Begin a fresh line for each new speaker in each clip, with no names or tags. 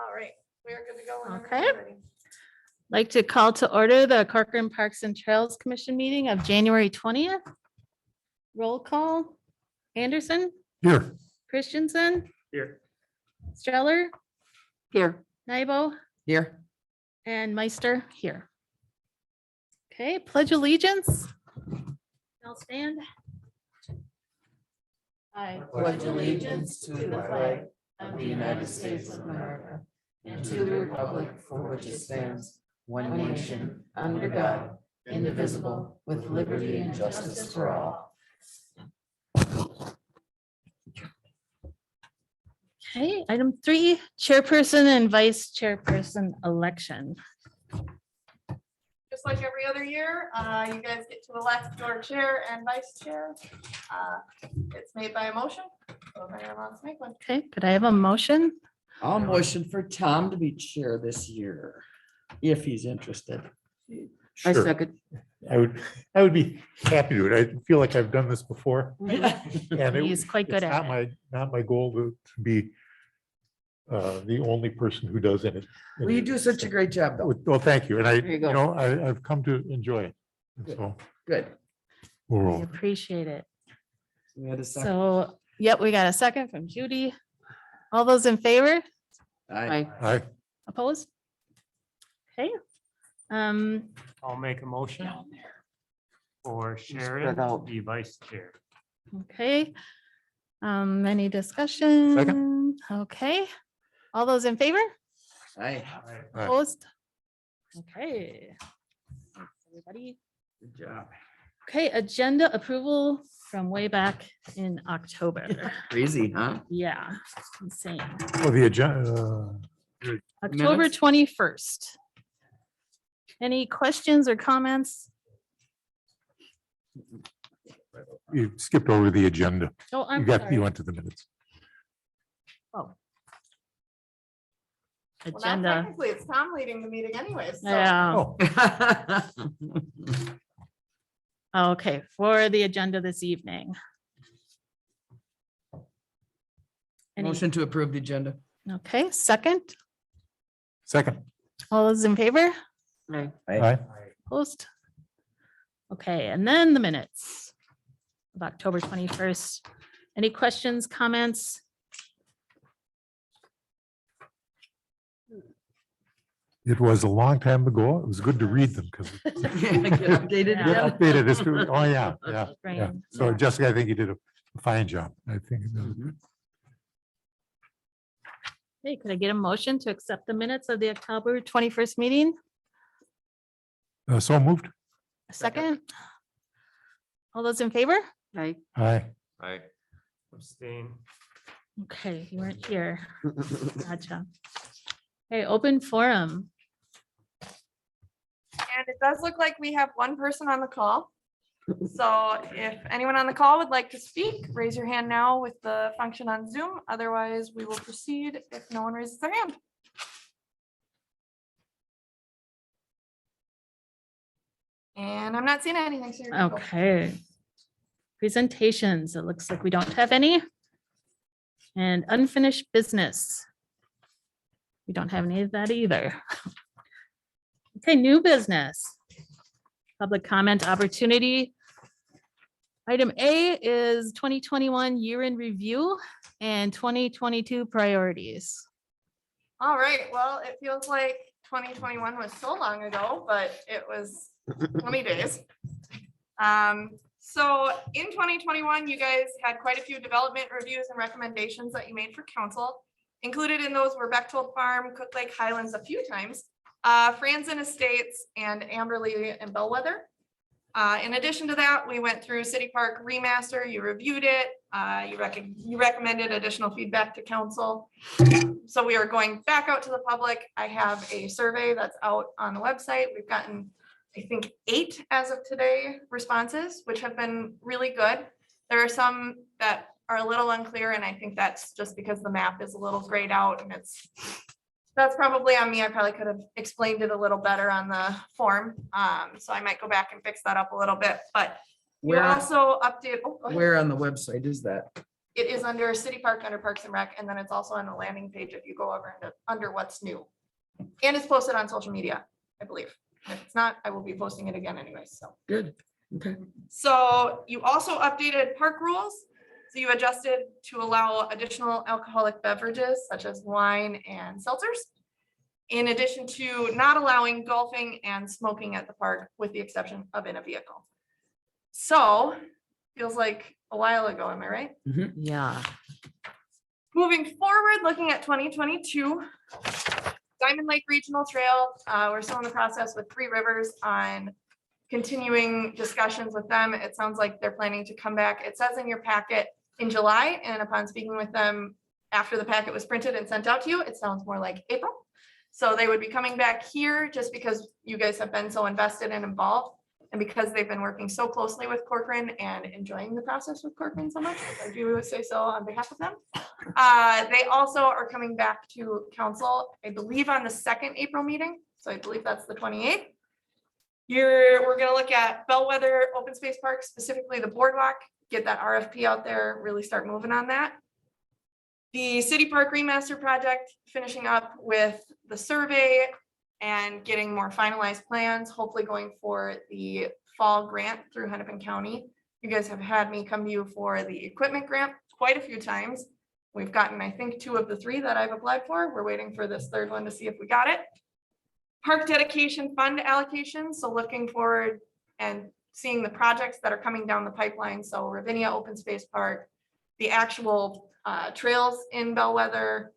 All right, we're good to go. whenever
Okay.
you're ready.
Like to call to order the Corcoran Parks and Trails Commission meeting of January 20th. Roll call. Anderson,
Here.
Christensen,
Here.
Streller,
Here.
Nybo,
Here.
and Meister here. Okay, pledge allegiance. I'll stand. I
Pledge allegiance to the flag of the United States of America and to the republic for which it stands, one nation, under God, indivisible, with liberty and justice for all.
Okay, item 3, chairperson and vice chairperson election.
Just like every other year, you guys get to elect your chair and vice chair. It's made by a motion. So Mayor wants to make one.
Okay, could I have a motion?
I'll motion for Tom to be chair this year, if he's interested.
I second. I would be happy to do it. I feel like I've done this before. And
He's quite good
it's
at it.
not my goal to be the only person who does it.
Well, you do such a great job, though.
Well, thank you. And
There you go.
I've come to enjoy it. And
Good.
so
Good.
we'll
I
roll.
appreciate it.
We had a second.
So, yep, we got a second from Judy. All those in favor?
Aye.
Aye.
Opposed? Okay.
I'll make a motion for Sharon to
out.
be vice chair.
Okay. Any discussion? Okay. All those in favor?
Aye.
Aye.
Opposed? Okay. Thanks, everybody.
Good job.
Okay, agenda approval from way back in October.
Crazy, huh?
Yeah, insane.
Oh, the agenda.
October
Minutes?
21st. Any questions or comments?
You skipped over the agenda.
Oh, I'm
You
sorry.
went to the minutes.
Oh.
Well, now
Agenda,
technically it's Tom leading the meeting anyways. so-
yeah,
Oh,
okay, for the agenda this evening. Any-
Motion to approve the agenda.
Okay, second,
second.
all those in favor?
Aye.
Opposed? Okay, and then the minutes of October 21st. Any questions, comments?
It was a long time ago. It was good to read them because
Get updated
Yeah.
get
again.
updated as to, oh, yeah, yeah.
Right.
So Jessica, I think you did a fine job. I think.
Hey, could I get a motion to accept the minutes of the October 21st meeting?
So moved.
A second? All those in favor?
Aye.
Aye.
Aye. Abstain.
Okay, you weren't here. Gotcha. Okay, open forum.
And it does look like we have one person on the call. So if anyone on the call would like to speak, raise your hand now with the function on Zoom. Otherwise, we will proceed if no one raises their hand. And I'm not seeing anything. So you're good to go.
Okay. Presentations, it looks like we don't have any. And unfinished business. We don't have any of that either. Okay, new business. Public comment opportunity. Item A is 2021 year in review and 2022 priorities.
All right, well, it feels like 2021 was so long ago, but it was 20 days. So in 2021, you guys had quite a few development reviews and recommendations that you made for council. Included in those were Bechtold Farm, Cook Lake Highlands a few times, Franzen Estates, and Amberley and Bellwether. In addition to that, we went through City Park Remaster, you reviewed it, you recommended additional feedback to council. So we are going back out to the public. I have a survey that's out on the website. We've gotten, I think, 8 as of today responses, which have been really good. There are some that are a little unclear, and I think that's just because the map is a little grayed out, and that's probably on me. I probably could have explained it a little better on the form. So I might go back and fix that up a little bit, but we
Where,
also update. Oh, go ahead.
where on the website is that?
It is under City Park, under Parks and Rec, and then it's also on the landing page if you go over under what's new. And it's posted on social media, I believe. If it's not, I will be posting it again anyway, so.
Good. Okay.
So you also updated park rules. So you adjusted to allow additional alcoholic beverages such as wine and seltzers, in addition to not allowing golfing and smoking at the park with the exception of in a vehicle. So feels like a while ago, am I right?
Yeah.
Moving forward, looking at 2022, Diamond Lake Regional Trail, we're still in the process with Three Rivers on continuing discussions with them. It sounds like they're planning to come back. It says in your packet in July, and upon speaking with them after the packet was printed and sent out to you, it sounds more like April. So they would be coming back here just because you guys have been so invested and involved. And because they've been working so closely with Corcoran and enjoying the process with Corcoran so much, I do say so on behalf of them. They also are coming back to council, I believe on the second April meeting. So I believe that's the 28th. We're gonna look at Bellwether Open Space Park, specifically the boardwalk, get that RFP out there, really start moving on that. The City Park Remaster Project, finishing up with the survey and getting more finalized plans, hopefully going for the fall grant through Hennepin County. You guys have had me come to you for the equipment grant quite a few times. We've gotten, I think, 2 of the 3 that I've applied for. We're waiting for this 3rd one to see if we got it. Park dedication fund allocation, so looking forward and seeing the projects that are coming down the pipeline. So Ravinia Open Space Park, the actual trails in Bellwether,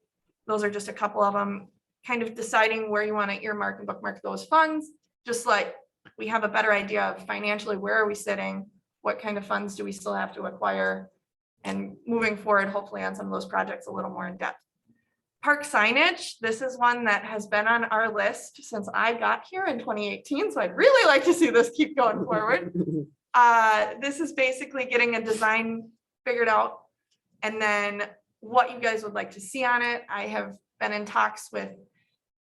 those are just a couple of them. Kind of deciding where you want to earmark and bookmark those funds, just like we have a better idea of financially where are we sitting, what kind of funds do we still have to acquire, and moving forward, hopefully on some of those projects a little more in depth. Park signage, this is one that has been on our list since I got here in 2018, so I'd really like to see this keep going forward. This is basically getting a design figured out and then what you guys would like to see on it. I have been in talks with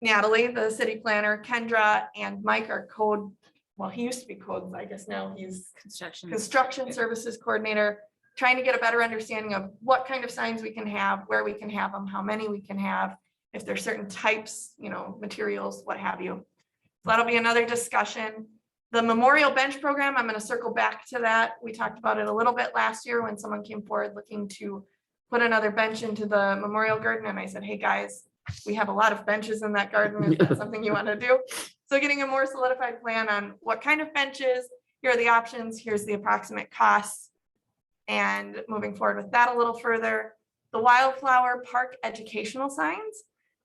Natalie, the city planner, Kendra, and Mike, our code, well, he used to be codes, I guess now he's construction services coordinator, trying to get a better understanding of what kind of signs we can have, where we can have them, how many we can have, if there's certain types, materials, what have you. So that'll be another discussion. The memorial bench program, I'm going to circle back to that. We talked about it a little bit last year when someone came forward looking to put another bench into the memorial garden. And I said, hey guys, we have a lot of benches in that garden. Is that something you want to do? So getting a more solidified plan on what kind of benches, here are the options, here's the approximate costs. And moving forward with that a little further, the Wildflower Park educational signs.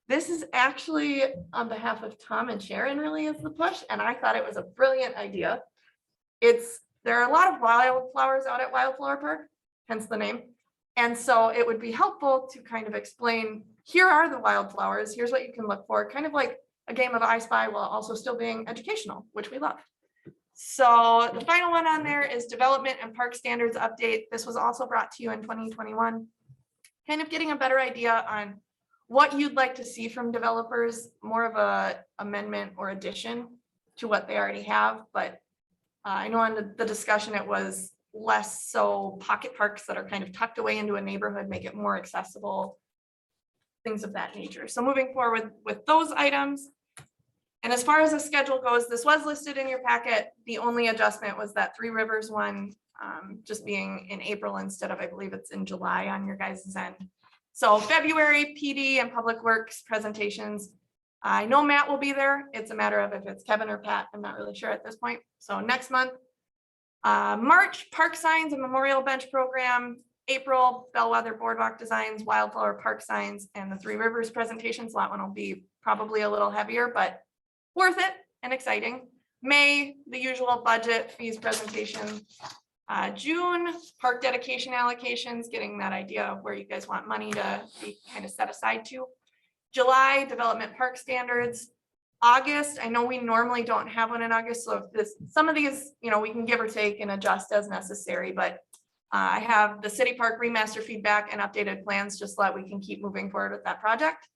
This is actually on behalf of Tom and Sharon really is the push. And I thought it was a brilliant idea. There are a lot of wildflowers out at Wildflower Park, hence the name. And so it would be helpful to kind of explain, here are the wildflowers, here's what you can look for, kind of like a game of I Spy while also still being educational, which we love. So the final one on there is development and park standards update. This was also brought to you in 2021. Kind of getting a better idea on what you'd like to see from developers, more of a amendment or addition to what they already have. But I know on the discussion, it was less so pocket parks that are kind of tucked away into a neighborhood, make it more accessible, things of that nature. So moving forward with those items. And as far as the schedule goes, this was listed in your packet. The only adjustment was that Three Rivers one just being in April instead of, I believe it's in July on your guys' end. So February PD and Public Works presentations. I know Matt will be there. It's a matter of if it's Kevin or Pat. I'm not really sure at this point. So next month, March, park signs and memorial bench program. April, Bellwether boardwalk designs, Wildflower park signs, and the Three Rivers presentations. So that one will be probably a little heavier, but worth it and exciting. May, the usual budget fees presentation. June, park dedication allocations, getting that idea of where you guys want money to be kind of set aside to. July, development park standards. August, I know we normally don't have one in August, so if some of these, we can give or take and adjust as necessary, but I have the city park remaster feedback and updated plans just so that we can keep moving forward with that project.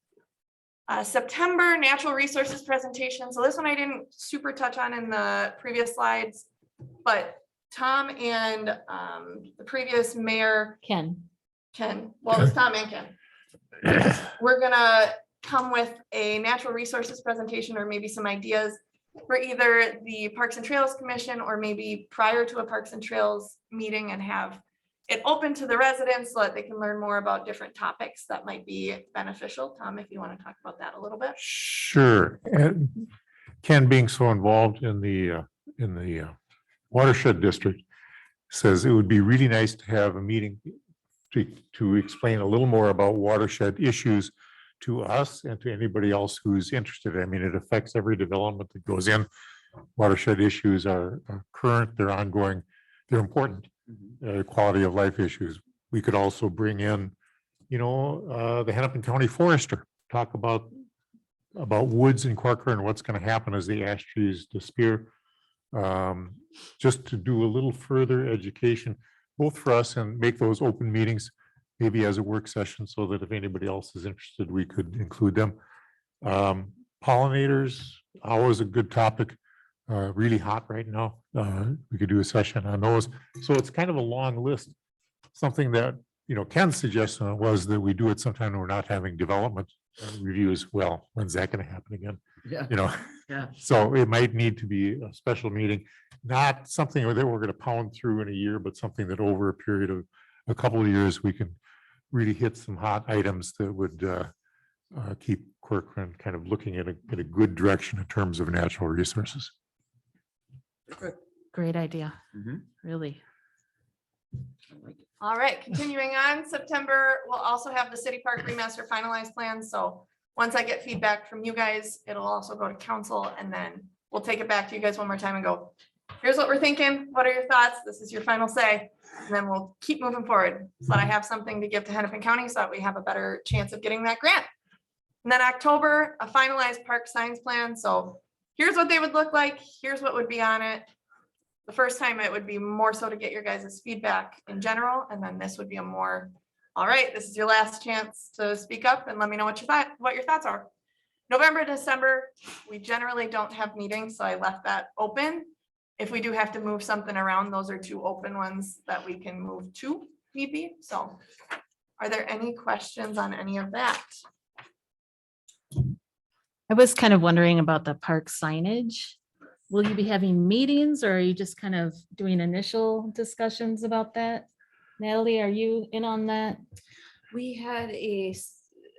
September, natural resources presentation. So this one I didn't super touch on in the previous slides, but Tom and the previous mayor,
Ken.
Ken, well, it's Tom and Ken. We're gonna come with a natural resources presentation or maybe some ideas for either the Parks and Trails Commission or maybe prior to a Parks and Trails meeting and have it open to the residents so that they can learn more about different topics that might be beneficial. Tom, if you want to talk about that a little bit.
Sure. And Ken, being so involved in the watershed district, says it would be really nice to have a meeting to explain a little more about watershed issues to us and to anybody else who's interested. I mean, it affects every development that goes in. Watershed issues are current, they're ongoing, they're important. Quality of life issues. We could also bring in, the Hennepin County Forester, talk about woods in Corcoran and what's going to happen as the ash trees disappear. Just to do a little further education, both for us and make those open meetings, maybe as a work session, so that if anybody else is interested, we could include them. Pollinators, always a good topic. Really hot right now. We could do a session on those. So it's kind of a long list. Something that, Ken's suggestion was that we do it sometime when we're not having development reviews. Well, when's that going to happen again?
Yeah. Yeah.
So it might need to be a special meeting, not something that we're going to pound through in a year, but something that over a period of a couple of years, we can really hit some hot items that would keep Corcoran kind of looking at a good direction in terms of natural resources.
Great idea,
Mhm.
really.
All right, continuing on, September, we'll also have the city park remaster finalized plans. So once I get feedback from you guys, it'll also go to council and then we'll take it back to you guys one more time and go, here's what we're thinking. What are your thoughts? This is your final say. And then we'll keep moving forward so that I have something to give to Hennepin County so that we have a better chance of getting that grant. And then October, a finalized park signs plan. So here's what they would look like. Here's what would be on it. The first time it would be more so to get your guys' feedback in general. And then this would be a more, all right, this is your last chance to speak up and let me know what your thoughts are. November, December, we generally don't have meetings, so I left that open. If we do have to move something around, those are two open ones that we can move to need be. So are there any questions on any of that?
I was kind of wondering about the park signage. Will you be having meetings or are you just kind of doing initial discussions about that? Natalie, are you in on that?
We had a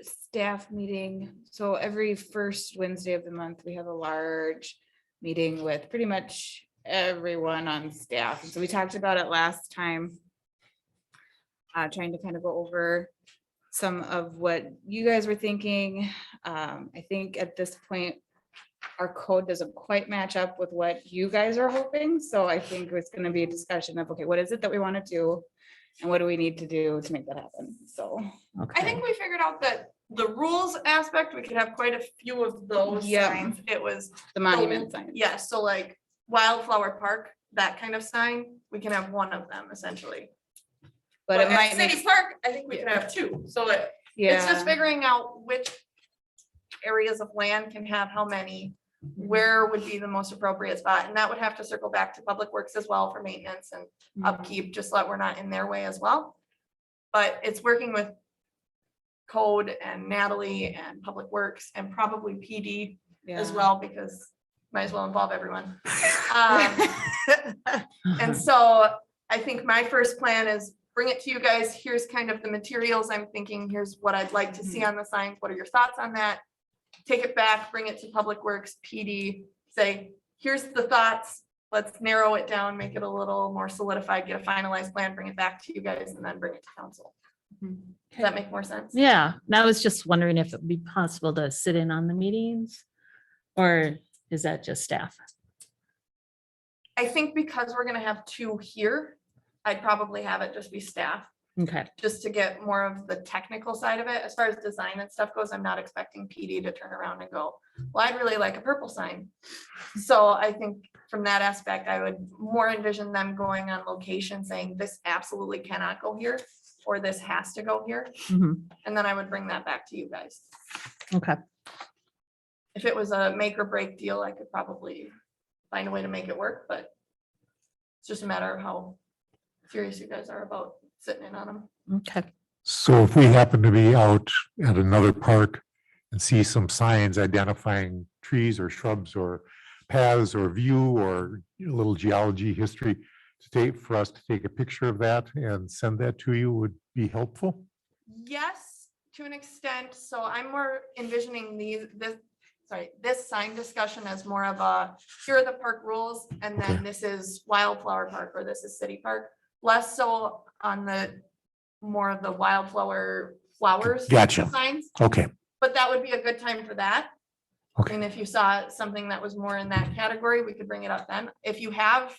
staff meeting. So every first Wednesday of the month, we have a large meeting with pretty much everyone on staff. And so we talked about it last time. Trying to kind of go over some of what you guys were thinking. I think at this point, our code doesn't quite match up with what you guys are hoping. So I think it's going to be a discussion of, okay, what is it that we want to do? And what do we need to do to make that happen? So
I think we figured out that the rules aspect, we could have quite a few of those
Yep.
signs. It was,
the monument sign.
yeah, so like Wildflower Park, that kind of sign, we can have one of them essentially.
But it
at
might
City
make,
Park, I think we could have two. So it's just
yeah,
figuring out which areas of land can have how many, where would be the most appropriate spot. And that would have to circle back to Public Works as well for maintenance and upkeep, just so that we're not in their way as well. But it's working with code and Natalie and Public Works and probably PD as
yeah.
well, because might as well involve everyone. And so I think my first plan is bring it to you guys. Here's kind of the materials I'm thinking. Here's what I'd like to see on the signs. What are your thoughts on that? Take it back, bring it to Public Works, PD, say, here's the thoughts. Let's narrow it down, make it a little more solidified, get a finalized plan, bring it back to you guys, and then bring it to council. Does that make more sense?
Yeah, and I was just wondering if it would be possible to sit in on the meetings or is that just staff?
I think because we're gonna have two here, I'd probably have it just be staff,
Okay,
just to get more of the technical side of it. As far as design and stuff goes, I'm not expecting PD to turn around and go, well, I'd really like a purple sign. So I think from that aspect, I would more envision them going on location saying this absolutely cannot go here, or this has to go here.
mhm,
And then I would bring that back to you guys.
okay,
If it was a make or break deal, I could probably find a way to make it work, but it's just a matter of how serious you guys are about sitting in on them.
okay.
So if we happen to be out at another park and see some signs identifying trees or shrubs or paths or view or a little geology history for us to take a picture of that and send that to you would be helpful?
Yes, to an extent. So I'm more envisioning this sign discussion as more of a, here are the park rules, and then
Okay.
this is Wildflower Park, or this is City Park. Less so on the, more of the Wildflower flowers.
Gotcha.
Signs,
Okay,
but that would be a good time for that.
Okay.
And if you saw something that was more in that category, we could bring it up then. If you have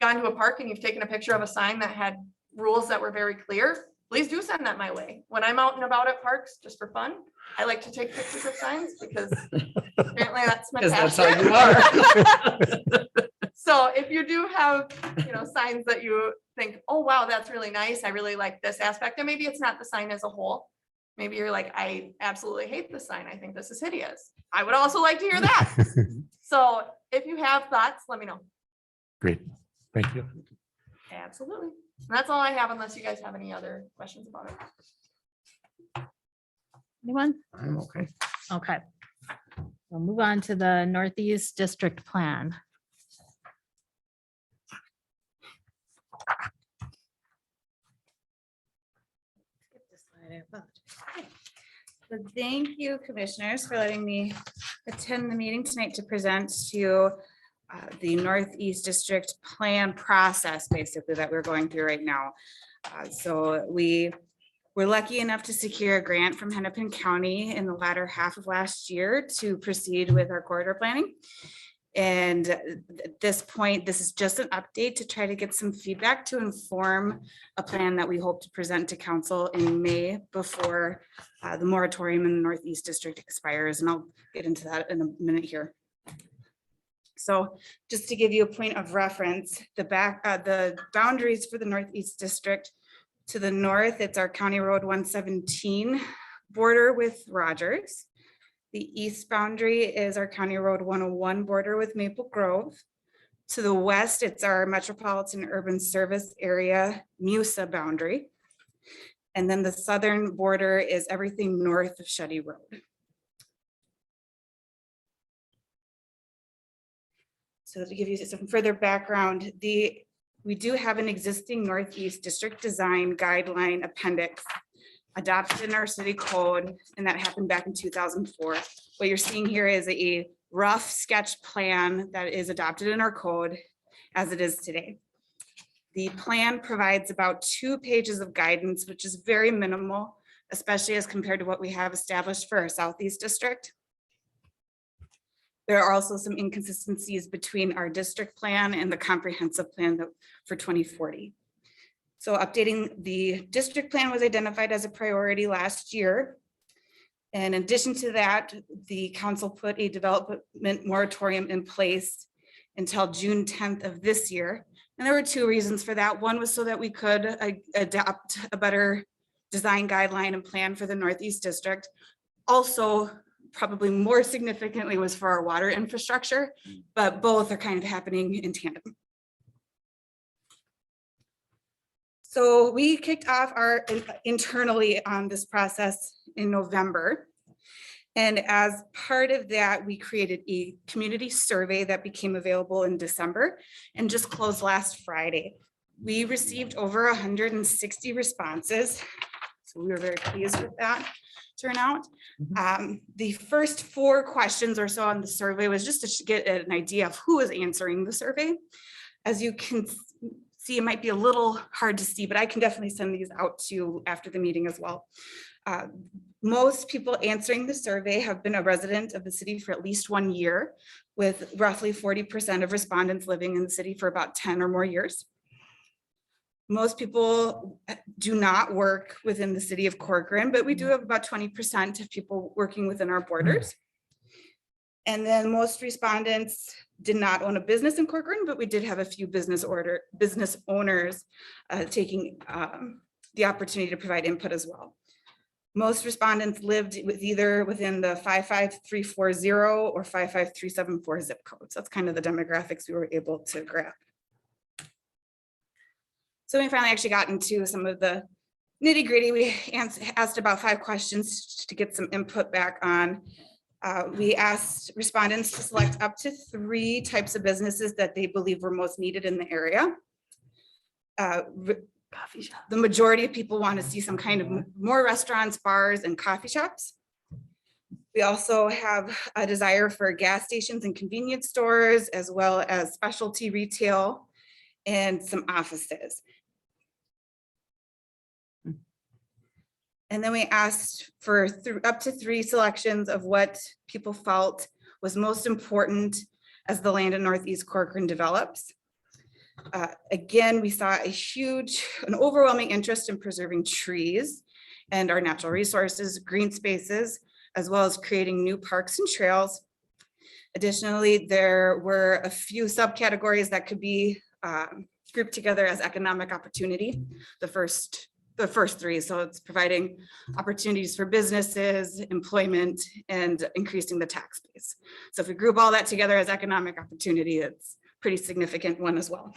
gone to a park and you've taken a picture of a sign that had rules that were very clear, please do send that my way. When I'm out and about at parks, just for fun, I like to take pictures of signs because apparently that's my
Because that's how
passion.
you are.
So if you do have, signs that you think, oh, wow, that's really nice. I really like this aspect. And maybe it's not the sign as a whole. Maybe you're like, I absolutely hate this sign. I think this is hideous. I would also like to hear that. So if you have thoughts, let me know.
great. Thank you.
Absolutely. And that's all I have, unless you guys have any other questions about it.
Anyone?
I'm okay.
Okay. We'll move on to the Northeast District Plan.
So thank you, commissioners, for letting me attend the meeting tonight to present to you the Northeast District Plan process, basically, that we're going through right now. So we were lucky enough to secure a grant from Hennepin County in the latter half of last year to proceed with our corridor planning. And at this point, this is just an update to try to get some feedback to inform a plan that we hope to present to council in May before the moratorium in the Northeast District expires. And I'll get into that in a minute here. So just to give you a point of reference, the boundaries for the Northeast District, to the north, it's our County Road 117 border with Rogers. The east boundary is our County Road 101 border with Maple Grove. To the west, it's our Metropolitan Urban Service Area MUSA boundary. And then the southern border is everything north of Shuddy Road. So to give you some further background, we do have an existing Northeast District Design Guideline Appendix adopted in our city code, and that happened back in 2004. What you're seeing here is a rough sketch plan that is adopted in our code as it is today. The plan provides about 2 pages of guidance, which is very minimal, especially as compared to what we have established for our Southeast District. There are also some inconsistencies between our district plan and the comprehensive plan for 2040. So updating the district plan was identified as a priority last year. In addition to that, the council put a development moratorium in place until June 10th of this year. And there were 2 reasons for that. One was so that we could adopt a better design guideline and plan for the Northeast District. Also, probably more significantly, was for our water infrastructure, but both are kind of happening in tandem. So we kicked off internally on this process in November. And as part of that, we created a community survey that became available in December and just closed last Friday. We received over 160 responses. So we were very pleased with that turnout. The first 4 questions or so on the survey was just to get an idea of who was answering the survey. As you can see, it might be a little hard to see, but I can definitely send these out to you after the meeting as well. Most people answering the survey have been a resident of the city for at least 1 year, with roughly 40% of respondents living in the city for about 10 or more years. Most people do not work within the city of Corcoran, but we do have about 20% of people working within our borders. And then most respondents did not own a business in Corcoran, but we did have a few business owners taking the opportunity to provide input as well. Most respondents lived either within the 55340 or 55374 zip codes. That's kind of the demographics we were able to grab. So we finally actually got into some of the nitty gritty, we asked about 5 questions to get some input back on. We asked respondents to select up to 3 types of businesses that they believe were most needed in the area.
Coffee shop.
The majority of people want to see some kind of more restaurants, bars, and coffee shops. We also have a desire for gas stations and convenience stores, as well as specialty retail and some offices. And then we asked for up to 3 selections of what people felt was most important as the land in Northeast Corcoran develops. Again, we saw an overwhelming interest in preserving trees and our natural resources, green spaces, as well as creating new parks and trails. Additionally, there were a few subcategories that could be grouped together as economic opportunity. The first 3, so it's providing opportunities for businesses, employment, and increasing the tax base. So if we group all that together as economic opportunity, it's a pretty significant one as well.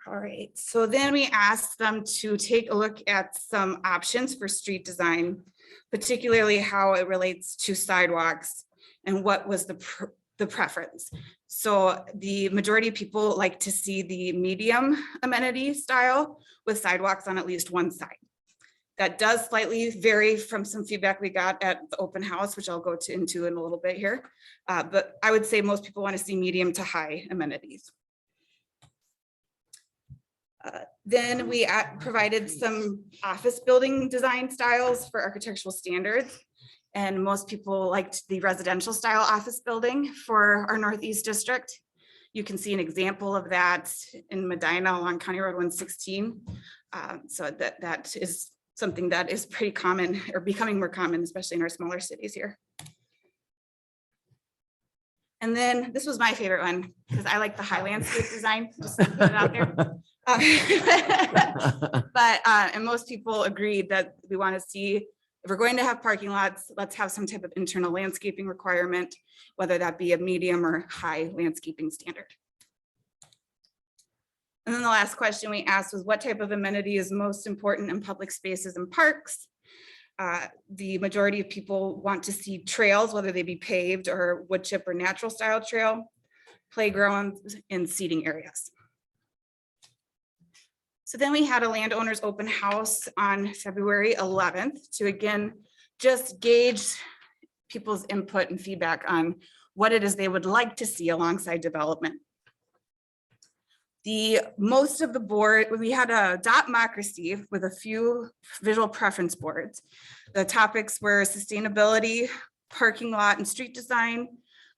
All right, so then we asked them to take a look at some options for street design, particularly how it relates to sidewalks and what was the preference. So the majority of people like to see the medium amenity style with sidewalks on at least one side. That does slightly vary from some feedback we got at the open house, which I'll go into in a little bit here. But I would say most people want to see medium to high amenities. Then we provided some office building design styles for architectural standards. And most people liked the residential style office building for our Northeast district. You can see an example of that in Medina along County Road 116. So that is something that is pretty common or becoming more common, especially in our smaller cities here. And then this was my favorite one because I like the high landscape design, just to put it out there. And most people agreed that we want to see, if we're going to have parking lots, let's have some type of internal landscaping requirement, whether that be a medium or high landscaping standard. And then the last question we asked was what type of amenity is most important in public spaces and parks? The majority of people want to see trails, whether they be paved or wood chip or natural style trail, playgrounds, and seating areas. So then we had a landowners open house on February 11th to again, just gauge people's input and feedback on what it is they would like to see alongside development. Most of the board, we had a democracy with a few visual preference boards. The topics were sustainability, parking lot and street design,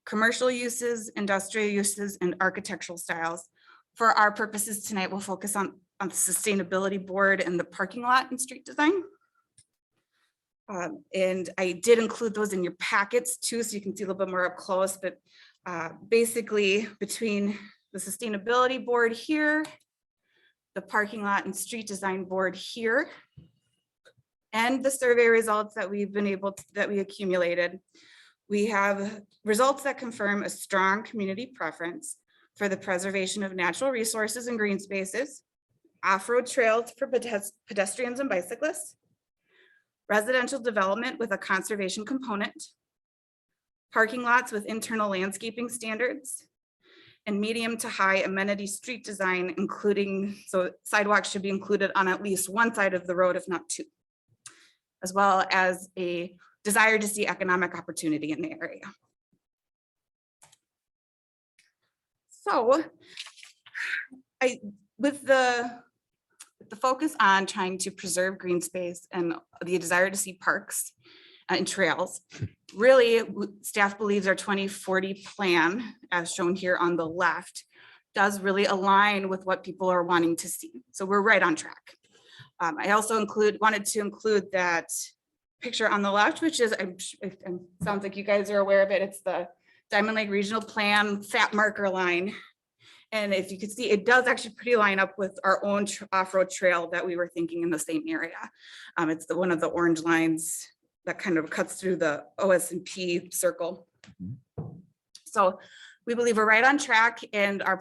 commercial uses, industrial uses, and architectural styles. For our purposes tonight, we'll focus on the sustainability board and the parking lot and street design. And I did include those in your packets too, so you can see a little bit more up close, but basically between the sustainability board here, the parking lot and street design board here, and the survey results that we've been able to, that we accumulated, we have results that confirm a strong community preference for the preservation of natural resources and green spaces, off-road trails for pedestrians and bicyclists, residential development with a conservation component, parking lots with internal landscaping standards, and medium to high amenity street design, including, so sidewalks should be included on at least one side of the road, if not 2, as well as a desire to see economic opportunity in the area. So with the focus on trying to preserve green space and the desire to see parks and trails, really staff believes our 2040 plan, as shown here on the left, does really align with what people are wanting to see. So we're right on track. I also wanted to include that picture on the left, which is, sounds like you guys are aware of it. It's the Diamond Lake Regional Plan fat marker line. And if you could see, it does actually pretty line up with our own off-road trail that we were thinking in the same area. It's one of the orange lines that kind of cuts through the OS&P circle. So we believe we're right on track, and our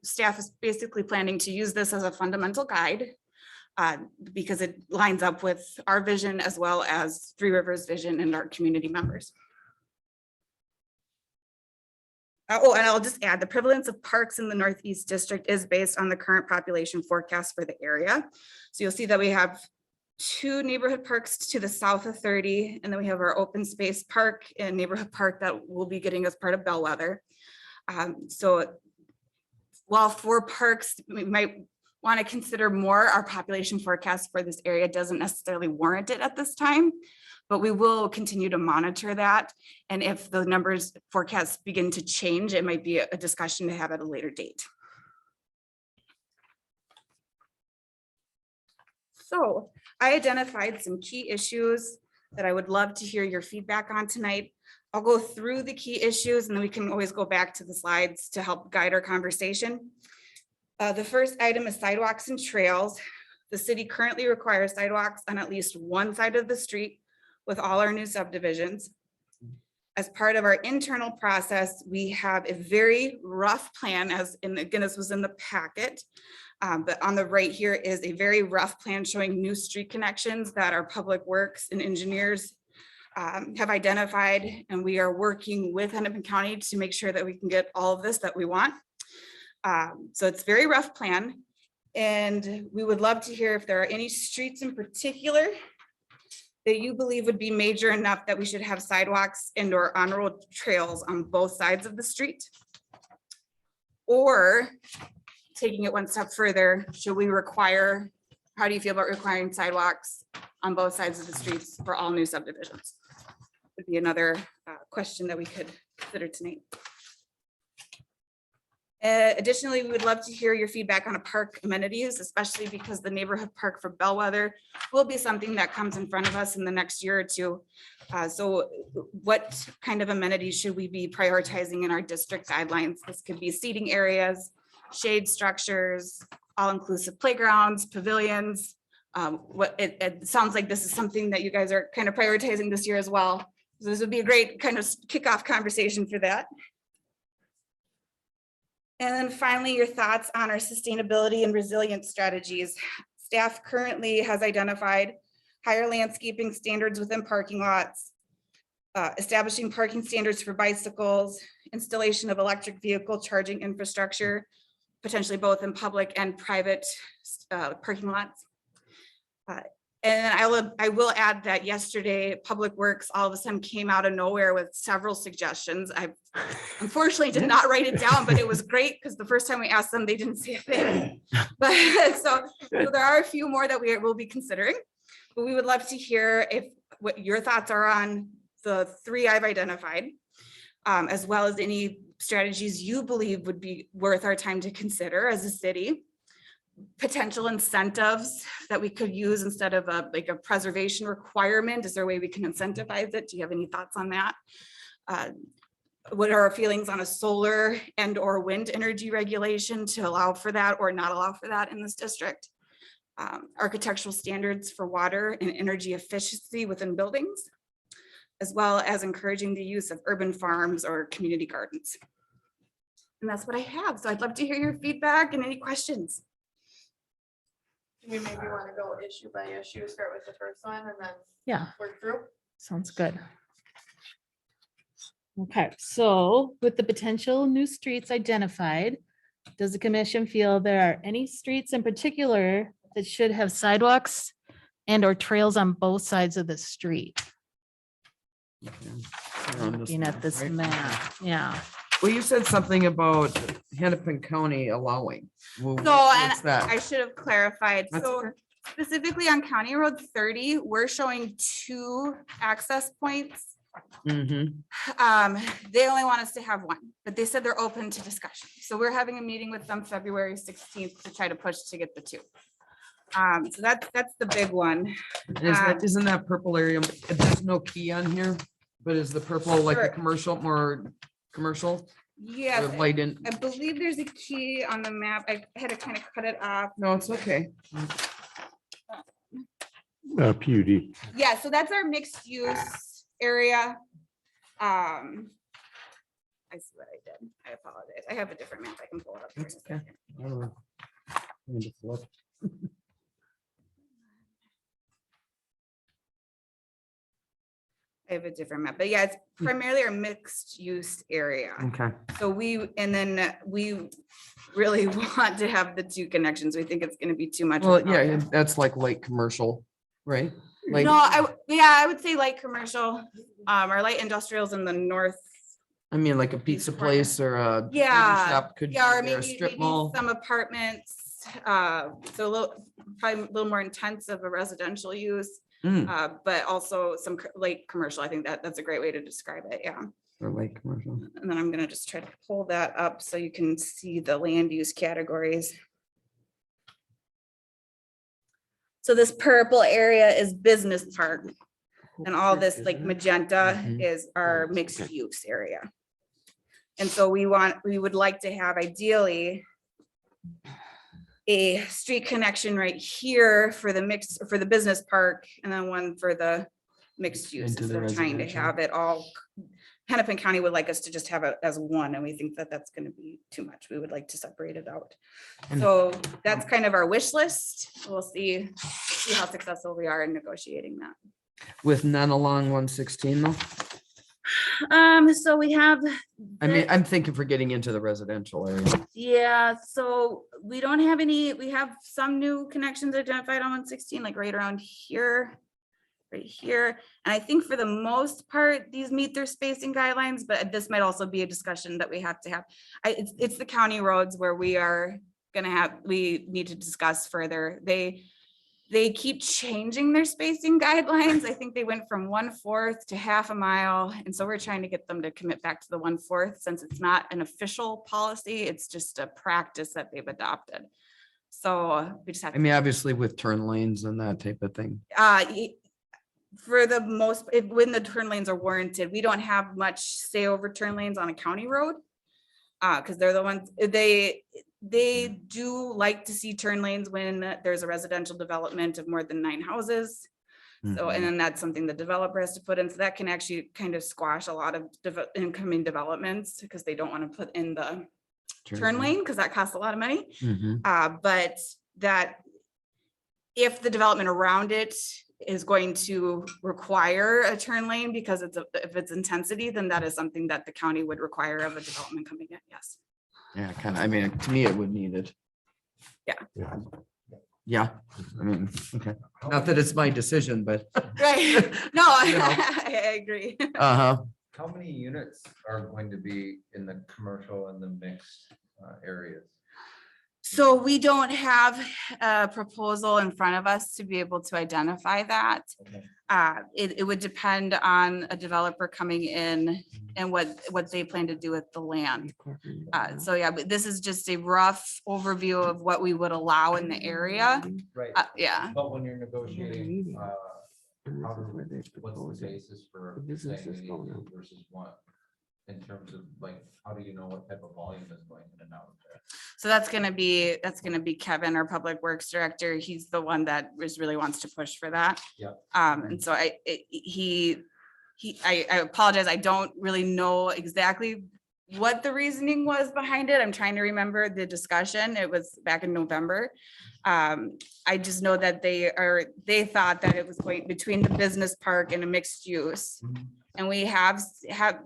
staff is basically planning to use this as a fundamental guide because it lines up with our vision as well as Three Rivers vision and our community members. Oh, and I'll just add, the prevalence of parks in the Northeast District is based on the current population forecast for the area. So you'll see that we have 2 neighborhood parks to the south of 30, and then we have our open space park and neighborhood park that will be getting as part of Bellwether. So while 4 parks, we might want to consider more, our population forecast for this area doesn't necessarily warrant it at this time, but we will continue to monitor that. And if the numbers forecasts begin to change, it might be a discussion to have at a later date. So I identified some key issues that I would love to hear your feedback on tonight. I'll go through the key issues and then we can always go back to the slides to help guide our conversation. The first item is sidewalks and trails. The city currently requires sidewalks on at least one side of the street with all our new subdivisions. As part of our internal process, we have a very rough plan, as in, again, this was in the packet. But on the right here is a very rough plan showing new street connections that our public works and engineers have identified, and we are working with Hennepin County to make sure that we can get all of this that we want. So it's a very rough plan, and we would love to hear if there are any streets in particular that you believe would be major enough that we should have sidewalks and or on-road trails on both sides of the street. Or taking it one step further, should we require, how do you feel about requiring sidewalks on both sides of the streets for all new subdivisions? Would be another question that we could consider tonight. Additionally, we would love to hear your feedback on a park amenities, especially because the neighborhood park for Bellwether will be something that comes in front of us in the next year or two. So what kind of amenities should we be prioritizing in our district guidelines? This could be seating areas, shade structures, all-inclusive playgrounds, pavilions. It sounds like this is something that you guys are kind of prioritizing this year as well. So this would be a great kind of kickoff conversation for that. And then finally, your thoughts on our sustainability and resilience strategies. Staff currently has identified higher landscaping standards within parking lots, establishing parking standards for bicycles, installation of electric vehicle charging infrastructure, potentially both in public and private parking lots. And I will add that yesterday, Public Works all of a sudden came out of nowhere with several suggestions. I unfortunately did not write it down, but it was great because the first time we asked them, they didn't say a thing. But so there are a few more that we will be considering, but we would love to hear what your thoughts are on the 3 I've identified, as well as any strategies you believe would be worth our time to consider as a city. Potential incentives that we could use instead of a preservation requirement. Is there a way we can incentivize it? Do you have any thoughts on that? What are our feelings on a solar and or wind energy regulation to allow for that or not allow for that in this district? Architectural standards for water and energy efficiency within buildings, as well as encouraging the use of urban farms or community gardens. And that's what I have. So I'd love to hear your feedback and any questions.
We maybe want to go issue by issue, start with the first one and then
Yeah,
work through.
sounds good. Okay, so with the potential new streets identified, does the commission feel there are any streets in particular that should have sidewalks and or trails on both sides of the street? Looking at this map, yeah.
Well, you said something about Hennepin County allowing. Well,
So,
what's
and
that?
I should have clarified.
That's
So
okay.
specifically on County Road 30, we're showing 2 access points.
Mhm.
They only want us to have 1, but they said they're open to discussion. So we're having a meeting with them February 16th to try to push to get the 2. So that's the big one.
And isn't that purple area, there's no key on here, but is the purple like a
Sure.
commercial, more commercial?
Yes,
Or light in?
I believe there's a key on the map. I had to kind of cut it off.
No, it's okay.
PUD.
Yeah, so that's our mixed use area. I I see what I did. I apologize. I have a different map. I can pull it up. here in a
That's okay.
second.
I don't know. Need to flip.
I have a different map, but yeah, it's primarily our mixed use area.
Okay.
So we really want to have the two connections. We think it's gonna be too much.
Well,
without
yeah,
it.
that's like light commercial, right? Like,
No, I would say light commercial, our light industrials in the north.
I mean, like a pizza
Support.
place or a beauty
Yeah,
shop could be
Yeah, or
there, a
maybe
strip mall.
some apartments, so probably a little more intense of a residential use.
Mm,
But also some light commercial. I think that's a great way to describe it. Yeah.
or light commercial.
And then I'm gonna just try to pull that up so you can see the land use categories. So this purple area is business park, and all this like magenta
Mhm.
is our mixed use area. And so we would like to have ideally a street connection right here for the business park, and then one for the mixed use.
Into the
Instead of trying to
residential.
have it all, Hennepin County would like us to just have it as one, and we think that that's gonna be too much. We would like to separate it out.
And-
So that's kind of our wish list. We'll see how successful we are in negotiating that.
With none along 116 though?
So we have.
I mean, I'm thinking for getting into the residential area.
Yeah, so we don't have any, we have some new connections identified on 116, like right around here. Right here, and I think for the most part, these meet their spacing guidelines, but this might also be a discussion that we have to have. It's the county roads where we need to discuss further. They keep changing their spacing guidelines. I think they went from 1/4 to half a mile, and so we're trying to get them to commit back to the 1/4 since it's not an official policy, it's just a practice that they've adopted. So we just have
I mean, obviously with turn lanes and that type of thing.
for the most, when the turn lanes are warranted, we don't have much say over turn lanes on a county road. Because they're the ones, they do like to see turn lanes when there's a residential development of more than 9 houses. So, and then that's something the developer has to put in, so that can actually kind of squash a lot of incoming developments, because they don't want to put in the turn lane, because that costs a lot of money.
Mhm.
But that if the development around it is going to require a turn lane because if it's intensity, then that is something that the county would require of a development coming in, yes.
Yeah, kind of, I mean, to me, it would need it.
Yeah.
Yeah, I mean, okay, not that it's my decision, but.
Right, no,
You know.
I agree.
Uh-huh,
How many units are going to be in the commercial and the mixed areas?
So we don't have a proposal in front of us to be able to identify that.
Okay.
It would depend on a developer coming in and what they plan to do with the land. So yeah, but this is just a rough overview of what we would allow in the area.
Right,
Yeah,
but when you're negotiating, what's the basis for saying we need two versus one? In terms of like, how do you know what type of volume is going in and out of there?
so that's gonna be Kevin, our Public Works Director. He's the one that really wants to push for that.
Yep.
And so I apologize, I don't really know exactly what the reasoning was behind it. I'm trying to remember the discussion. It was back in November. I just know that they thought that it was going between the business park and a mixed use. And we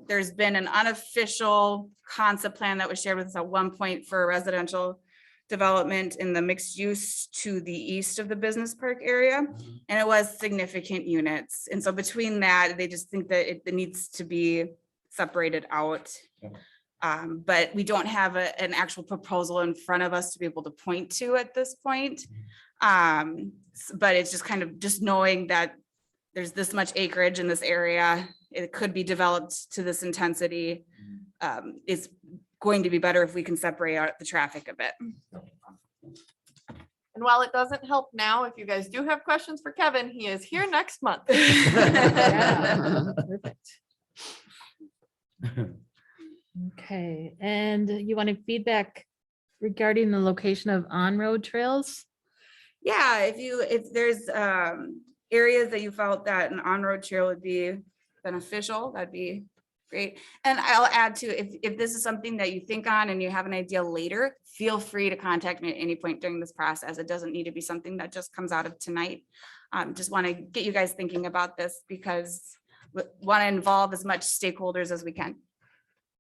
there's been an unofficial concept plan that was shared with us at one point for a residential development in the mixed use to the east of the business park area. And it was significant units. And so between that, they just think that it needs to be separated out. But we don't have an actual proposal in front of us to be able to point to at this point. But it's just kind of just knowing that there's this much acreage in this area, it could be developed to this intensity. It's going to be better if we can separate out the traffic a bit.
And while it doesn't help now, if you guys do have questions for Kevin, he is here next month.
Yeah, perfect. Okay, and you wanted feedback regarding the location of on-road trails?
Yeah, if there's areas that you felt that an on-road trail would be beneficial, that'd be Great. And I'll add to, if this is something that you think on and you have an idea later, feel free to contact me at any point during this process. It doesn't need to be something that just comes out of tonight. Just want to get you guys thinking about this because we want to involve as much stakeholders as we can.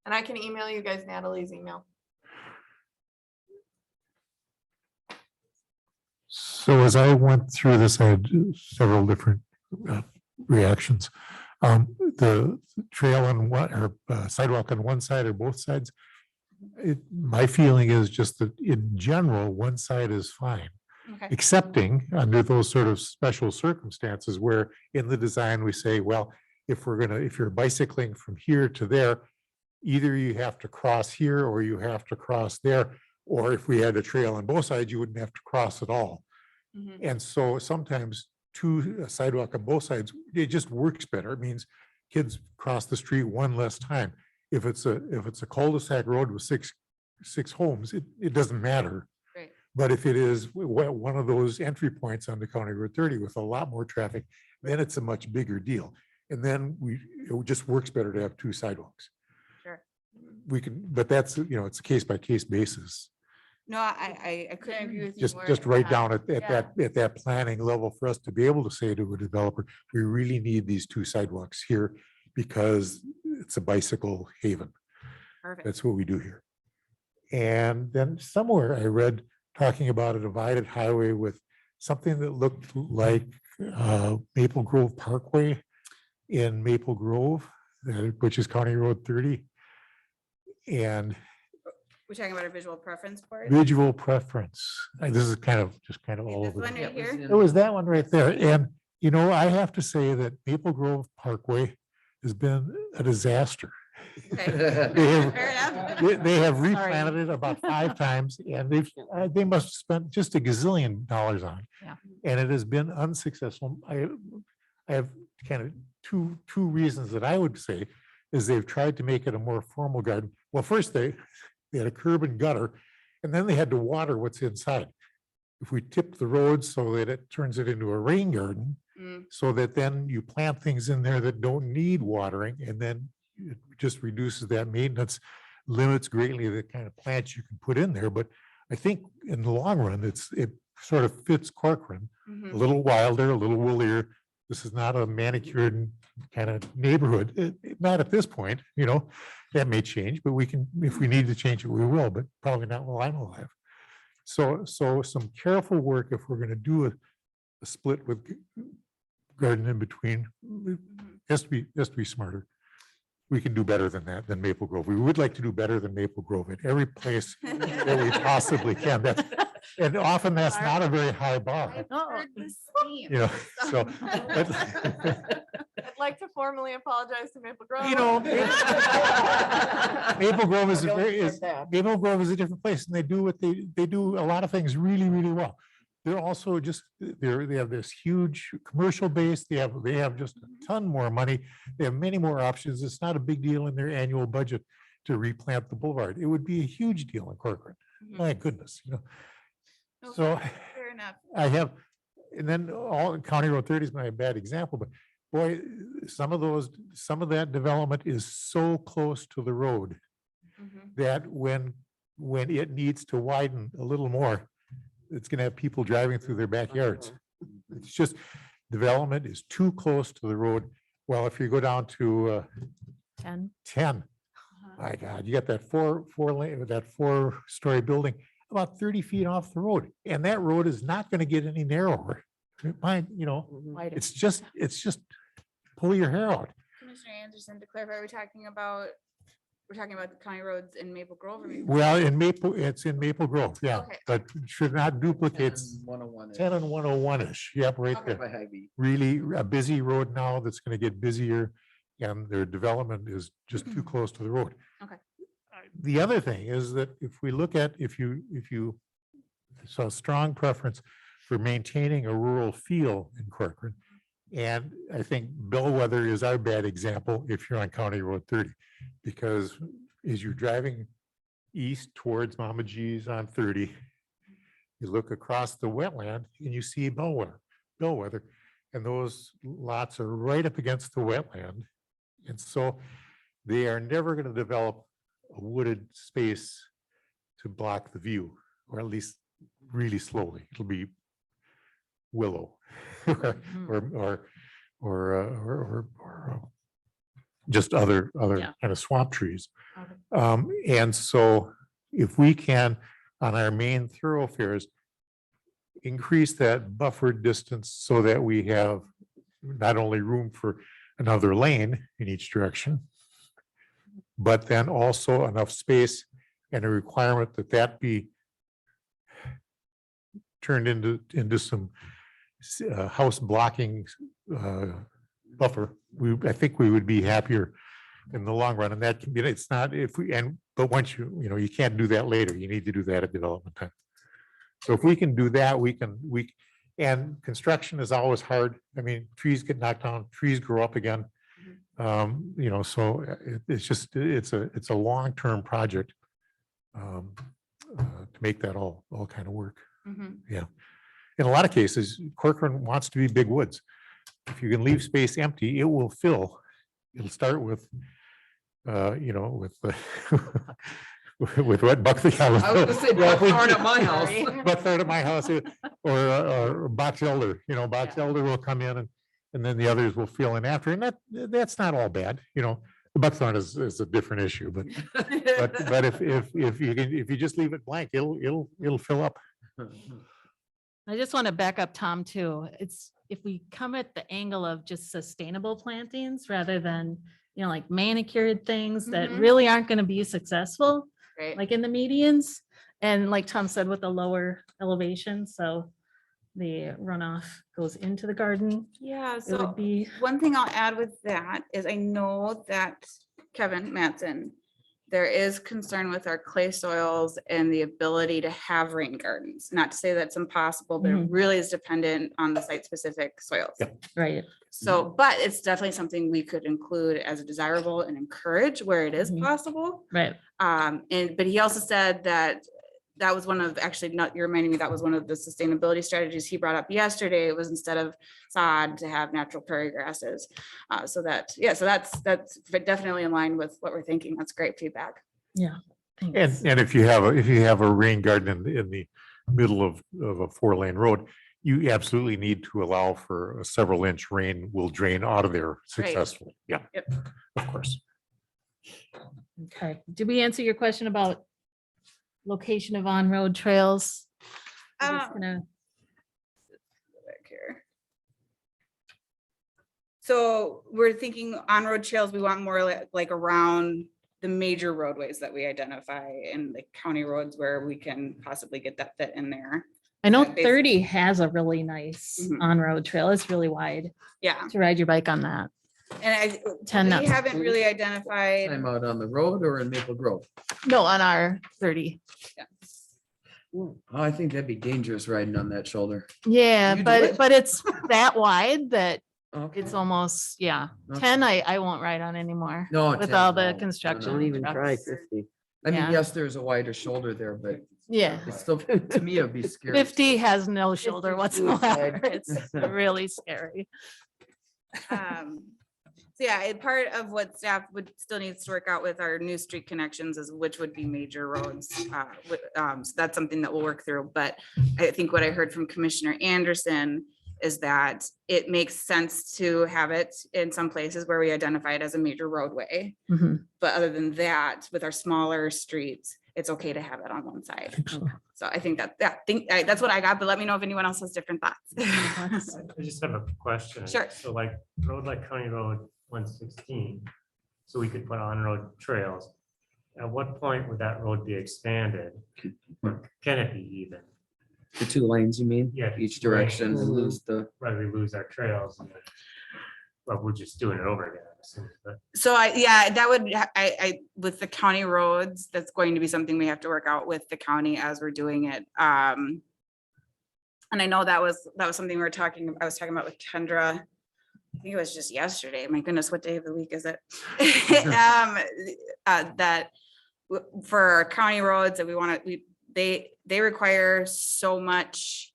And I can email you guys Natalie's email.
So as I went through this, I had several different reactions. The trail on one or sidewalk on one side or both sides. My feeling is just that in general, one side is fine,
Okay.
excepting under those sort of special circumstances where in the design we say, well, if you're bicycling from here to there, either you have to cross here or you have to cross there. Or if we had a trail on both sides, you wouldn't have to cross at all.
Mhm.
And so sometimes a sidewalk on both sides, it just works better. It means kids cross the street one less time. If it's a cul-de-sac road with six homes, it doesn't matter.
Right.
But if it is one of those entry points onto County Road 30 with a lot more traffic, then it's a much bigger deal. And then it just works better to have two sidewalks.
Sure.
But that's, it's a case by case basis.
No, I couldn't agree with you
Just
more.
right down at
Yeah.
that planning level for us to be able to say to a developer, we really need these two sidewalks here because it's a bicycle haven.
Perfect.
That's what we do here. And then somewhere I read talking about a divided highway with something that looked like Maple Grove Parkway in Maple Grove, which is County Road 30. And
We're talking about a visual preference for it.
visual preference. This is kind of all
This
over.
one right here.
It was that one right there. And, I have to say that Maple Grove Parkway has been a disaster.
Okay.
They have-
Fair enough.
They have replanted it about 5 times and they must have spent just a gazillion dollars on it.
Yeah.
And it has been unsuccessful. I have kind of two reasons that I would say is they've tried to make it a more formal garden. Well, first they had a curb and gutter, and then they had to water what's inside. If we tip the road so that it turns it into a rain garden,
Mm.
so that then you plant things in there that don't need watering, and then it just reduces that maintenance, limits greatly the kind of plants you can put in there. But I think in the long run, it sort of fits Corcoran,
Mhm.
a little wilder, a little woollier. This is not a manicured kind of neighborhood, not at this point, that may change, but we can, if we need to change it, we will, but probably not while I'm alive. So some careful work if we're going to do a split with garden in between, has to be smarter. We can do better than that, than Maple Grove. We would like to do better than Maple Grove at every place that we possibly can. And often that's not a very high bar,
I've
Oh.
heard the same.
so.
I'd like to formally apologize to Maple Grove.
Maple Grove is
Don't forget that.
Maple Grove is a different place and they do a lot of things really, really well. They're also they have this huge commercial base. They have just a ton more money. They have many more options. It's not a big deal in their annual budget to replant the boulevard. It would be a huge deal in Corcoran.
Mhm.
My goodness,
No,
So
Fair enough.
and then all County Road 30 is my bad example, but boy, some of that development is so close to the road
Mhm.
that when it needs to widen a little more, it's gonna have people driving through their backyards. It's just, development is too close to the road. Well, if you go down to
10.
10, my God, you got that that 4-story building about 30 feet off the road, and that road is not gonna get any narrower.
Wider.
It's just pull your hair out.
Commissioner Anderson, to clarify, we're talking about the county roads in Maple Grove. Or Maple
Well, it's in Maple Grove, yeah,
Okay.
but should not duplicate
101.
10 and 101-ish. Yep, right
Okay.
there. Really a busy road now that's going to get busier and their development is just too close to the road.
Okay.
The other thing is that if we look at, if you so strong preference for maintaining a rural feel in Corcoran. And I think Bellwether is our bad example if you're on County Road 30, because as you're driving east towards Mama G's on 30, you look across the wetland and you see Bellwether, and those lots are right up against the wetland. And so they are never going to develop a wooded space to block the view, or at least really slowly. It'll be willow or just other
Yeah.
kind of swamp trees. And so if we can, on our main thoroughfares, increase that buffer distance so that we have not only room for another lane in each direction, but then also enough space and a requirement that that be turned into some house blocking buffer, I think we would be happier in the long run. And that can be, it's not but once you can't do that later. You need to do that at development time. So if we can do that, and construction is always hard. I mean, trees get knocked down, trees grow up again. So it's a long-term project to make that all kind of work. Yeah. In a lot of cases, Corcoran wants to be big woods. If you can leave space empty, it will fill. It'll start with, with what Buckley.
I was gonna say, buckthorn at my house.
Buckthorn at my house, or box elder. Box elder will come in and then the others will fill in after, and that's not all bad. The buckthorn is a different issue, but if you just leave it blank, it'll fill up.
I just want to back up Tom too. It's if we come at the angle of just sustainable plantings rather than, like manicured things that really aren't going to be successful,
Right.
like in the medians. And like Tom said, with the lower elevation, so the runoff goes into the garden.
Yeah,
It
so
would be,
one thing I'll add with that is I know that Kevin Mattson, there is concern with our clay soils and the ability to have rain gardens. Not to say that's impossible, but it really is dependent on the site-specific soils.
right.
So, but it's definitely something we could include as a desirable and encourage where it is possible.
Right.
But he also said that was one of, actually, not, you're reminding me, that was one of the sustainability strategies he brought up yesterday. It was instead of sod to have natural prairie grasses. So that's definitely in line with what we're thinking. That's great feedback.
Yeah. Thanks.
And if you have a rain garden in the middle of a 4-lane road, you absolutely need to allow for a several inch rain will drain out of there successfully. Yeah.
Yep.
Of course.
Okay. Did we answer your question about location of on-road trails? I'm just gonna-
Back here. So we're thinking on-road trails, we want more like around the major roadways that we identify and the county roads where we can possibly get that fit in there.
I know
Basically.
30 has a really nice on-road trail. It's really wide
Yeah,
to ride your bike on that.
and
10
we
not-
haven't really identified.
I'm out on the road or in Maple Grove.
No, on our 30.
Oh, I think that'd be dangerous riding on that shoulder.
Yeah,
You do it?
but it's that wide that
Okay.
it's almost, yeah.
Okay.
10 I won't ride on anymore
No.
with
10,
all the
no,
construction.
no, no.
trucks.
50. I mean,
Yeah.
yes, there's a wider shoulder there, but
Yeah.
it's still, to me, it'd be scary.
50 has no shoulder
50
whatsoever.
suicide.
It's really scary.
So yeah, part of what staff would still needs to work out with our new street connections is which would be major roads. So that's something that we'll work through. But I think what I heard from Commissioner Anderson is that it makes sense to have it in some places where we identify it as a major roadway.
Mhm.
But other than that, with our smaller streets, it's okay to have it on one side. So I think that's what I got, but let me know if anyone else has different thoughts.
I just have a question.
Sure.
So like road like County Road 116, so we could put on-road trails. At what point would that road be expanded? Or can it be even?
The 2 lanes, you mean?
Yeah.
Each direction and lose the,
Whether we lose our trails, and then- but we're just doing it over again. I'm assuming, but
So that would, with the county roads, that's going to be something we have to work out with the county as we're doing it. And I know that was something I was talking about with Kendra. I think it was just yesterday. My goodness, what day of the week is it? That for our county roads that we want to, they require so much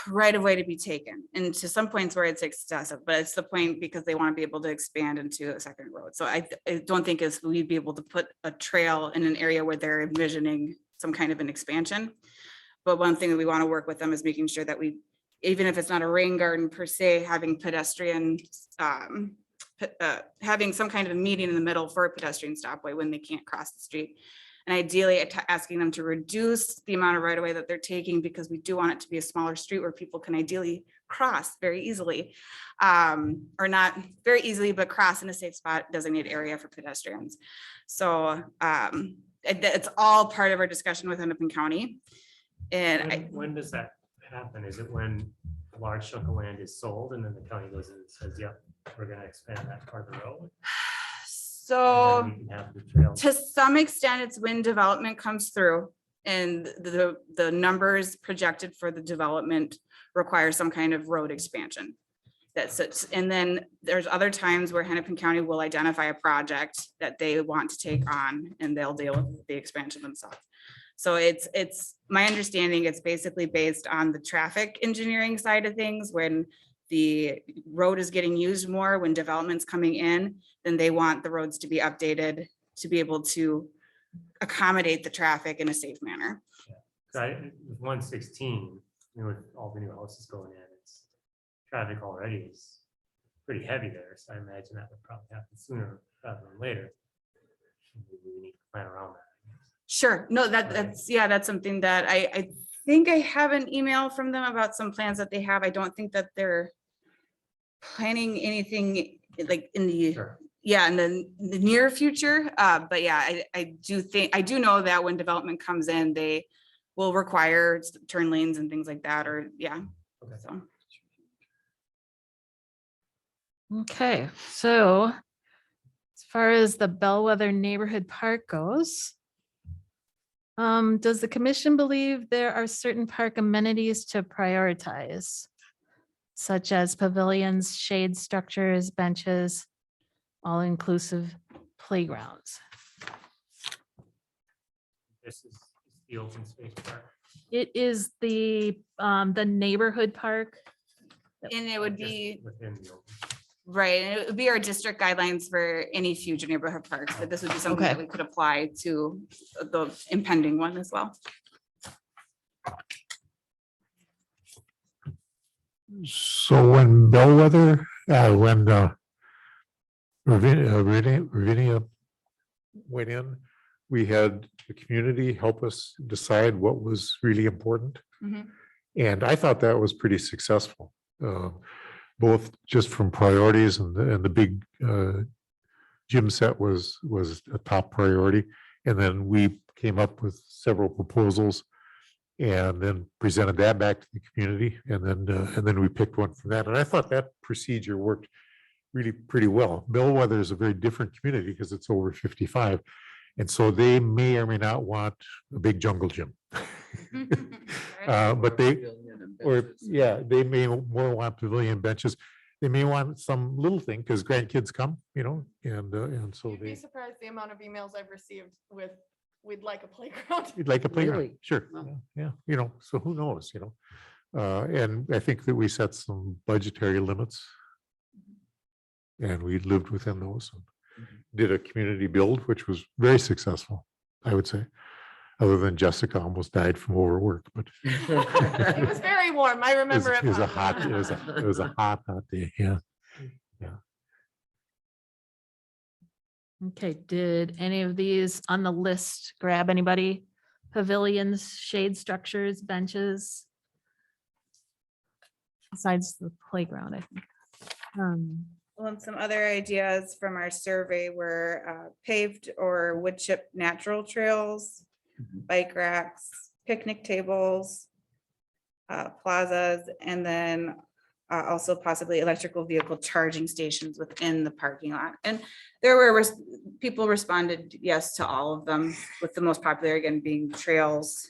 right of way to be taken, and to some points where it's excessive, but it's the point because they want to be able to expand into a second road. So I don't think is we'd be able to put a trail in an area where they're envisioning some kind of an expansion. But one thing that we want to work with them is making sure that we, even if it's not a rain garden per se, having pedestrian, having some kind of a median in the middle for a pedestrian stopway when they can't cross the street. And ideally asking them to reduce the amount of right of way that they're taking, because we do want it to be a smaller street where people can ideally cross very easily. Or not very easily, but cross in a safe spot, designated area for pedestrians. So it's all part of our discussion with Hennepin County. And
When does that happen? Is it when a large chunk of land is sold and then the county goes in and says, yep, we're gonna expand that part of the road?
so
And then we can have the trails.
to some extent, it's when development comes through and the numbers projected for the development require some kind of road expansion. That's it. And then there's other times where Hennepin County will identify a project that they want to take on and they'll deal with the expansion themselves. So it's my understanding, it's basically based on the traffic engineering side of things. When the road is getting used more, when development's coming in, then they want the roads to be updated to be able to accommodate the traffic in a safe manner.
With 116, with all the new houses going in, it's traffic already is pretty heavy there. So I imagine that would probably happen sooner rather than later. Maybe we need to plan around that.
Sure, no, that's something that I think I have an email from them about some plans that they have. I don't think that they're planning anything like in the,
Sure.
in the near future. But yeah, I do know that when development comes in, they will require turn lanes and things like that, or
Okay.
so.
Okay, so as far as the Bellwether Neighborhood Park goes, does the commission believe there are certain park amenities to prioritize, such as pavilions, shade structures, benches, all-inclusive playgrounds?
This is the open space park.
It is the neighborhood park.
And it would
Just
be,
within the open.
right, and it would be our district guidelines for any future neighborhood parks, but this would be something that
Okay.
we could apply to the impending one as well.
So when Bellwether, when Ravinia went in, we had the community help us decide what was really important.
Mhm.
And I thought that was pretty successful, both just from priorities and the big gym set was a top priority. And then we came up with several proposals and then presented that back to the community. And then we picked one from that. And I thought that procedure worked really pretty well. Bellwether is a very different community because it's over 55. And so they may or may not want a big jungle gym. But they may more want pavilion benches. They may want some little thing because grandkids come, and so
You'd be
they,
surprised the amount of emails I've received with, we'd like a playground.
you'd like a playground,
Really?
sure,
Wow.
yeah, so who knows, and I think that we set some budgetary limits. And we lived within those. Did a community build, which was very successful, I would say. Other than Jessica almost died from overwork, but
It was very warm. I remember it.
it was a
fondly.
hot, it was a hot day, yeah.
Okay, did any of these on the list grab anybody? Pavilions, shade structures, benches? Besides the playground, I think.
Well, and some other ideas from our survey were paved or wood chip natural trails, bike racks, picnic tables, plazas, and then also possibly electrical vehicle charging stations within the parking lot. And there were, people responded yes to all of them, with the most popular again being trails,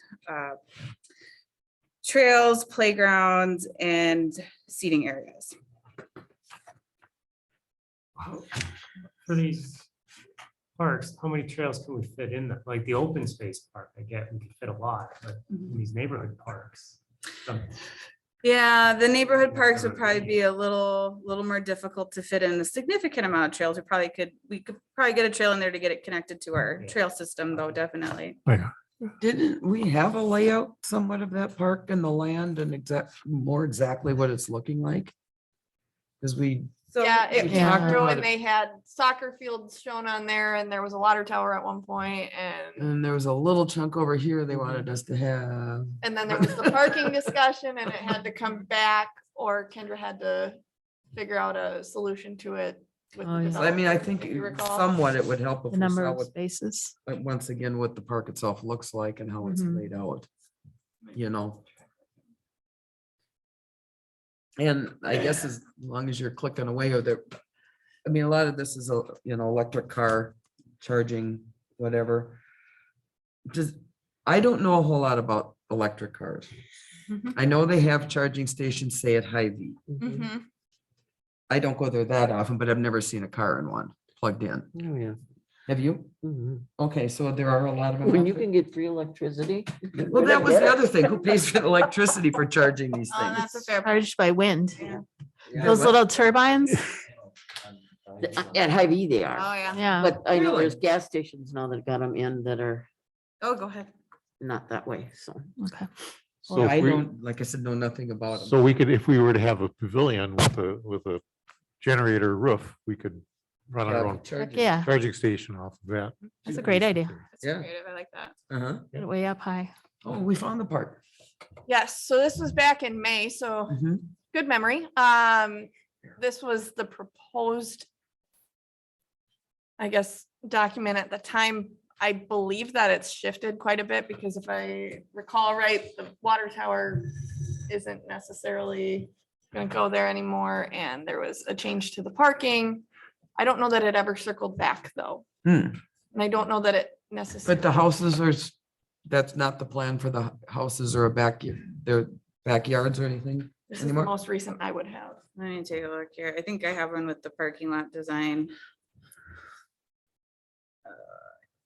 playgrounds, and seating areas.
For these parks, how many trails can we fit in there? Like the open space park, I get we could fit a lot, but in these neighborhood parks. some-
Yeah, the neighborhood parks would probably be a little more difficult to fit in a significant amount of trails. We could probably get a trail in there to get it connected to our trail system though, definitely.
Oh, yeah.
Didn't we have a layout somewhat of that park and the land and exactly what it's looking like? Because we,
So
Yeah, it
we
came
talked
through
about
and
it.
they had soccer fields shown on there and there was a water tower at one point
And there was a little chunk over here they wanted us to have.
and then there was the parking discussion and it had to come back or Kendra had to figure out a solution to it. with the
Oh, yeah.
So, I mean, I
developer,
think
if you recall.
somewhat it would help if
The
we
number
saw
of
what,
spaces.
like, once again, what the park itself looks like and how it's
Mhm.
laid out, you know? And I guess as long as you're clicking away or there, I mean, a lot of this is, electric car charging, whatever. I don't know a whole lot about electric cars.
Mhm.
I know they have charging stations, say at Hy-Vee.
Mhm.
I don't go there that often, but I've never seen a car in one plugged in.
Oh, yeah.
Have you?
Mhm.
Okay, so there are a lot of them.
When
out
you
there?
can get free electricity.
Well, that was the other thing. Who pays for the electricity for charging these
Oh, that's a
things?
fair point.
Charged by wind.
Yeah.
Those little turbines.
At Hy-Vee they
Oh,
are,
yeah.
Yeah.
but I know
Really?
there's gas stations now that got them in that are
Oh, go ahead.
not that way, so.
Okay.
So
I
if we,
don't, like I said, know nothing about them.
so we could, if we were to have a pavilion with a generator roof, we could run our own
Yeah,
charging station off of that.
that's a great idea.
That's
Yeah.
creative. I like that.
Uh-huh.
Get it way up high.
Oh, we found the part.
Yes, so this was back in May, so
Mhm.
good memory. This was the proposed, I guess, document at the time. I believe that it's shifted quite a bit because if I recall right, the water tower isn't necessarily gonna go there anymore and there was a change to the parking. I don't know that it ever circled back though.
Hmm.
And I don't know that it necessarily.
But the houses are, that's not the plan for the houses or their backyards or anything?
This is the
anymore?
most recent I would have.
Let me take a look here. I think I have one with the parking lot design.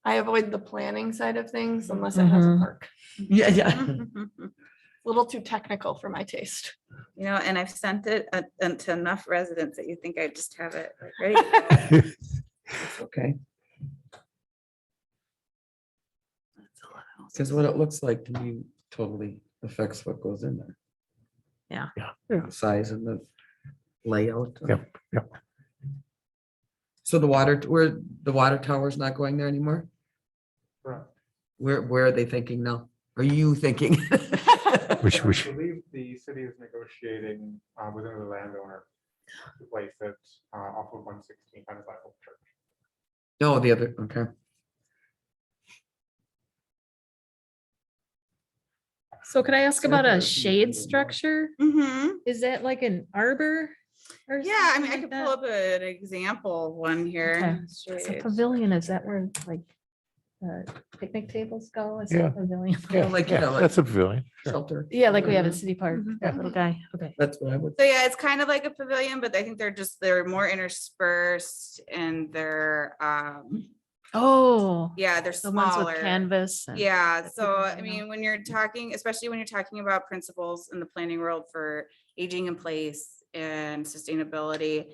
I avoid the planning side of things unless it has a
Mhm.
park.
Yeah, yeah.
You
A little too technical for my taste.
know, and I've sent it to enough residents that you think I just have it like ready to go.
Okay. Because what it looks like to me totally affects what goes in there.
Yeah.
Yeah.
The size and the layout.
Yep, yep.
So the water tower is not going there anymore? Where are they thinking now? Are you thinking?
Which,
I believe the city is negotiating with another landowner to place it off of 116 kind of like Oak Church.
No, the other, okay.
So could I ask about a shade structure?
Mhm.
Is that like an arbor? or
Yeah, I
something
mean, I
like
could
that?
pull up an example of one here.
Okay. Is a
Shade.
pavilion, is that where like picnic tables go? Is that
Yeah.
a pavilion?
yeah,
like, you
yeah,
know, like-
that's a pavilion. Sure.
Shelter.
Yeah, like we have at City Park,
Mhm.
that little guy. Okay.
That's what I would.
So yeah, it's kind of like a pavilion, but I think they're more interspersed and they're,
Oh,
yeah, they're
the ones
smaller.
with canvas. and-
Yeah,
that
so
type of
I
thing,
mean, when you're talking, especially when you're talking about principles in the planning world for aging in place and sustainability,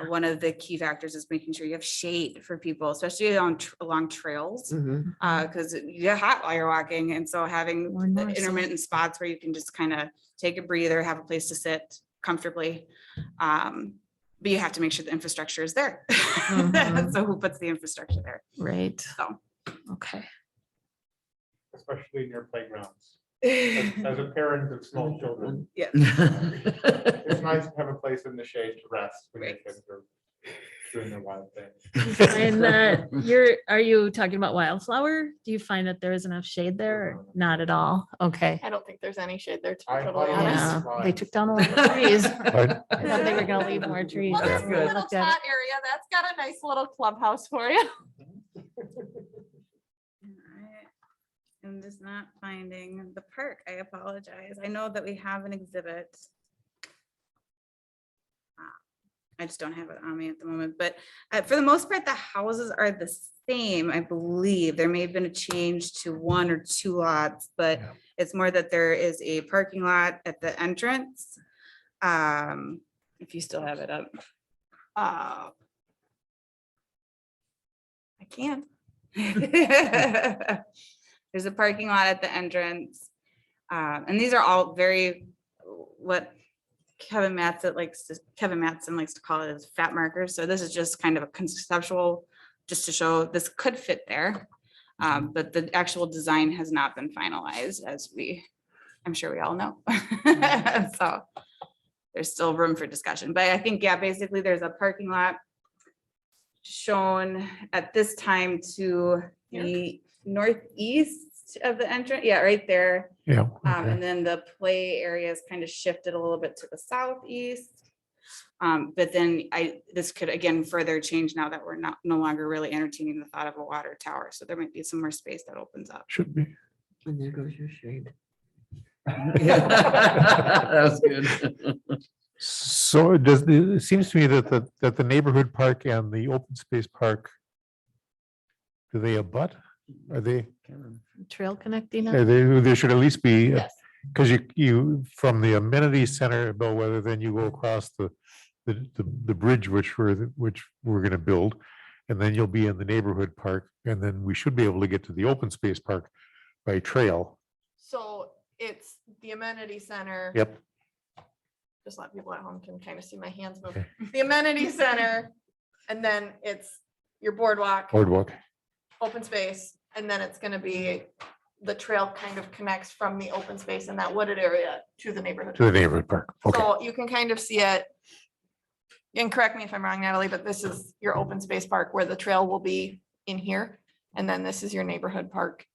one of the key factors is making sure you have shade for people, especially along trails.
Mhm.
Because you get hot while you're walking, and so having
More and
the
more so.
intermittent spots where you can just kind of take a breather, have a place to sit comfortably. But you have to make sure the infrastructure is there.
Mhm.
So who puts the infrastructure there?
Right,
So.
okay.
Especially near playgrounds. As a parent of small children,
Yeah.
it's nice to have a place in the shade to rest when your
Right.
kids are doing their wild thing.
And are you talking about Wildflower? Do you find that there is enough shade there? Or not at all? Okay.
I don't think there's any shade there, to be
I
totally
highly
honest.
Yeah,
advise-
they took down a lot of trees.
But
I thought they were gonna leave more trees.
Well,
That's
that's a
good.
little
Looked at it.
spot area. That's got a nice little clubhouse for you.
Alright. I'm just not finding the park. I apologize. I know that we have an exhibit. I just don't have it on me at the moment, but for the most part, the houses are the same, I believe. There may have been a change to one or two lots, but
Yeah.
It's more that there is a parking lot at the entrance. If you still have it up. I can. There's a parking lot at the entrance. And these are all very, what Kevin Matson likes to call it as fat markers. So this is just kind of a conceptual, just to show this could fit there. But the actual design has not been finalized, as I'm sure we all know. So there's still room for discussion, but I think, yeah, basically there's a parking lot shown at this time to the northeast of the entrance. Yeah, right there.
Yeah.
And then the play area is kind of shifted a little bit to the southeast. But then this could again further change now that we're no longer really entertaining the thought of a water tower. So there might be some more space that opens up.
Should be.
And there goes your shade.
That was good.
So it seems to me that the neighborhood park and the open space park, do they abut? Are they,
Trail connecting.
are they, there should at least be,
Yes.
because you, from the amenity center at Bellwether, then you go across the bridge, which we're gonna build. And then you'll be in the neighborhood park, and then we should be able to get to the open space park by trail.
So it's the amenity center.
Yep.
Just let people at home can kind of see my hands move.
Okay.
The amenity center, and then it's your boardwalk,
Boardwalk.
open space, and then it's gonna be the trail kind of connects from the open space in that wooded area to the neighborhood.
To the neighborhood park. Okay.
So you can kind of see it. And correct me if I'm wrong, Natalie, but this is your open space park where the trail will be in here. And then this is your neighborhood park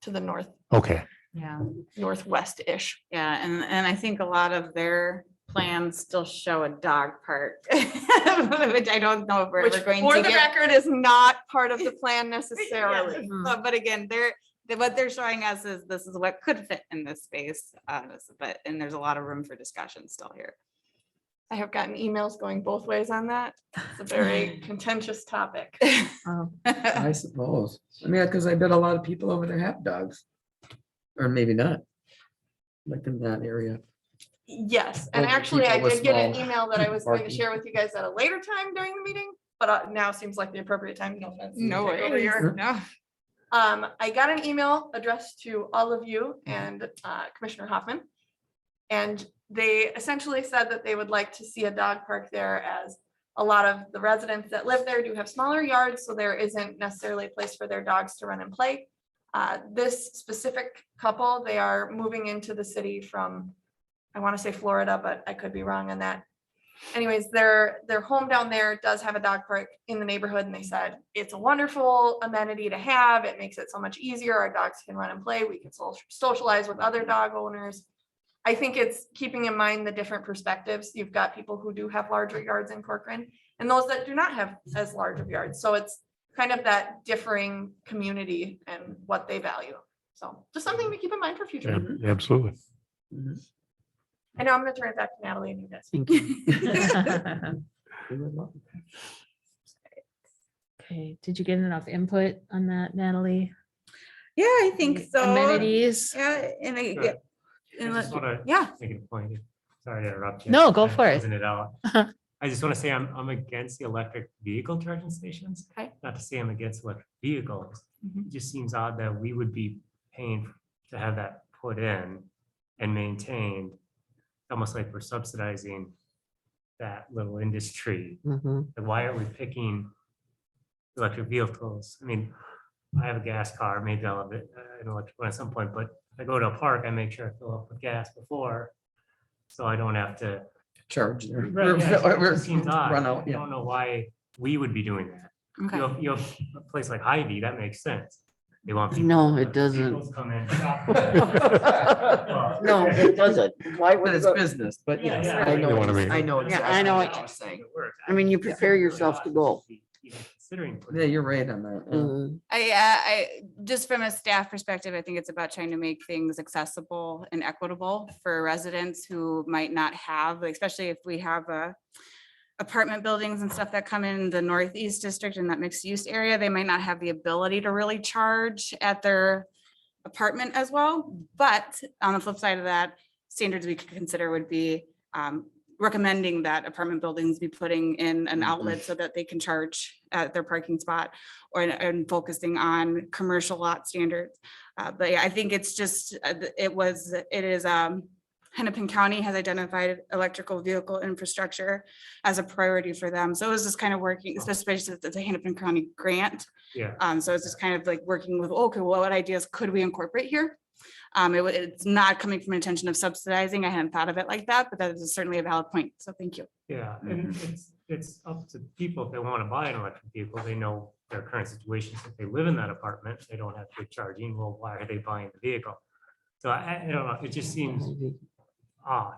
to the
Okay.
Yeah.
northwest-ish.
Yeah, and I think a lot of their plans still show a dog park, which I don't know if we're
Which
ever going
for
to
the
get.
record is not part of the plan necessarily.
But again, what they're showing us is this is what could fit in this space, and there's a lot of room for discussion still here.
I have gotten emails going both ways on that. It's a very contentious topic.
I suppose. I mean, because I bet a lot of people over there have dogs. Or maybe not. Like in that area.
Yes, and
Older
actually I
people with
did get an
small
email that I was going to
parking.
share with you guys at a later time during the meeting, but now seems like the appropriate time. No offense. to
No
take over
worries.
your-
No.
I got an email addressed to all of you and Commissioner Hoffman. And they essentially said that they would like to see a dog park there, as a lot of the residents that live there do have smaller yards, so there isn't necessarily a place for their dogs to run and play. This specific couple, they are moving into the city from, I want to say Florida, but I could be wrong on that. Anyways, their home down there does have a dog park in the neighborhood, and they said it's a wonderful amenity to have. It makes it so much easier. Our dogs can run and play. We can socialize with other dog owners. I think it's keeping in mind the different perspectives. You've got people who do have larger yards in Corcoran and those that do not have as large of yards. So it's kind of that differing community and what they value. So just something to keep in mind for future.
Yeah, absolutely.
I know I'm gonna turn it back to Natalie and you guys.
Thank you.
Okay, did you get enough input on that, Natalie?
Yeah, I think so.
Amenities?
Yeah, and I,
Sure.
yeah.
I
And
just
let-
want to
yeah.
make a point. Sorry to interrupt you.
No, go
I'm
for it.
closing out. I just want to say I'm against the electric vehicle charging stations.
Okay.
Not to say I'm against electric vehicles.
Mhm.
It just seems odd that we would be paying to have that put in and maintained, almost like we're subsidizing that little industry.
Mhm.
Like, why are we picking electric vehicles? I mean, I have a gas car, maybe I'll have an electric one at some point, but if I go to a park, I make sure I fill up with gas before, so I don't have to.
Charge there.
Right, yeah, it just seems odd.
Run
I
out, yeah.
don't know why we would be doing that.
Okay.
You have a place like Hy-Vee, that makes sense. They want. people-
No, it doesn't.
vehicles Come in. shop. Well,
No, it doesn't. Why would
But
it
it's
go-
business, but
Yeah,
yes,
yeah.
I know,
They wanna make-
I know.
Yeah, I know
exactly
it.
what you're saying.
it works.
I mean, you prepare yourself to go.
Even considering putting-
Yeah, you're right on that. yeah.
Mhm.
I just from a staff perspective, I think it's about trying to make things accessible and equitable for residents who might not have, like, especially if we have apartment buildings and stuff that come in the Northeast District in that mixed use area, they might not have the ability to really charge at their apartment as well. But on the flip side of that, standards we could consider would be recommending that apartment buildings be putting in an outlet so that they can charge at their parking spot, or and focusing on commercial lot standards. But yeah, I think it's just, it is, Hennepin County has identified electrical vehicle infrastructure as a priority for them. So it was just kind of working, especially since it's a Hennepin County grant.
Yeah.
So it's just kind of like working with, okay, well, what ideas could we incorporate here? It's not coming from an intention of subsidizing. I hadn't thought of it like that, but that is certainly a valid point. So thank you.
Yeah, and it's up to people if they want to buy an electric vehicle, they know their current situation. If they live in that apartment, they don't have to be charging. Well, why are they buying the vehicle? So I don't know, it just seems odd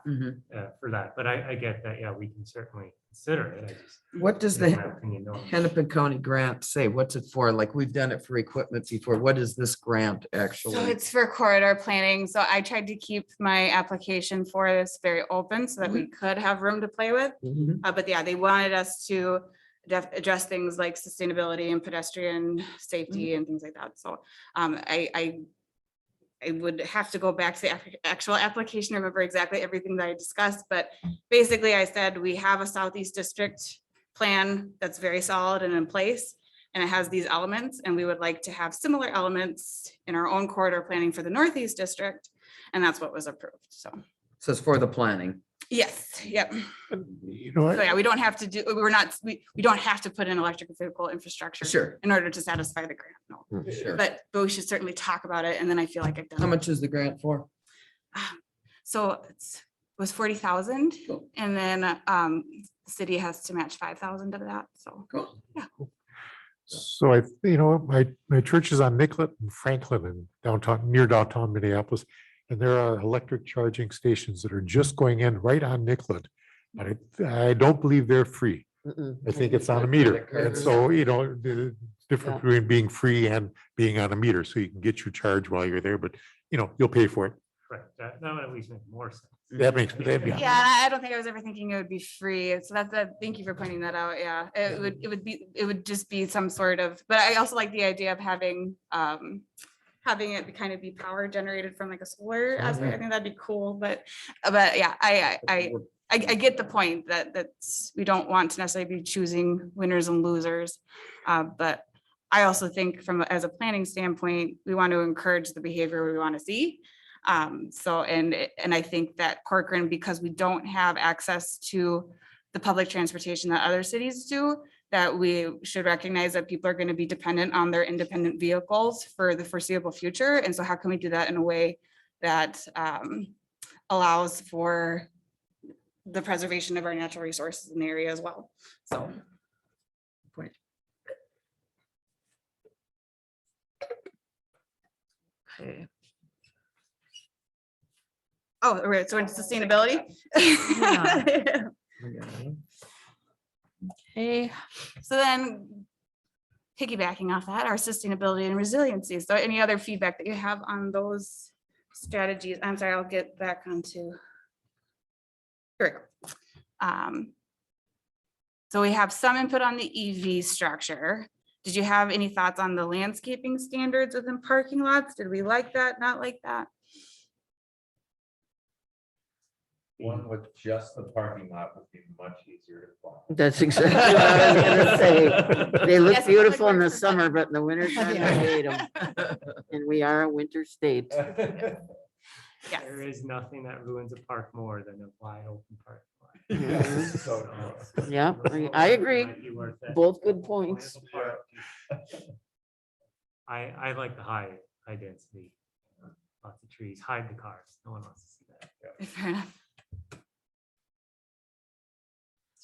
for that, but I get that, yeah, we can certainly consider it. I just,
What does
in my
the
opinion, no.
Hennepin County grant say? What's it for? Like, we've done it for equipment before. What is this grant
So
actually?
it's for corridor planning. So I tried to keep my application for this very open so that we could have room to play with.
Mhm.
But yeah, they wanted us to address things like sustainability and pedestrian safety and things like that. So I would have to go back to the actual application, remember exactly everything that I discussed, but basically I said, we have a Southeast District plan that's very solid and in place, and it has these elements, and we would like to have similar elements in our own corridor planning for the Northeast District, and that's what was approved. So,
So it's for the planning.
yes, yep.
You know,
So yeah, we don't have to do, we don't have to put in electric vehicle infrastructure
Sure.
in order to satisfy the grant, no.
Sure.
But we should certainly talk about it, and then I feel like I've done.
How
it.
much is the grant for?
So was 40,000,
Cool.
and then the city has to match 5,000 of that, so.
Cool.
so my church is on Nicollet and Franklin and downtown, near downtown Minneapolis. And there are electric charging stations that are just going in right on Nicollet. But I don't believe they're free. I think it's on a meter. And so, the difference between being free and being on a meter. So you can get your charge while you're there, but you'll pay for it.
Right, that would at least make more sense.
That makes,
Yeah, and I don't think I was ever thinking it would be free, so thank you for pointing that out, yeah, it would just be some sort of, but I also like the idea of having it kind of be power generated from like a solar aspect. I think that'd be cool, but yeah, I get the point that we don't want to necessarily be choosing winners and losers. But I also think as a planning standpoint, we want to encourage the behavior we want to see. So, and I think that Corcoran, because we don't have access to the public transportation that other cities do, that we should recognize that people are going to be dependent on their independent vehicles for the foreseeable future. And so how can we do that in a way that allows for the preservation of our natural resources in the area as well? So.
Point.
Okay.
Oh, right, so it's sustainability.
Yeah. Okay.
So then piggybacking off that, our sustainability and resiliency. So any other feedback that you have on those strategies? I'm sorry, I'll get back onto. Here we go. So we have some input on the EV structure. Did you have any thoughts on the landscaping standards within parking lots? Did we like that, not like that?
One with just the parking lot would be much easier to follow.
That's exactly what I was gonna say. They look
Yes,
beautiful in
public
the
works.
summer, but in the winter time, I hate them. And we are a winter state.
Yes.
There is nothing that ruins a park more than a wide open park.
Mhm.
So true.
Yeah, I agree.
Might be worth it.
Both good points.
I like the high density, lots of trees, hide the cars. No one wants to see that.
Fair enough.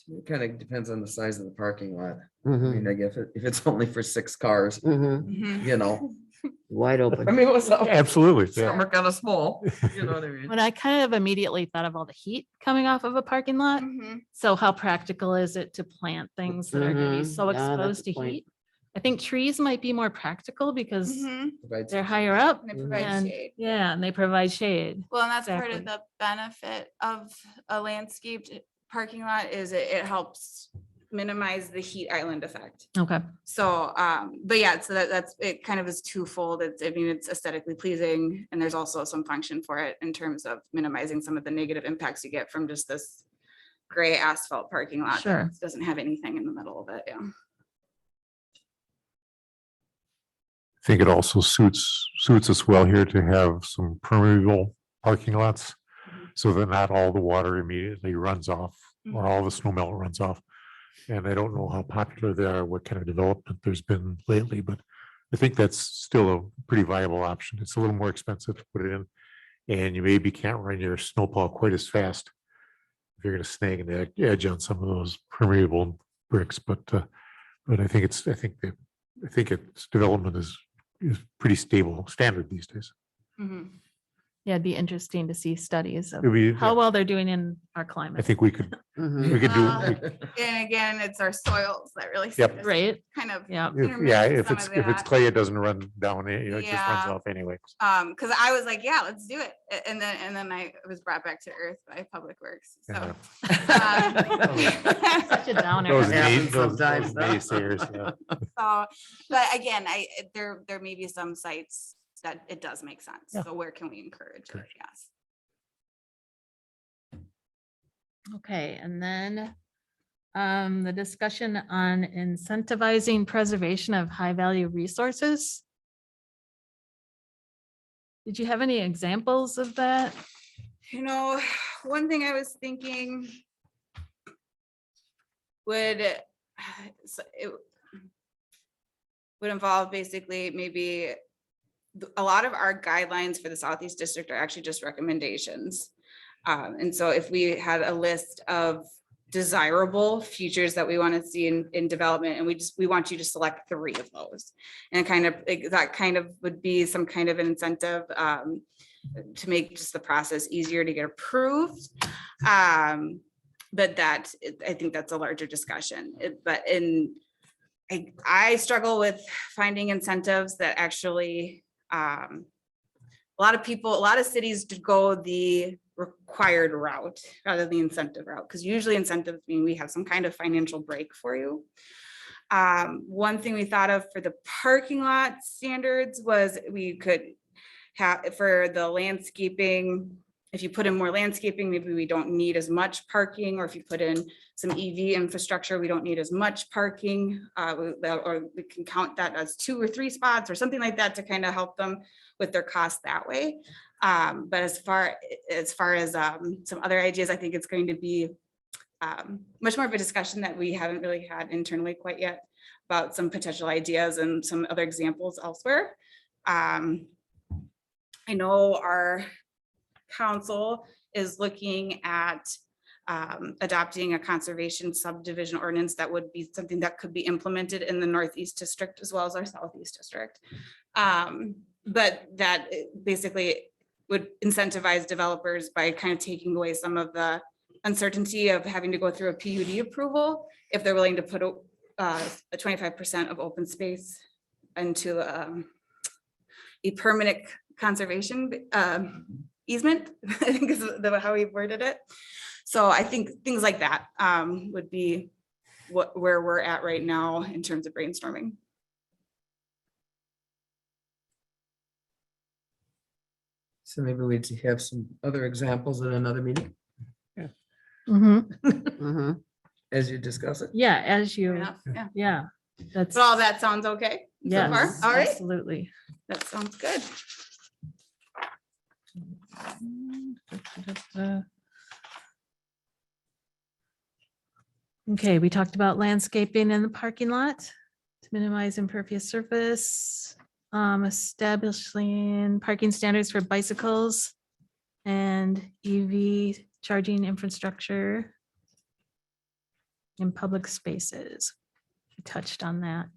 It kind of depends on the size of the parking lot. I
Mhm,
mean, I guess if it's only for 6 cars,
mhm.
Mhm.
Wide
I
open.
mean, what's up?
Absolutely.
Some are kind of small, you know what I mean?
When I kind of immediately thought of all the heat coming off of a parking lot.
Mhm.
So how practical is it to plant things that are going to be
Mhm.
so
Yeah, that's
exposed
a
to
point.
heat? I think trees might be more practical because
Mhm.
Provides-
they're higher up.
And they provide
And
shade.
yeah, and they provide shade.
Well, and that's part of
Exactly.
the benefit of a landscaped parking lot is it helps minimize the heat island effect.
Okay,
So, but yeah, so that's, it kind of is twofold. It's, I mean, it's aesthetically pleasing and there's also some function for it in terms of minimizing some of the negative impacts you get from just this gray asphalt parking lot.
Sure.
that Doesn't have anything in the middle of it, yeah.
I think it also suits us well here to have some permeable parking lots so that not all the water immediately runs off or all the snow melt runs off. And I don't know how popular they are, what kind of development there's been lately, but I think that's still a pretty viable option. It's a little more expensive to put it in. And you maybe can't run your snowplow quite as fast if you're gonna snag an edge on some of those permeable bricks, but I think its development is pretty stable, standard these days.
Mhm.
yeah, it'd be interesting to see studies of
It'd be-
how
yeah,
well they're doing in our
I
climate,
think we could
Mhm.
do,
And again, it's our soils that really.
Yep.
right?
Kind of.
Yeah,
yeah,
intermediate
if
some
it's
of that.
clay, it doesn't run down, it just runs
Yeah.
off anyway.
Cause I was like, yeah, let's do it. And then I was brought back to earth by Public Works, so.
such a downer.
Those
happens sometimes, though.
naysayers, yeah.
So, but again, there may be some sites that it does make sense.
Yeah.
So where can we encourage it?
Correct.
Yes.
Okay, and then the discussion on incentivizing preservation of high-value resources. Did you have any examples of that?
You know, one thing I was thinking would, it would involve basically maybe a lot of our guidelines for the Southeast District are actually just recommendations. And so if we had a list of desirable features that we want to see in development, and we want you to select 3 of those. And that kind of would be some kind of an incentive to make just the process easier to get approved. But I think that's a larger discussion. I struggle with finding incentives that actually, a lot of cities go the required route rather than the incentive route, because usually incentives mean we have some kind of financial break for you. One thing we thought of for the parking lot standards was we could have for the landscaping. If you put in more landscaping, maybe we don't need as much parking, or if you put in some EV infrastructure, we don't need as much parking. Or we can count that as 2 or 3 spots or something like that to kind of help them with their cost that way. But as far as some other ideas, I think it's going to be much more of a discussion that we haven't really had internally quite yet about some potential ideas and some other examples elsewhere. I know our council is looking at adopting a conservation subdivision ordinance that would be something that could be implemented in the Northeast District as well as our Southeast District. But that basically would incentivize developers by kind of taking away some of the uncertainty of having to go through a PUD approval if they're willing to put a 25% of open space into a permanent conservation easement, I think is how we worded it. So I think things like that would be where we're at right now in terms of brainstorming.
So maybe we'd have some other examples at another meeting
Mhm.
as you discuss it.
Yeah, as
Fair
you,
enough, yeah.
yeah, that's,
So all that sounds okay so far?
yes,
All right,
absolutely.
that sounds good.
Okay, we talked about landscaping in the parking lot to minimize impervious surface, establishing parking standards for bicycles and EV charging infrastructure in public spaces. We touched on that.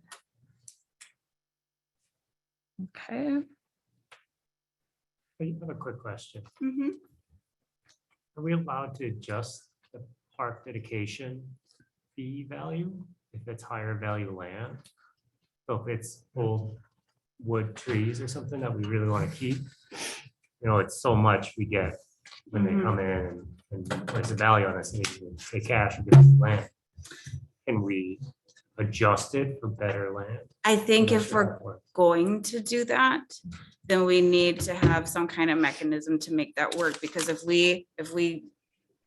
Okay.
I have a quick question.
Mhm.
Are we allowed to adjust the park dedication fee value if it's higher value land? So if it's old wood trees or something that we really want to keep, it's so much we get when they come in and there's a value on this, and they cash and give us land. can we adjust it for better land?
I think
I'm not
if
sure how
we're
it works.
going to do that, then we need to have some kind of mechanism to make that work, because if we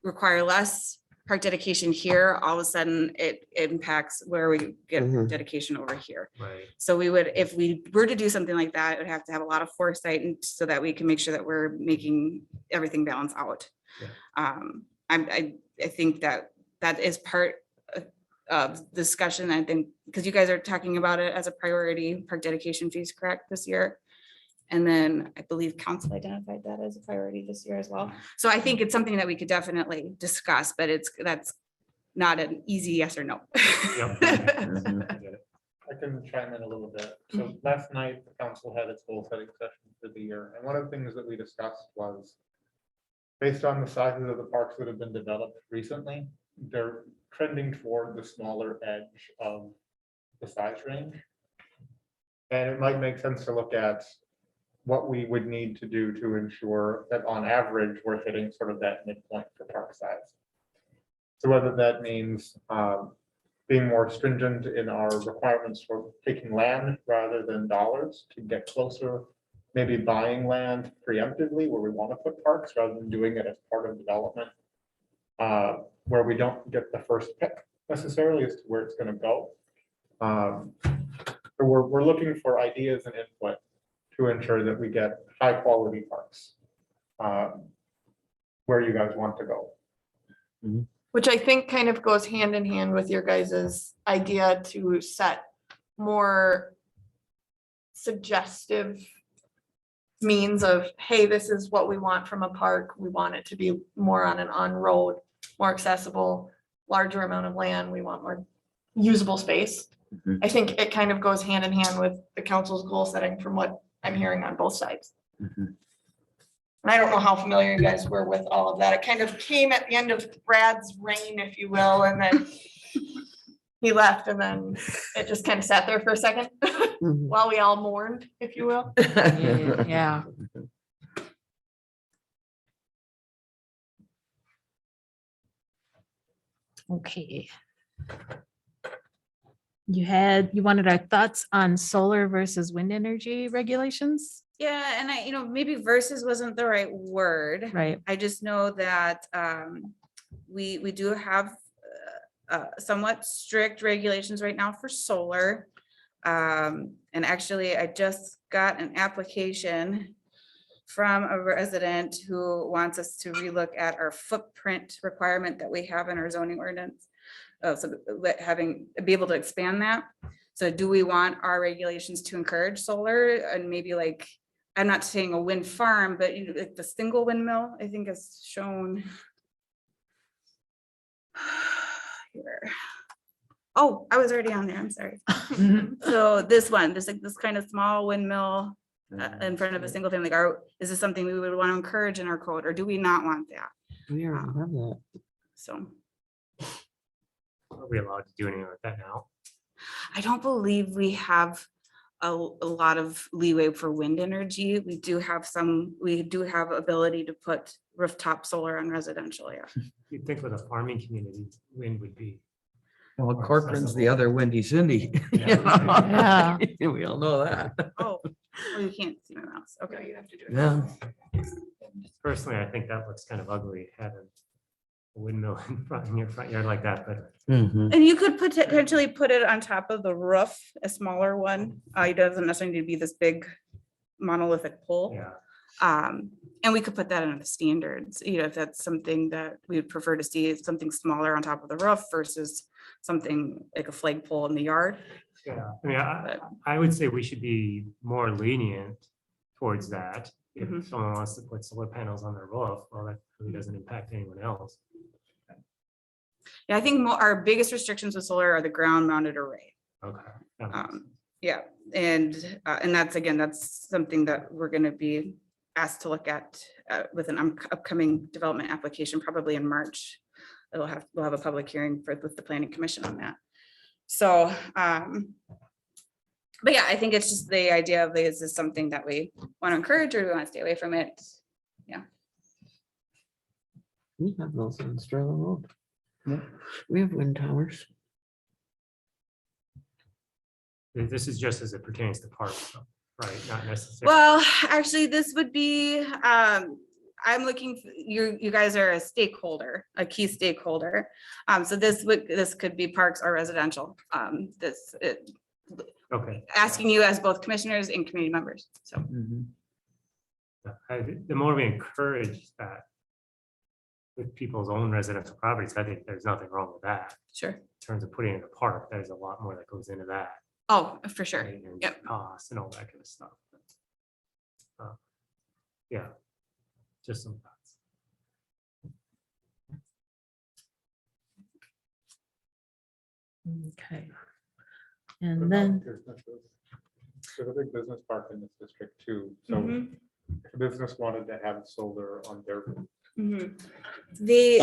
require less park dedication here, all of a sudden it impacts where we get
Mhm.
dedication over here.
Right.
So we would, if we were to do something like that, it would have to have a lot of foresight, and so that we can make sure that we're making everything balance out.
Yeah.
I think that is part of discussion, I think, because you guys are talking about it as a priority, park dedication fees, correct, this year? And then I believe council identified that as a priority this year as well. So I think it's something that we could definitely discuss, but that's not an easy yes or no.
Yep.
Mhm.
I get it.
I can chime in a little bit. So last night, the council had its goal setting session for the year, and one of the things that we discussed was based on the sizes of the parks that have been developed recently, they're trending toward the smaller edge of the size range. And it might make sense to look at what we would need to do to ensure that on average, we're hitting sort of that midpoint for park size. So whether that means being more stringent in our requirements for taking land rather than dollars to get closer, maybe buying land preemptively where we want to put parks rather than doing it as part of development, where we don't get the first pick necessarily as to where it's going to go. So we're looking for ideas and input to ensure that we get high quality parks where you guys want to go.
Which I think kind of goes hand in hand with your guys's idea to set more suggestive means of, hey, this is what we want from a park. We want it to be more on an on-road, more accessible, larger amount of land. We want more usable space.
Mhm.
I think it kind of goes hand in hand with the council's goal setting from what I'm hearing on both sides.
Mhm.
And I don't know how familiar you guys were with all of that. It kind of came at the end of Brad's reign, if you will, and then he left, and then it just kind of sat there for a second
Mhm.
while we all mourned, if you will.
Yeah. Okay. You wanted our thoughts on solar versus wind energy regulations,
Yeah, and maybe versus wasn't the right word.
right?
I just know that we do have somewhat strict regulations right now for solar. And actually, I just got an application from a resident who wants us to relook at our footprint requirement that we have in our zoning ordinance. So be able to expand that. So do we want our regulations to encourage solar and maybe like, I'm not saying a wind farm, but like the single windmill, I think is shown here. Oh, I was already on there, I'm sorry. So this one, this kind of small windmill in front of a single family, is this something we would want to encourage in our code, or do we not want that?
We already have that.
So
Are we allowed to do anything with that now?
I don't believe we have a lot of leeway for wind energy. We do have ability to put rooftop solar on residential, yeah.
You'd think with a farming community, wind would be.
Well,
More
Corcoran's the
accessible.
other Windy Cindy.
Yeah.
Yeah.
We all know that.
Oh, you can't see my mouse,
Okay,
okay.
you have to do it.
Yeah.
Personally, I think that looks kind of ugly, having a windmill in your front yard like that, but
Mhm.
And you could potentially put it on top of the roof, a smaller one. It doesn't necessarily need to be this big monolithic pole.
yeah.
And we could put that in the standards, if that's something that we would prefer to see, something smaller on top of the roof versus something like a flagpole in the yard.
Yeah, I mean, I would say we should be more lenient towards that. If
Mhm.
someone wants to put solar panels on their roof, well, that really doesn't impact anyone else.
Yeah, I think our biggest restrictions with solar are the ground mounted array.
Okay. that makes sense.
Yeah, and that's something that we're gonna be asked to look at with an upcoming development application, probably in March. We'll have a public hearing with the planning commission on that. So, but yeah, I think it's just the idea of, is this something that we want to encourage, or do we want to stay away from it?
We have those on Sterling Road. We have wind towers.
This is just as it pertains to parks, though, right? Not necessarily.
Well, actually, this would be, I'm looking, you guys are a stakeholder, a key stakeholder. So this could be parks or residential.
Okay.
Asking you as both commissioners and community members, so.
The more we encourage that with people's own residential properties, I think there's nothing wrong with that.
Sure.
In terms of putting in a park, there's a lot more that goes into that.
Oh, for sure.
right, and
Yep.
Costs and all that kind of stuff. Yeah, just some thoughts.
Okay.
What
And
about
then,
businesses? There's a big business park in this district too, so
Mhm.
if a business wanted to have solar on their roof.
Mhm. They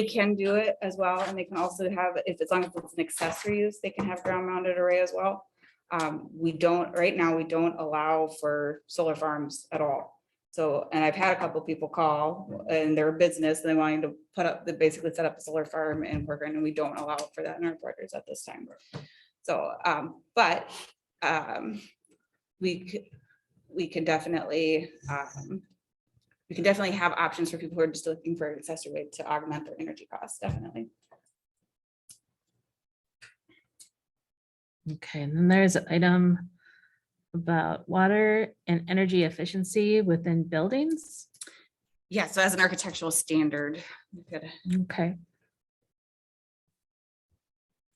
can do it as well, and they can also have, if as long as it's an accessory use, they can have ground mounted array as well. We don't, right now, we don't allow for solar farms at all. So, and I've had a couple people call and they're a business and they wanting to put up, they basically set up a solar farm in Corcoran, and we don't allow for that in our borders at this time. So, we can definitely, we can definitely have options for people who are just looking for an accessory way to augment their energy costs, definitely.
okay, and then there's an item about water and energy efficiency within buildings.
Yeah, so as an architectural standard, we could.
Okay.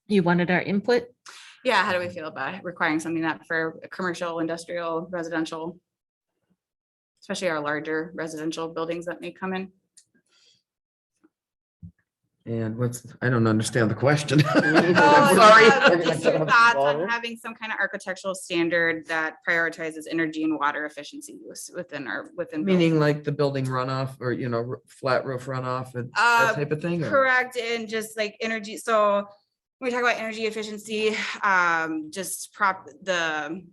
You wanted our input?
Yeah, how do we feel about requiring something that for commercial, industrial, residential? Especially our larger residential buildings that may come in.
And I don't understand the question.
Oh,
Sorry.
just your thoughts on having some kind of architectural standard that prioritizes energy and water efficiency use within
Meaning like the building runoff or, flat roof runoff and that type of thing? or-
correct, and just like energy, so when we talk about energy efficiency, just the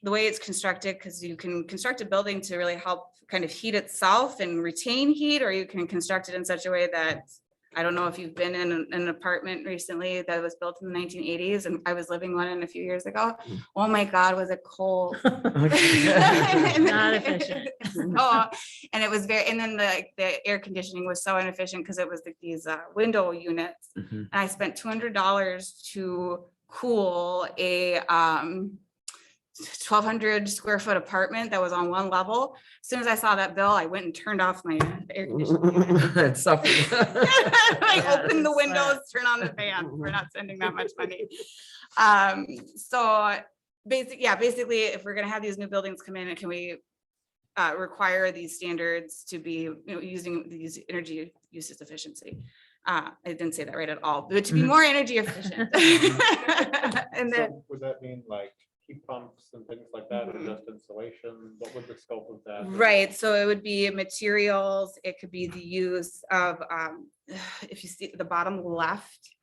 way it's constructed, because you can construct a building to really help kind of heat itself and retain heat, or you can construct it in such a way that, I don't know if you've been in an apartment recently that was built in the 1980s, and I was living one in a few years ago. Oh my God, was it cold?
Not efficient.
Oh, and it was and then the air conditioning was so inefficient because it was these window units.
Mhm.
And I spent $200 to cool a 1,200 square foot apartment that was on one level. As soon as I saw that bill, I went and turned off my air conditioning.
It's suffering.
Like open the
Yeah,
windows, turn on the fan. We're not spending that much money. So basically, if we're gonna have these new buildings come in, can we require these standards to be, using these energy uses efficiency? I didn't say that right at all, but to be more energy efficient. And then,
So would that mean like heat pumps and things like that, or just installation? What would the scope of that be?
right, so it would be materials, it could be the use of, if you see the bottom left,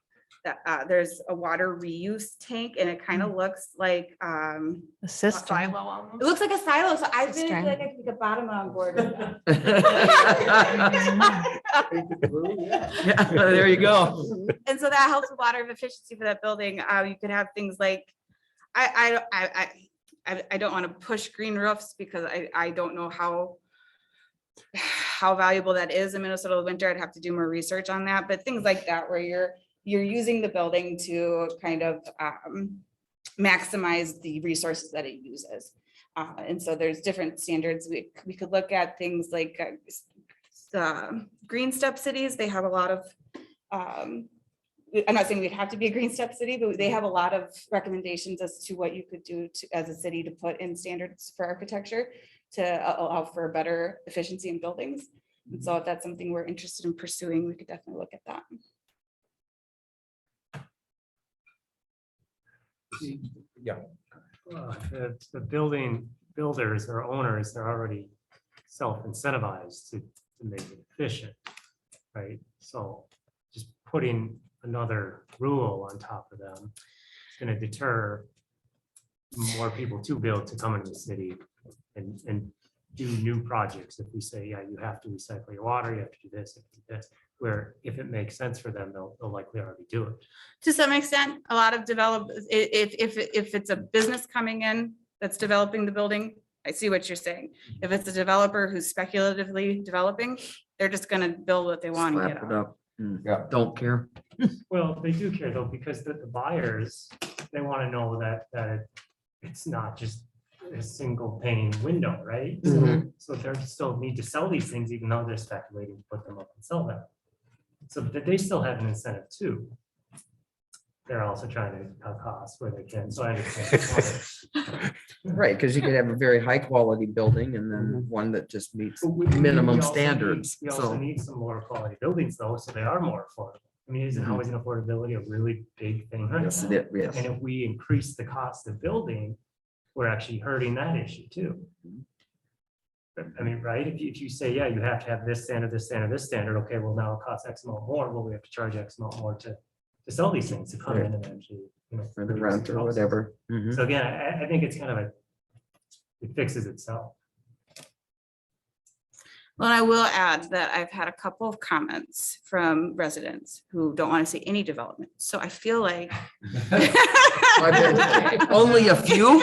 that there's a water reuse tank, and it kind of looks like,
A system.
Silo almost.
it looks like a silo, so I really
Cistern.
feel like I could get bottom on board with that.
Painted blue, yeah.
Yeah, there you go.
And so that helps with water efficiency for that building. You could have things like, I don't want to push green roofs because I don't know how valuable that is in Minnesota winter. I'd have to do more research on that, but things like that where you're using the building to kind of maximize the resources that it uses. And so there's different standards. We could look at things like green step cities. They have a lot of, I'm not saying we'd have to be a green step city, but they have a lot of recommendations as to what you could do as a city to put in standards for architecture to allow for better efficiency in buildings. And so if that's something we're interested in pursuing, we could definitely look at that.
Yeah.
The building builders or owners, they're already self-incentivized to make it efficient, right? So just putting another rule on top of them is going to deter more people to build, to come into the city and do new projects. If we say, yeah, you have to recycle your water, you have to do this, you have to do this, where if it makes sense for them, they'll likely already do it.
To some extent, a lot of if it's a business coming in that's developing the building, I see what you're saying. If it's a developer who's speculatively developing, they're just gonna build what they want and
Slap
get
it
out.
up. Mm,
Yeah.
Don't care.
Well, they do care though, because the buyers, they want to know that it's not just a single pane window, right? So they still need to sell these things, even though they're speculating to put them up and sell them. So that they still have an incentive too. They're also trying to cut costs where they can, so I understand.
Right, because you could have a very high quality building and then one that just meets
But we
minimum
also need-
standards.
We also
So,
need some lower quality buildings though, so they are more affordable. I mean, isn't
Mhm.
housing affordability a really big thing right
yes,
now?
it is.
And
Yes.
if we increase the cost of building, we're actually hurting that issue too. I mean, right, if you say, yeah, you have to have this standard, this standard, this standard, okay, well, now it costs X amount more, well, we have to charge X amount more to sell these things, to come in and actually, you know.
For the
produce
rent
these
or
houses.
whatever. Mhm.
So again, I think it's kind of it fixes itself.
Well, I will add that I've had a couple of comments from residents who don't want to see any development. So I feel like.
Only a few?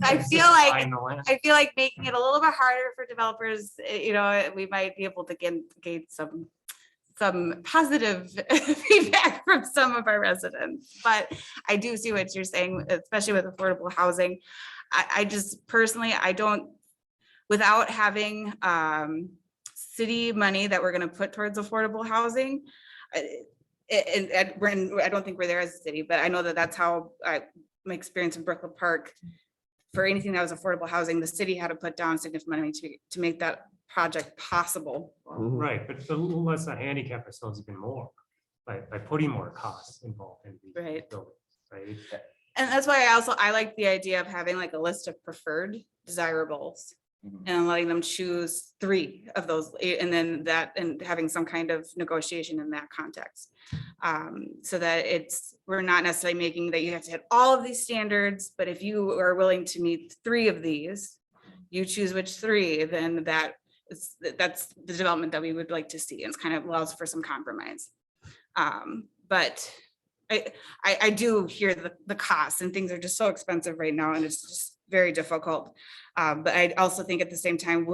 I feel like,
Buying the land.
I feel like making it a little bit harder for developers, you know, we might be able to gain some positive feedback from some of our residents. But I do see what you're saying, especially with affordable housing. I just personally, I don't, without having city money that we're gonna put towards affordable housing. I don't think we're there as a city, but I know that that's how my experience in Brooklyn Park. For anything that was affordable housing, the city had to put down significant money to make that project possible.
Right, but let's not handicap ourselves even more by putting more costs involved in these
Right.
buildings, right?
And that's why I like the idea of having like a list of preferred desirables.
Mhm.
And letting them choose 3 of those, and then and having some kind of negotiation in that context. So that we're not necessarily making that you have to hit all of these standards, but if you are willing to meet 3 of these, you choose which 3, then that's the development that we would like to see, and it's kind of allows for some compromise. But I do hear the costs, and things are just so expensive right now, and it's just very difficult. But I also think at the same time,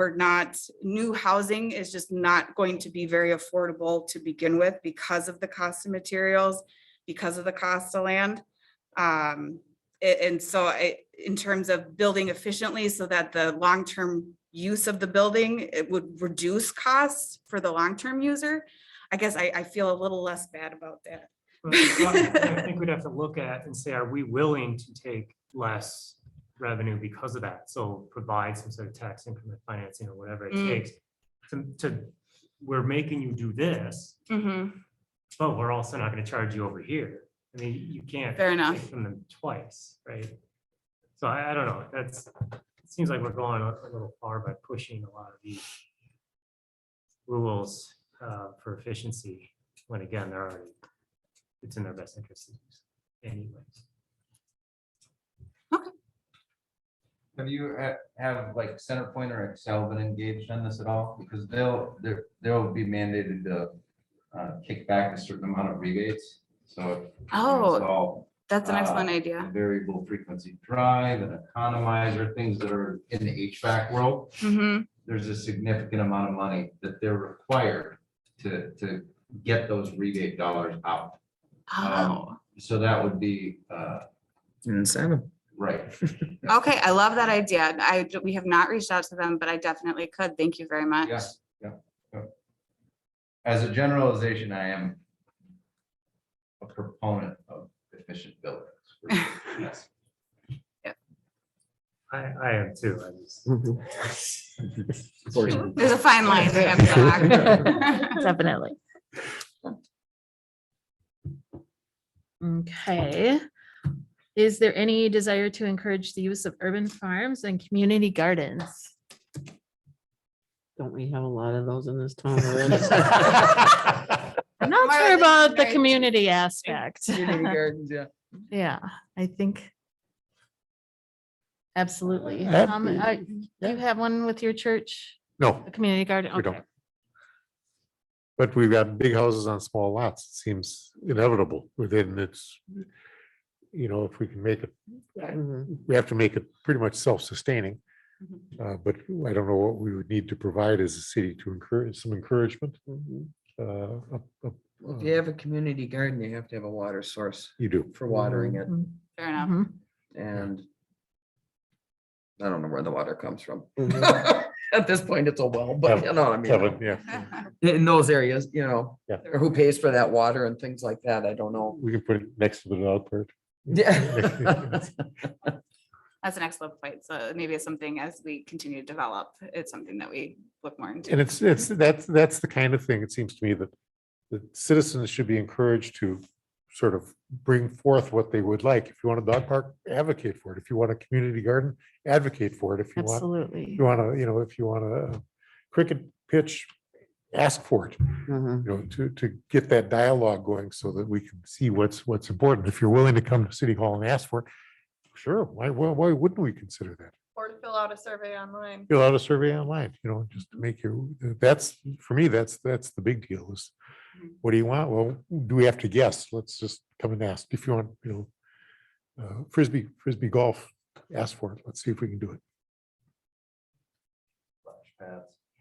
new housing is just not going to be very affordable to begin with because of the cost of materials, because of the cost of land. And so in terms of building efficiently so that the long-term use of the building, it would reduce costs for the long-term user. I guess I feel a little less bad about that.
But I think we'd have to look at and say, are we willing to take less revenue because of that? So provide some sort of tax increment financing or whatever it takes we're making you do this, but we're also not going to charge you over here. I mean, you can't
Fair enough.
take from them twice, right? So I don't know, it seems like we're going a little far by pushing a lot of these rules for efficiency, when again, it's in their best interest anyways.
Have you have like Centerpoint or Excel been engaged on this at all? Because they'll be mandated to kick back a certain amount of rebates. So if you
Oh,
install
that's an excellent
a
idea.
variable frequency drive, an economizer, things that are in the HVAC world, there's a significant amount of money that they're required to get those rebate dollars out.
Oh,
So that would be
Incentive.
right.
okay. I love that idea. We have not reached out to them, but I definitely could. Thank you very much.
Yeah. As a generalization, I am a proponent of efficient buildings. for sure. Yes.
I am too. I just.
Of course.
There's a fine line. we have to walk.
Definitely. Okay. Is there any desire to encourage the use of urban farms and community gardens?
Don't we have a lot of those in this town already?
I'm not
More
sure
than
about the
right.
community aspect.
Community gardens, yeah.
Yeah, I think. Absolutely.
Ab-
Do you have one with your church,
No,
a community garden?
We don't.
Okay.
But we've got big houses on small lots. It seems inevitable within its, if we can make it, we have to make it pretty much self-sustaining. But I don't know what we would need to provide as a city to encourage some encouragement.
If you have a community garden, you have to have a water source
You do.
for watering it,
Fair enough.
Mhm.
and I don't know where the water comes from.
Mhm.
At this point, it's a well, but you know what I
Kevin,
mean?
yeah,
In those areas,
Yeah.
or who pays for that water and things like that, I don't know.
we can put it next to the dog park.
Yeah.
That's an excellent point. So maybe it's something as we continue to develop, it's something that we look more into.
And that's the kind of thing, it seems to me, that the citizens should be encouraged to sort of bring forth what they would like. If you want a dog park, advocate for it. If you want a community garden, advocate for it. If you want,
Absolutely.
if you want a cricket pitch, ask for it,
Mhm.
to get that dialogue going so that we can see what's important. If you're willing to come to City Hall and ask for it, sure, why wouldn't we consider that?
Or to fill out a survey online.
Fill out a survey online, just to make your, for me, that's the big deal is, what do you want? Well, do we have to guess? Let's just come and ask. If you want, frisbee golf, ask for it. Let's see if we can do it.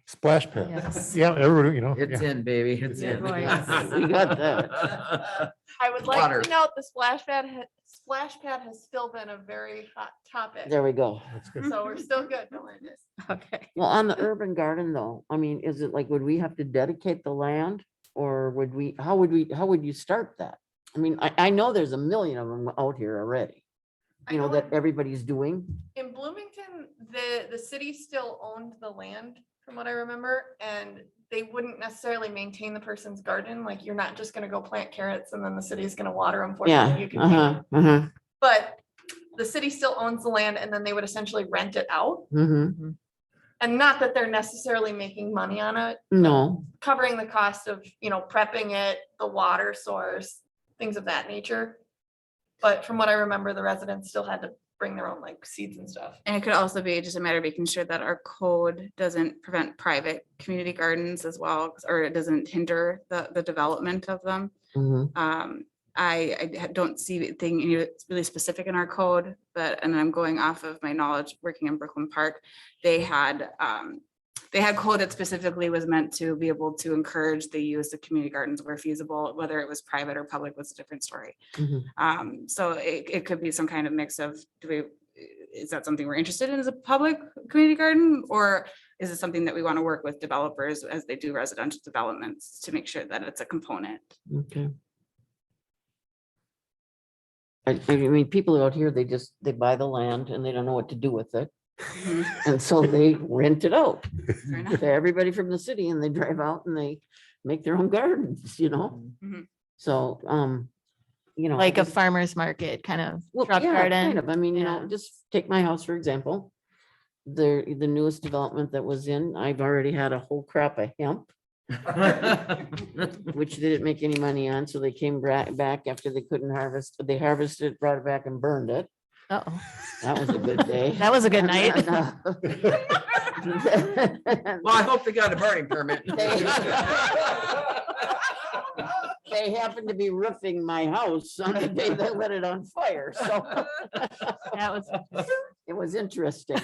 Splash pads.
Yes.
Yeah, everybody,
It's
yeah.
in, baby, it's
Good
in.
voice.
We got that.
I would like
Water.
to note the splash pad has still been a very hot topic.
There we go.
That's good.
So we're still good, Melinda.
Okay.
Well, on the urban garden though, I mean, is it like, would we have to dedicate the land? Or how would you start that? I mean, I know there's a million of them out here already,
I know
that everybody's doing.
in Bloomington, the city still owned the land, from what I remember, and they wouldn't necessarily maintain the person's garden. Like, you're not just gonna go plant carrots and then the city's gonna water them for you.
Yeah,
You can, but the city still owns the land, and then they would essentially rent it out. And not that they're necessarily making money on it,
No,
covering the cost of, prepping it, the water source, things of that nature. But from what I remember, the residents still had to bring their own like seeds and stuff.
And it could also be just a matter of making sure that our code doesn't prevent private community gardens as well, or it doesn't hinder the development of them. I don't see anything really specific in our code, and I'm going off of my knowledge working in Brooklyn Park. They had code that specifically was meant to be able to encourage the use of community gardens where feasible, whether it was private or public was a different story. So it could be some kind of mix of, is that something we're interested in as a public community garden? Or is it something that we want to work with developers as they do residential developments to make sure that it's a component?
okay. I mean, people out here, they buy the land and they don't know what to do with it. And so they rent it out
Fair enough.
to everybody from the city, and they drive out and they make their own gardens, So,
Like
I
a
just-
farmer's market kind of
well,
truck
yeah,
garden.
kind of. I mean,
Yeah.
just take my house, for example. The newest development that was in, I've already had a whole crop of hemp, which they didn't make any money on, so they came back after they couldn't harvest. They harvested it, brought it back and burned it.
Uh-oh.
That was a good day.
That was a good night.
Well, I hope they got a burning permit.
They happened to be roofing my house on the day they lit it on fire, so
That was,
it was interesting.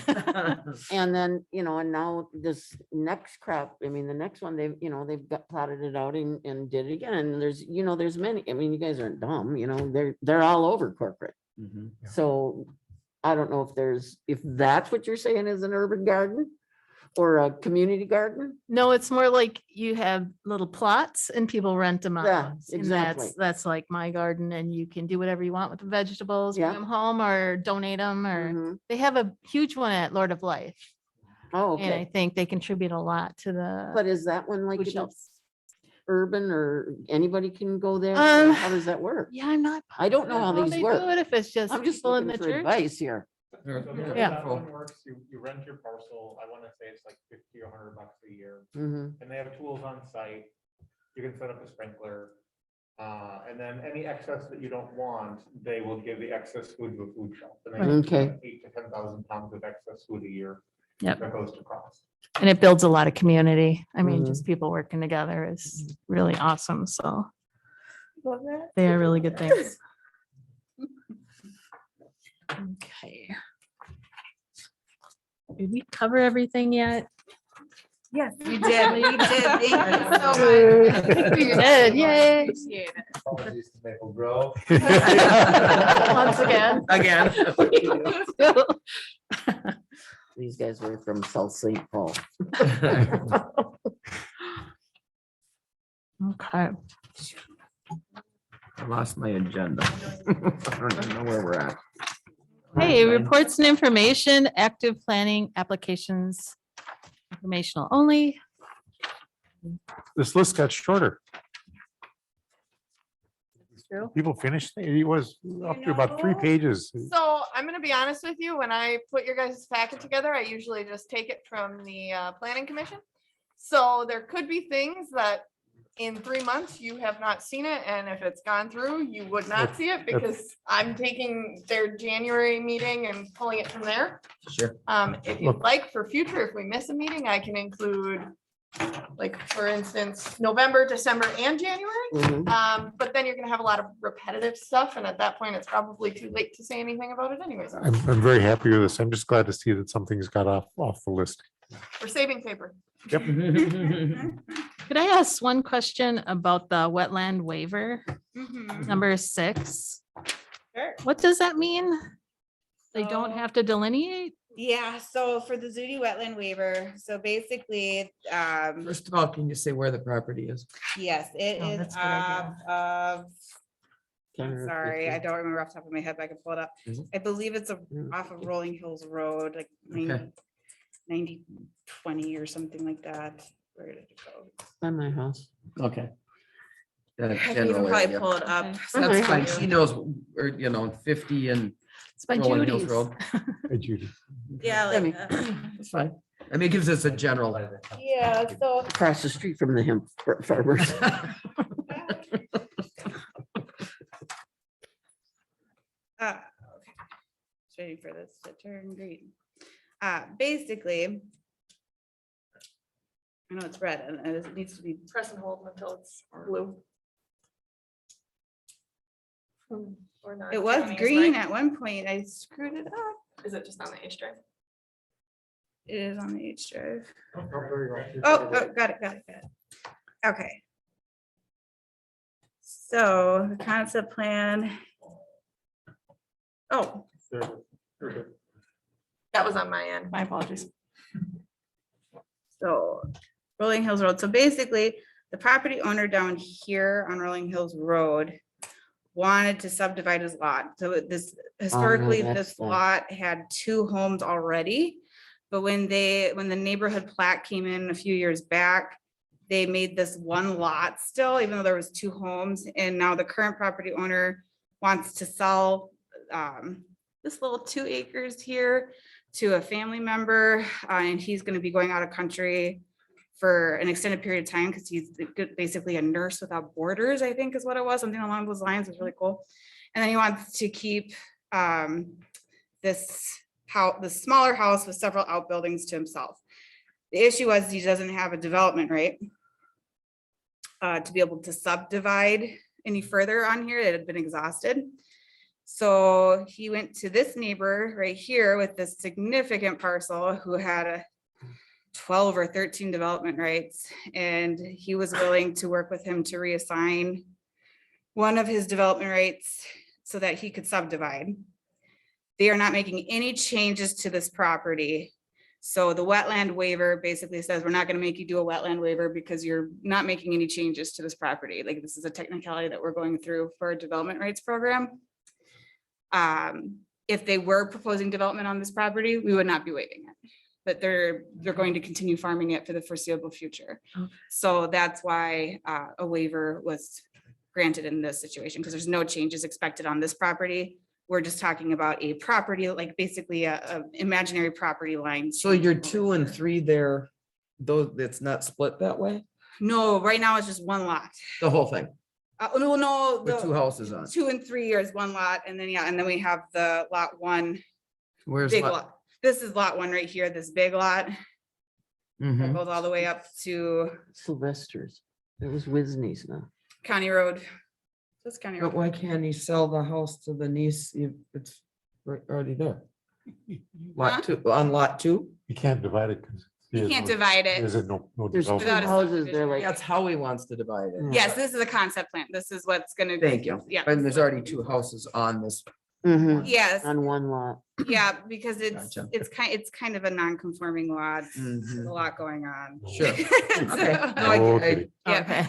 And then, and now this next crop, I mean, the next one, they've got plotted it out and did it again. And there's many, I mean, you guys aren't dumb, they're all over Corcoran.
Yeah.
So I don't know if that's what you're saying is an urban garden or a community garden.
no, it's more like you have little plots and people rent them out.
Yeah,
And
exactly.
That's like my garden, and you can do whatever you want with the vegetables, bring
Yeah.
them home or donate them, or
Mhm.
they have a huge one at Lord of Life.
Oh,
And I
okay.
think they contribute a lot to the
But is that one like
food
it's
shelves.
urban, or anybody can go there?
Um,
How does that work?
Yeah, I'm not.
I don't know
positive
how these
they
work.
do it, If it's just
I'm just
people in
looking
the
for
church.
advice here.
So the way
Yeah.
that one works, you rent your parcel, I wanna say it's like $50 or $100 a year,
Mhm.
and they have tools on site. You can set up a sprinkler. And then any excess that you don't want, they will give the excess food to a food shop. And they have
Okay.
8,000 to 10,000 pounds of excess food a year.
Yep.
That goes to cost.
And it builds a lot of community. I mean,
Mhm.
just people working together is really awesome. So
Love that.
they are really good things. Okay. Did we cover everything yet?
Yes, we did. We did. Thank you so much.
We did, yay.
Appreciate it.
Apologies to Maple Grove.
Once again.
Again.
These guys were from South St. Paul.
Okay.
I lost my agenda. I don't even know where we're at.
Hey, reports and information, active planning applications, informational only.
This list got shorter.
True.
People finished, it was up to about 3 pages.
So I'm gonna be honest with you, when I put your guys' packet together, I usually just take it from the planning commission. So there could be things that in 3 months you have not seen it, and if it's gone through, you would not see it because I'm taking their January meeting and pulling it from there.
Sure.
If you'd like for future, if we miss a meeting, I can include, like, for instance, November, December, and January.
Mhm.
But then you're gonna have a lot of repetitive stuff, and at that point, it's probably too late to say anything about it anyways.
I'm very happy with this. I'm just glad to see that something's got off the list.
We're saving paper.
Could I ask one question about the wetland waiver,
Mhm.
number 6?
Sure.
What does that mean? They don't
So-
have to delineate?
Yeah, so for the Zuni wetland waiver, so basically,
First of all, can you say where the property is?
yes, it
Oh,
is
that's a good idea.
off of,
10
I'm
or
sorry, I
15.
don't remember off the top of my head, but I can pull it up.
Mhm.
I believe it's
Mm.
off of Rolling Hills Road, like 90-20 or something like that. Where did it go?
By my house.
Okay.
I can even probably pull it up.
Okay.
That's fine. She knows, or, 50 and
It's by
Rolling Hills
Judy's.
Road.
Hey, Judy.
Yeah,
I mean-
like,
That's fine. I mean, it gives us a general.
yeah, so.
Across the street from the hemp farmers.
Okay. Just waiting for this to turn green. Basically. I know it's red and it needs to be,
Press and hold until it's blue. Or not,
it was
depending, is
green
right?
at one point. I screwed it up.
Is it just on the H drive?
It is on the H drive.
Oh, there you go.
Oh, got it. Okay. So the concept plan. Oh,
There it is. There it is.
That was on my end. My apologies.
so Rolling Hills Road. So basically, the property owner down here on Rolling Hills Road wanted to subdivide his lot. So this historically,
that's
this
the-
lot had 2 homes already. But when the neighborhood plat came in a few years back, they made this 1 lot still, even though there was 2 homes. And now the current property owner wants to sell this little 2 acres here to a family member. And he's gonna be going out of country for an extended period of time because he's basically a nurse without borders, I think is what it was, something along those lines. It's really cool. And then he wants to keep this smaller house with several outbuildings to himself. The issue was he doesn't have a development right to be able to subdivide any further on here. It had been exhausted. So he went to this neighbor right here with this significant parcel who had a 12 or 13 development rights, and he was willing to work with him to reassign one of his development rights so that he could subdivide. They are not making any changes to this property. So the wetland waiver basically says, we're not going to make you do a wetland waiver because you're not making any changes to this property. Like, this is a technicality that we're going through for a development rights program. If they were proposing development on this property, we would not be waiving it. But they're going to continue farming it for the foreseeable future.
Okay.
So that's why a waiver was granted in this situation, because there's no changes expected on this property. We're just talking about a property, like basically a imaginary property line.
So you're 2 and 3 there, though it's not split that way?
No, right now it's just 1 lot.
The whole thing,
No,
with 2
the
houses on.
2 and 3 is 1 lot, and then, yeah, and then we have the lot 1
Where's
big
lot?
lot. This is lot one right here, this big lot, that
Mhm.
goes all the way up to
Sylvester's. It was Wisney's now.
County Road. This County
But
Road.
why can't he sell the house to the niece? It's already there.
Huh?
Lot two, on lot two?
You can't divide it. 'cause
You
there's
can't
no-
divide
There's
it.
no
There's two
Without
development.
a
houses, they're
subdivision.
like.
That's how he wants to divide it.
Yes, this is a concept plan. This is what's gonna.
Thank you.
Yeah.
And there's already two houses on this.
Mhm,
Yes,
on one lot.
yeah, because it's,
Gotcha.
it's kind of a non-conforming lot. There's
Mhm.
a lot going on.
Sure. Okay.
So-
No,
Okay.
Yeah.
Okay.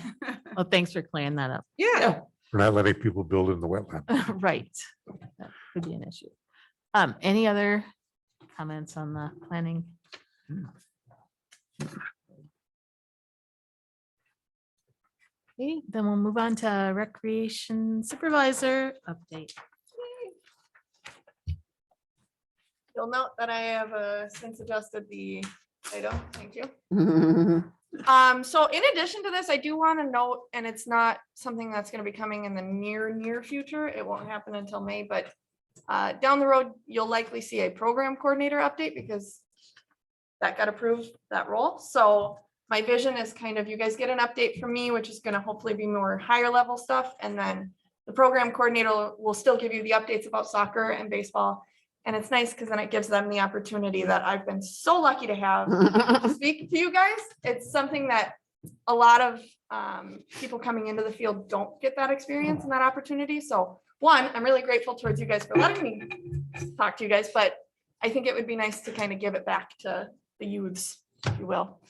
Well, thanks for clearing that up.
Yeah,
Yeah.
We're not letting people build in the wetland.
Right. That could be an issue. Any other comments on the planning? Okay, then we'll move on to recreation supervisor update.
You'll note that I have since adjusted the item. Thank you.
Mhm.
So in addition to this, I do want to note, and it's not something that's going to be coming in the near future. It won't happen until May, but down the road, you'll likely see a program coordinator update because that got approved, that role. So my vision is kind of, you guys get an update from me, which is going to hopefully be more higher level stuff. And then the program coordinator will still give you the updates about soccer and baseball. And it's nice because then it gives them the opportunity that I've been so lucky to have to speak to you guys. It's something that a lot of people coming into the field don't get that experience and that opportunity. So one, I'm really grateful towards you guys for letting me talk to you guys, but I think it would be nice to kind of give it back to the youths, if you will.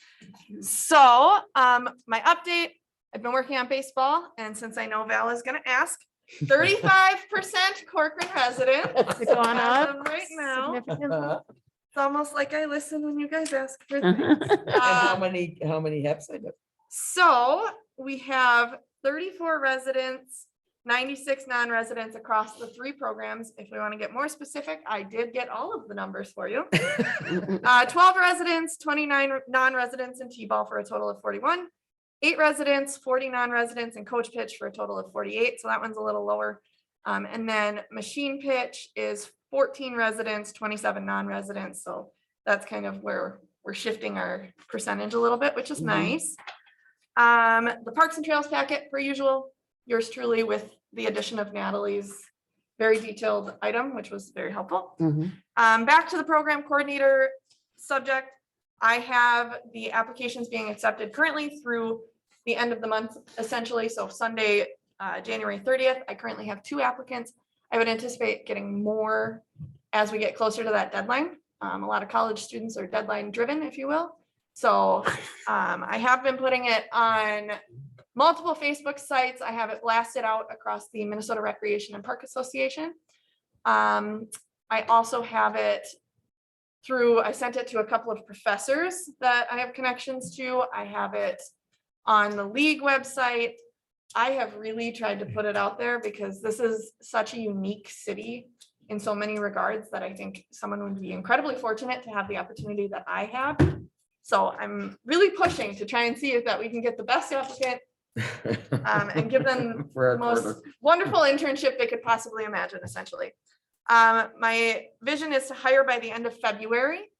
So my update, I've been working on baseball, and since I know Val is going to ask, 35% Corcoran resident.
Is it going
as
up
of right now.
significantly?
It's almost like I listen when you guys ask for
Uh-huh.
things.
And how many have signed up?
So we have 34 residents, 96 non-residents across the 3 programs. If we want to get more specific, I did get all of the numbers for you. 12 residents, 29 non-residents in T-ball for a total of 41. 8 residents, 40 non-residents, and coach pitch for a total of 48. So that one's a little lower. And then machine pitch is 14 residents, 27 non-residents. So that's kind of where we're shifting our percentage a little bit, which is nice. The Parks and Trails packet, per usual, yours truly with the addition of Natalie's very detailed item, which was very helpful.
Mhm.
Back to the program coordinator subject. I have the applications being accepted currently through the end of the month, essentially. So Sunday, January 30th, I currently have 2 applicants. I would anticipate getting more as we get closer to that deadline. A lot of college students are deadline driven, if you will. So I have been putting it on multiple Facebook sites. I have it blasted out across the Minnesota Recreation and Park Association. I also have it I sent it to a couple of professors that I have connections to. I have it on the league website. I have really tried to put it out there because this is such a unique city in so many regards that I think someone would be incredibly fortunate to have the opportunity that I have. So I'm really pushing to try and see if that we can get the best applicant and give them
For
the
a
most
quarter.
wonderful internship they could possibly imagine, essentially. My vision is to hire by the end of February.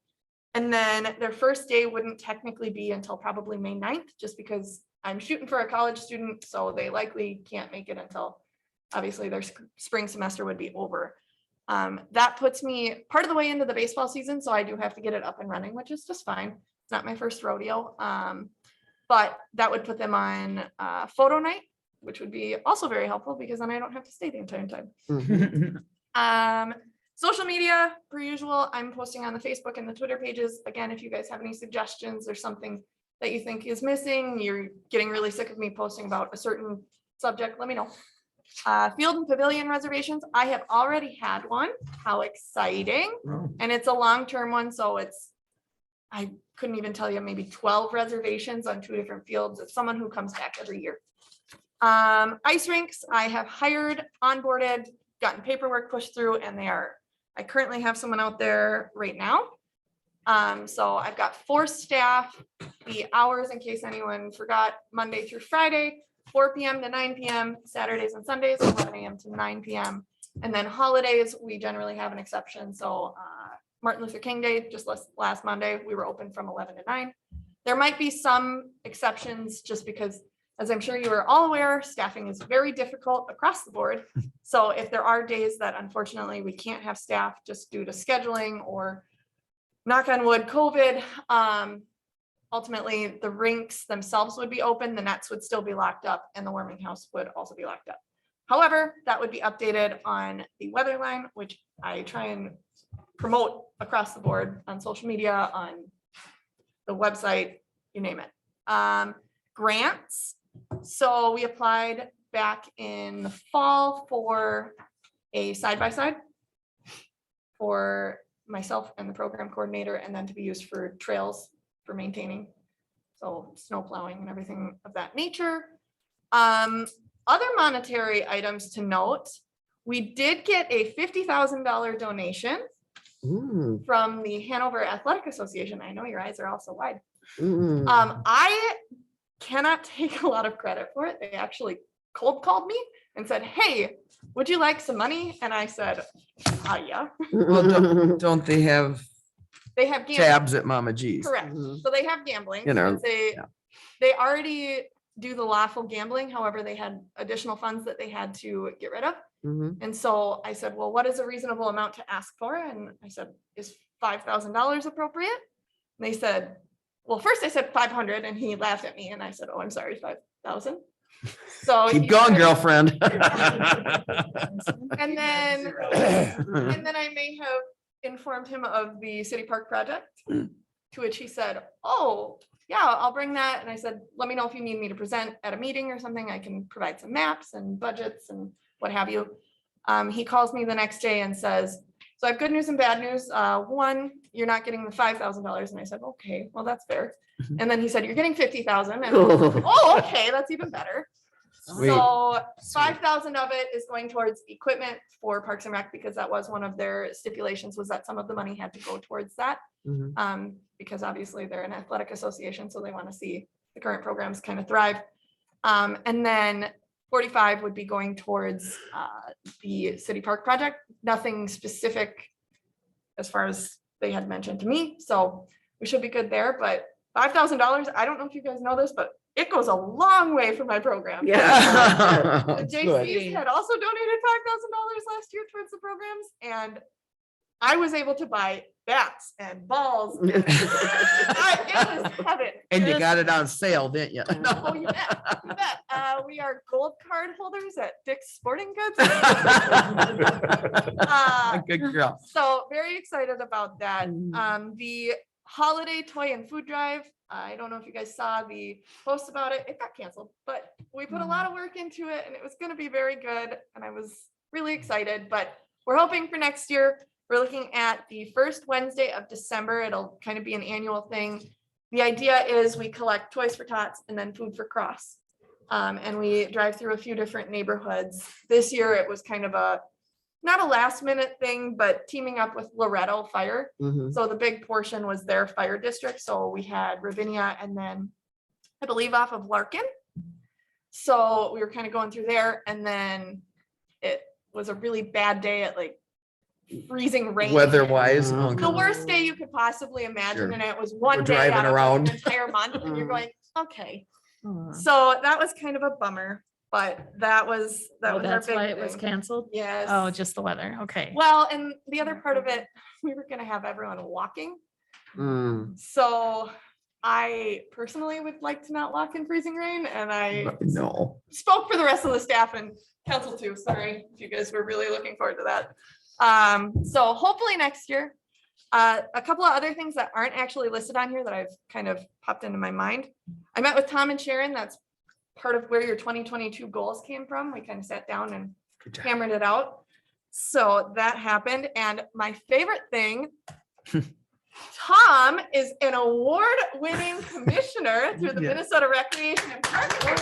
And then their first day wouldn't technically be until probably May 9th, just because I'm shooting for a college student, so they likely can't make it until, obviously, their spring semester would be over. That puts me part of the way into the baseball season, so I do have to get it up and running, which is just fine. It's not my first rodeo. But that would put them on photo night, which would be also very helpful because then I don't have to stay the entire time.
Mhm.
Social media, per usual, I'm posting on the Facebook and the Twitter pages. Again, if you guys have any suggestions or something that you think is missing, you're getting really sick of me posting about a certain subject, let me know. Field and pavilion reservations, I have already had one. How exciting. And it's a long-term one, so I couldn't even tell you, maybe 12 reservations on 2 different fields of someone who comes back every year. Ice rinks, I have hired, onboarded, gotten paperwork pushed through, and I currently have someone out there right now. So I've got 4 staff, the hours, in case anyone forgot, Monday through Friday, 4 p.m. to 9 p.m., Saturdays and Sundays, 11 a.m. to 9 p.m. And then holidays, we generally have an exception. So Martin Luther King Day, just last Monday, we were open from 11 to 9. There might be some exceptions just because, as I'm sure you are all aware, staffing is very difficult across the board. So if there are days that unfortunately we can't have staff just due to scheduling or knock on wood, COVID, ultimately the rinks themselves would be open, the nets would still be locked up, and the warming house would also be locked up. However, that would be updated on the weather line, which I try and promote across the board on social media, on the website, you name it. Grants. So we applied back in the fall for a side-by-side for myself and the program coordinator, and then to be used for trails for maintaining. So snow plowing and everything of that nature. Other monetary items to note, we did get a $50,000 donation from the Hanover Athletic Association. I know your eyes are also wide. I cannot take a lot of credit for it. They actually cold called me and said, hey, would you like some money? And I said, yeah.
Well, don't they have
They have gambling.
tabs at Mama G's?
Correct. So they have gambling.
You know,
since they already do the lawful gambling. However, they had additional funds that they had to get rid of. And so I said, well, what is a reasonable amount to ask for? And I said, is $5,000 appropriate? And they said, well, first I said 500, and he laughed at me, and I said, oh, I'm sorry, 5,000. So
Keep going, girlfriend.
And then I may have informed him of the city park project, to which he said, oh, yeah, I'll bring that. And I said, let me know if you need me to present at a meeting or something. I can provide some maps and budgets and what have you. He calls me the next day and says, so I have good news and bad news. One, you're not getting the $5,000. And I said, okay, well, that's fair. And then he said, you're getting 50,000. And oh, okay, that's even better.
Sweet.
So 5,000 of it is going towards equipment for Parks and Rec, because that was one of their stipulations, was that some of the money had to go towards that. Because obviously they're an athletic association, so they want to see the current programs kind of thrive. And then 45 would be going towards the city park project. Nothing specific as far as they had mentioned to me. So we should be good there, but $5,000, I don't know if you guys know this, but it goes a long way for my program.
Yeah.
The JCs had also donated $5,000 last year towards the programs, and I was able to buy bats and balls. It was heaven.
And you got it on sale, didn't you?
Oh, you bet. You bet. We are gold card holders at Dick's Sporting Goods.
Good girl.
So very excited about that. The holiday toy and food drive. I don't know if you guys saw the post about it. It got canceled, but we put a lot of work into it, and it was going to be very good. And I was really excited, but we're hoping for next year. We're looking at the first Wednesday of December. It'll kind of be an annual thing. The idea is we collect Toys for Tots and then Food for Cross. And we drive through a few different neighborhoods. This year it was kind of not a last minute thing, but teaming up with Loretto Fire. So the big portion was their fire district. So we had Ravinia and then I believe off of Larkin. So we were kind of going through there, and then it was a really bad day at like freezing rain.
Weather-wise.
The worst day you could possibly imagine,
Sure.
and it was one
We're
day
driving
out of
around.
an entire month, and you're going, okay. So that was kind of a bummer, but that was our
That's
big
why it was
thing.
canceled.
Yes.
Oh, just the weather. Okay.
Well, and the other part of it, we were gonna have everyone walking. So I personally would like to not walk in freezing rain, and I
No.
spoke for the rest of the staff and council too. Sorry if you guys were really looking forward to that. So hopefully next year. A couple of other things that aren't actually listed on here that I've kind of popped into my mind. I met with Tom and Sharon. That's part of where your 2022 goals came from. We kind of sat down and hammered it out. So that happened. And my favorite thing, Tom is an award-winning commissioner through the
Yeah.
Minnesota Recreation and Park. He was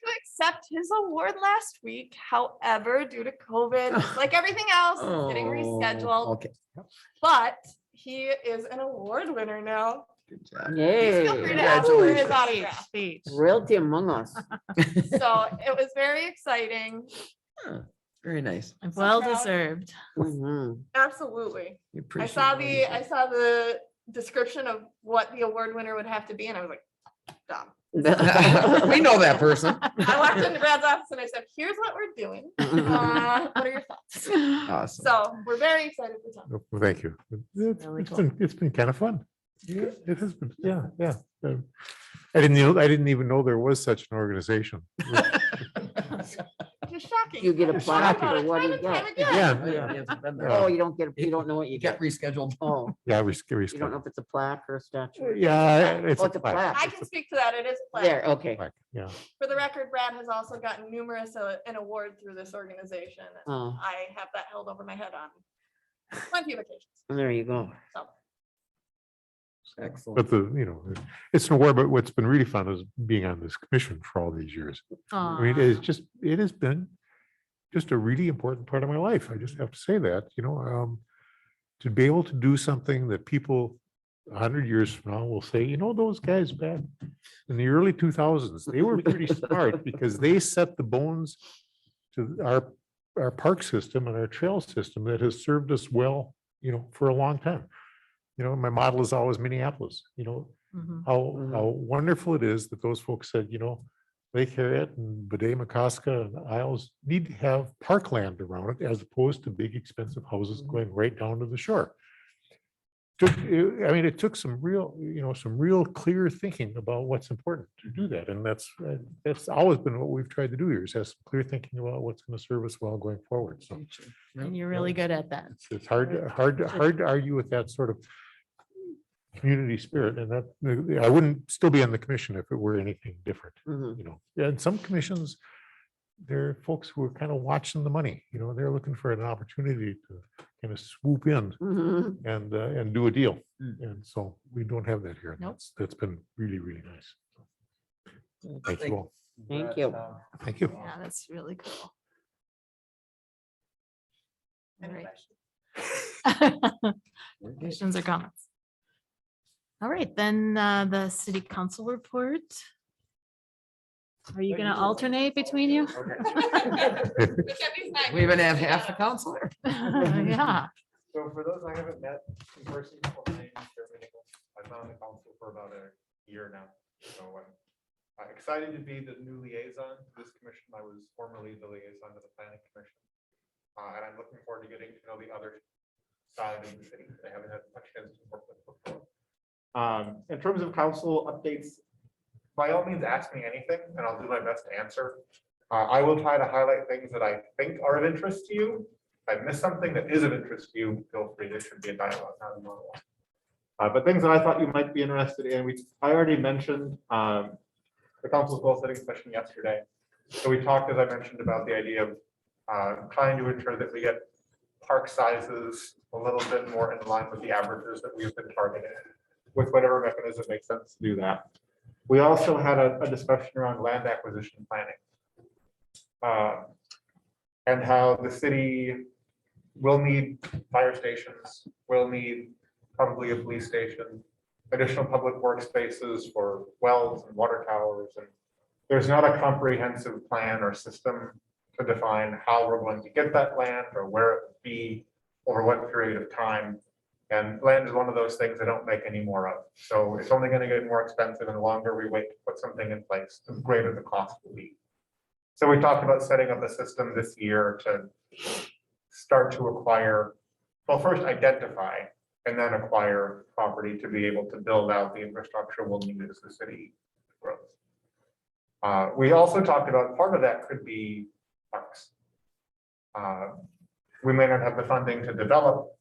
to accept his award last week. However, due to COVID, just like everything else, it's getting rescheduled.
Okay.
But he is an award winner now.
Good job.
Please feel free to ask for his
Congratulations.
autograph.
Speech.
Realty among us.
So it was very exciting.
Very nice.
Well
proud.
deserved.
Mhm.
Absolutely.
We
I
appreciate
saw
all you
the,
do.
I saw the description of what the award winner would have to be, and I was like, dumb.
We know that person.
I walked into Brad's office and I said, here's what we're doing. What are your thoughts?
Awesome.
So we're very excited for Tom.
Well, thank you.
Really cool.
It's been kind of fun. Yeah, it has been, yeah, yeah. I didn't even know there was such an organization.
Just shocking.
You get a
I've
plaque
thought
or
about it
what do
time
you
and time
get?
again.
Yeah,
Yeah, it's been there.
Oh, you don't get, you don't know what you
You get
get.
rescheduled.
Oh,
yeah,
you don't know if it's a plaque or a statue.
Yeah, it's
Oh,
a
it's a
plaque.
plaque.
I can speak to that. It is a
There,
plaque.
okay.
Plaque, yeah.
For the record, Brad has also gotten numerous an award through this organization. and
Oh,
I have that held over my head on plenty of occasions.
there you go.
So
Excellent.
But it's an award, but what's been really fun is being on this commission for all these years. I mean, it has been just a really important part of my life. I just have to say that, to be able to do something that people 100 years from now will say, those guys back in the early 2000s, they were pretty smart because they set the bones to our park system and our trail system that has served us well, for a long time. My model is always Minneapolis,
Mhm.
how wonderful it is that those folks said, Lake Harriet and Bede Makaska and Isles need to have parkland around it as opposed to big expensive houses going right down to the shore. It took some real clear thinking about what's important to do that. And that's always been what we've tried to do here is have some clear thinking about what's going to serve us well going forward. So
And you're really good at that.
it's hard to argue with that sort of community spirit, and that I wouldn't still be on the commission if it were anything different.
Mhm.
And some commissions, they're folks who are kind of watching the money. They're looking for an opportunity to kind of swoop in
Mhm.
and do a deal. And so we don't have that here.
Nope.
That's been really, really nice. Thank you all.
Thank you.
Thank you.
Yeah, that's really cool.
any
Right.
questions?
Questions or comments? All right, then the city council report. Are you gonna alternate between you?
We even have half the council there.
Yeah.
So for those I haven't met in person, my name is Chairman Nichols. I've been on the council for about a year now. So I'm excited to be the new liaison to this commission. I was formerly the liaison to the planning commission. And I'm looking forward to getting to know the other side of the city that I haven't had much chance to work with before. In terms of council updates, by all means, ask me anything and I'll do my best to answer. I will try to highlight things that I think are of interest to you. If I miss something that is of interest to you, feel free. There should be a dialogue, not a monologue. But things that I thought you might be interested in, I already mentioned the council's goal setting session yesterday. So we talked, as I mentioned, about the idea of trying to ensure that we get park sizes a little bit more in line with the averages that we've been targeting with whatever mechanism makes sense to do that. We also had a discussion around land acquisition planning and how the city will need fire stations, will need probably a police station, additional public workspaces for wells and water towers. And there's not a comprehensive plan or system to define how we're going to get that land or where it would be over what period of time. And land is one of those things I don't make any more of. So it's only going to get more expensive and the longer we wait to put something in place, the greater the cost will be. So we talked about setting up a system this year to start to acquire, well, first identify and then acquire property to be able to build out the infrastructure we'll need as the city grows. We also talked about part of that could be parks. We may not have the funding to develop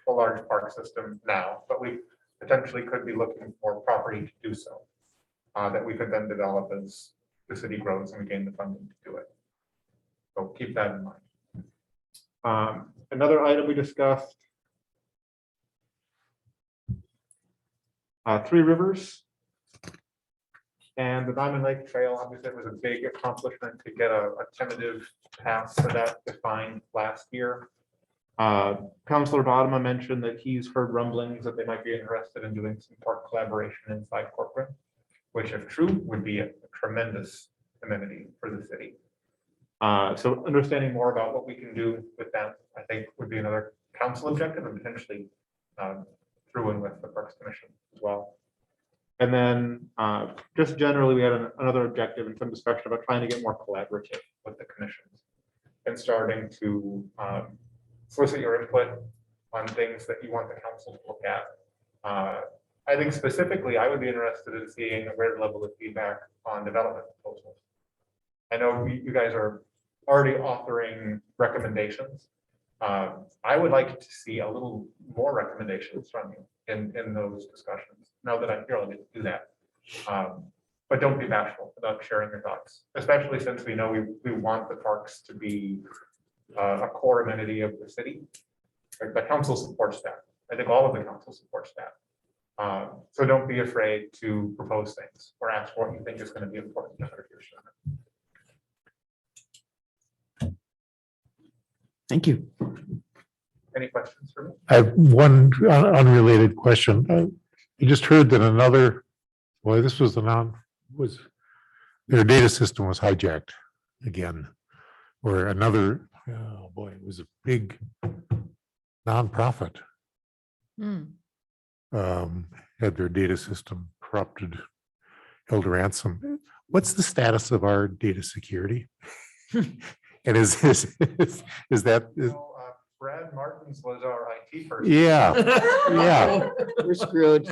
a large park system now, but we potentially could be looking for property to do so. That we could then develop as the city grows and we gain the funding to do it. So keep that in mind. Another item we discussed. Three Rivers and the Diamond Lake Trail. Obviously, it was a big accomplishment to get a tentative path for that defined last year. Councilor Bodema mentioned that he's heard rumblings that they might be interested in doing some park collaboration inside Corcoran, which if true would be a tremendous amenity for the city. So understanding more about what we can do with them, I think would be another council objective and potentially through in with the Parks Commission as well. And then just generally, we had another objective and some discussion about trying to get more collaborative with the commissions and starting to solicit your input on things that you want the council to look at. I think specifically, I would be interested in seeing a greater level of feedback on development proposals. I know you guys are already authoring recommendations. I would like to see a little more recommendations from you in those discussions. Now that I'm here, I'll get to do that. But don't be bashful about sharing your thoughts, especially since we know we want the parks to be a core amenity of the city. Like, the council supports that. I think all of the council supports that. So don't be afraid to propose things or ask what you think is going to be important to our future.
Thank you.
Any questions for me?
I have one unrelated question. You just heard that this was their data system was hijacked again, or another, oh boy, it was a big nonprofit. Had their data system corrupted, held ransom. What's the status of our data security? And is that?
Brad Martins was our IT person.
Yeah, yeah.
We're screwed.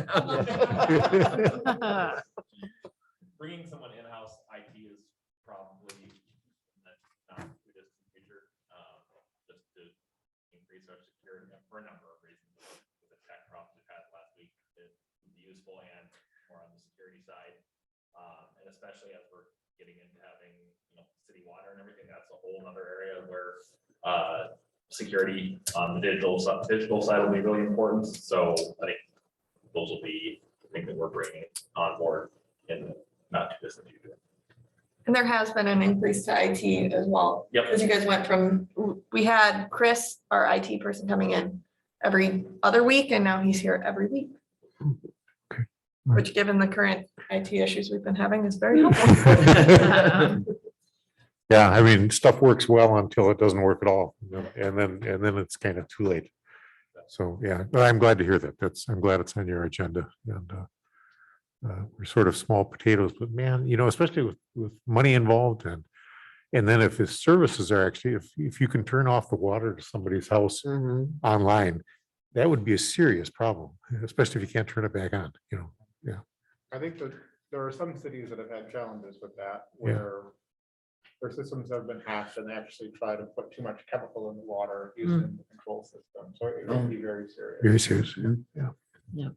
Bringing someone in-house IT is probably not too distant future, just to increase our security for a number of reasons. With the tech problems we had last week, it would be useful and more on the security side, and especially as we're getting into having city water and everything, that's a whole other area where security on the digital side will be really important. So I think those will be the thing that we're bringing on board in the not too distant future.
And there has been an increase to IT as well.
Yep.
Because you guys went from, we had Chris, our IT person, coming in every other week, and now he's here every week.
Okay.
Which, given the current IT issues we've been having, is very helpful.
Yeah, I mean, stuff works well until it doesn't work at all, and then it's kind of too late. So, yeah, but I'm glad to hear that. I'm glad it's on your agenda, and we're sort of small potatoes, but man, especially with money involved, and then if his services are actually, if you can turn off the water to somebody's house online, that would be a serious problem, especially if you can't turn it back on. Yeah.
I think that there are some cities that have had challenges with that, where their systems have been hacked and they actually try to put too much chemical in the water using the control system. So it can be very serious.
Very serious. Yeah.
Yep.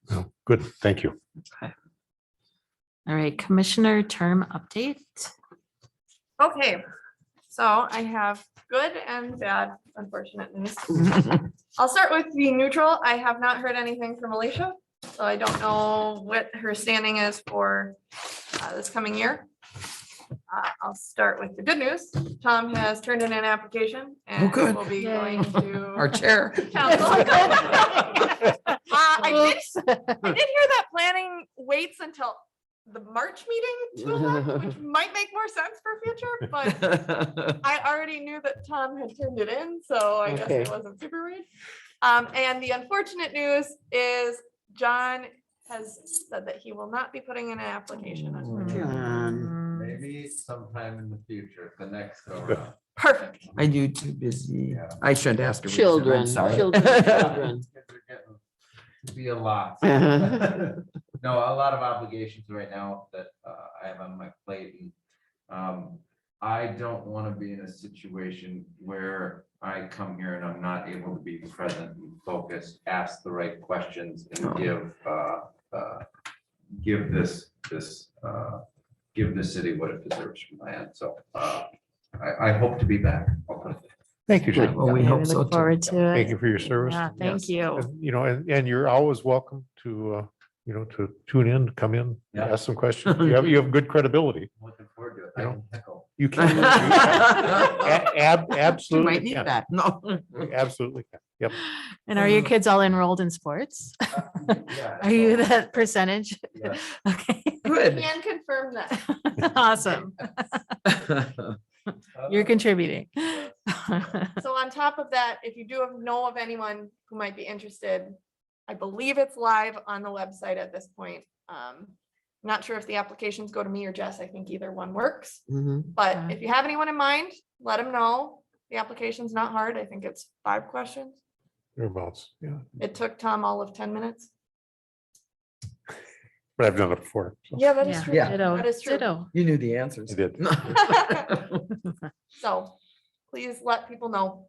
Well, good. Thank you.
Okay. All right, commissioner term update.
Okay, so I have good and bad, unfortunate news. I'll start with the neutral. I have not heard anything from Alicia, so I don't know what her standing is for this coming year. I'll start with the good news. Tom has turned in an application and
good.
will be
Yay.
going to
Our chair.
council. I did hear that planning waits until the March meeting to elect, which might make more sense for future, but I already knew that Tom had turned it in, so I guess
Okay.
it wasn't super weird. And the unfortunate news is John has said that he will not be putting in an application.
Maybe sometime in the future, the next go around.
Perfect.
I do too busy.
Yeah.
I shouldn't ask to.
Children,
Sorry.
children.
Kids are getting to be a lot. No, a lot of obligations right now that I have on my plate. And I don't want to be in a situation where I come here and I'm not able to be present and focused, ask the right questions, and give the city what it deserves from my end. So I hope to be back. I'll put it there.
Thank you, John.
Well, we
Yeah,
hope so
look
too.
forward to it.
Thank you for your service.
Yeah, thank you.
And you're always welcome to, to tune in, come in,
Yeah.
ask some questions. You have good credibility.
I'm looking forward to it. I
Yeah.
can heckle.
You can.
You
Absolutely.
might need
can.
that. No.
Absolutely. can. Yep.
And are your kids all enrolled in sports?
Yeah,
Are you
so,
that percentage?
yeah.
Okay,
Good.
Can confirm that.
awesome. You're contributing.
So on top of that, if you do know of anyone who might be interested, I believe it's live on the website at this point. Not sure if the applications go to me or Jess. I think either one works.
Mhm.
But
Okay.
if you have anyone in mind, let them know. The application's not hard. I think it's 5 questions.
Thereabouts, yeah,
It took Tom all of 10 minutes.
but I've done it before. so
Yeah, that is true.
Yeah.
Ditto,
That is true.
ditto.
You knew the answers.
I did.
So please let people know.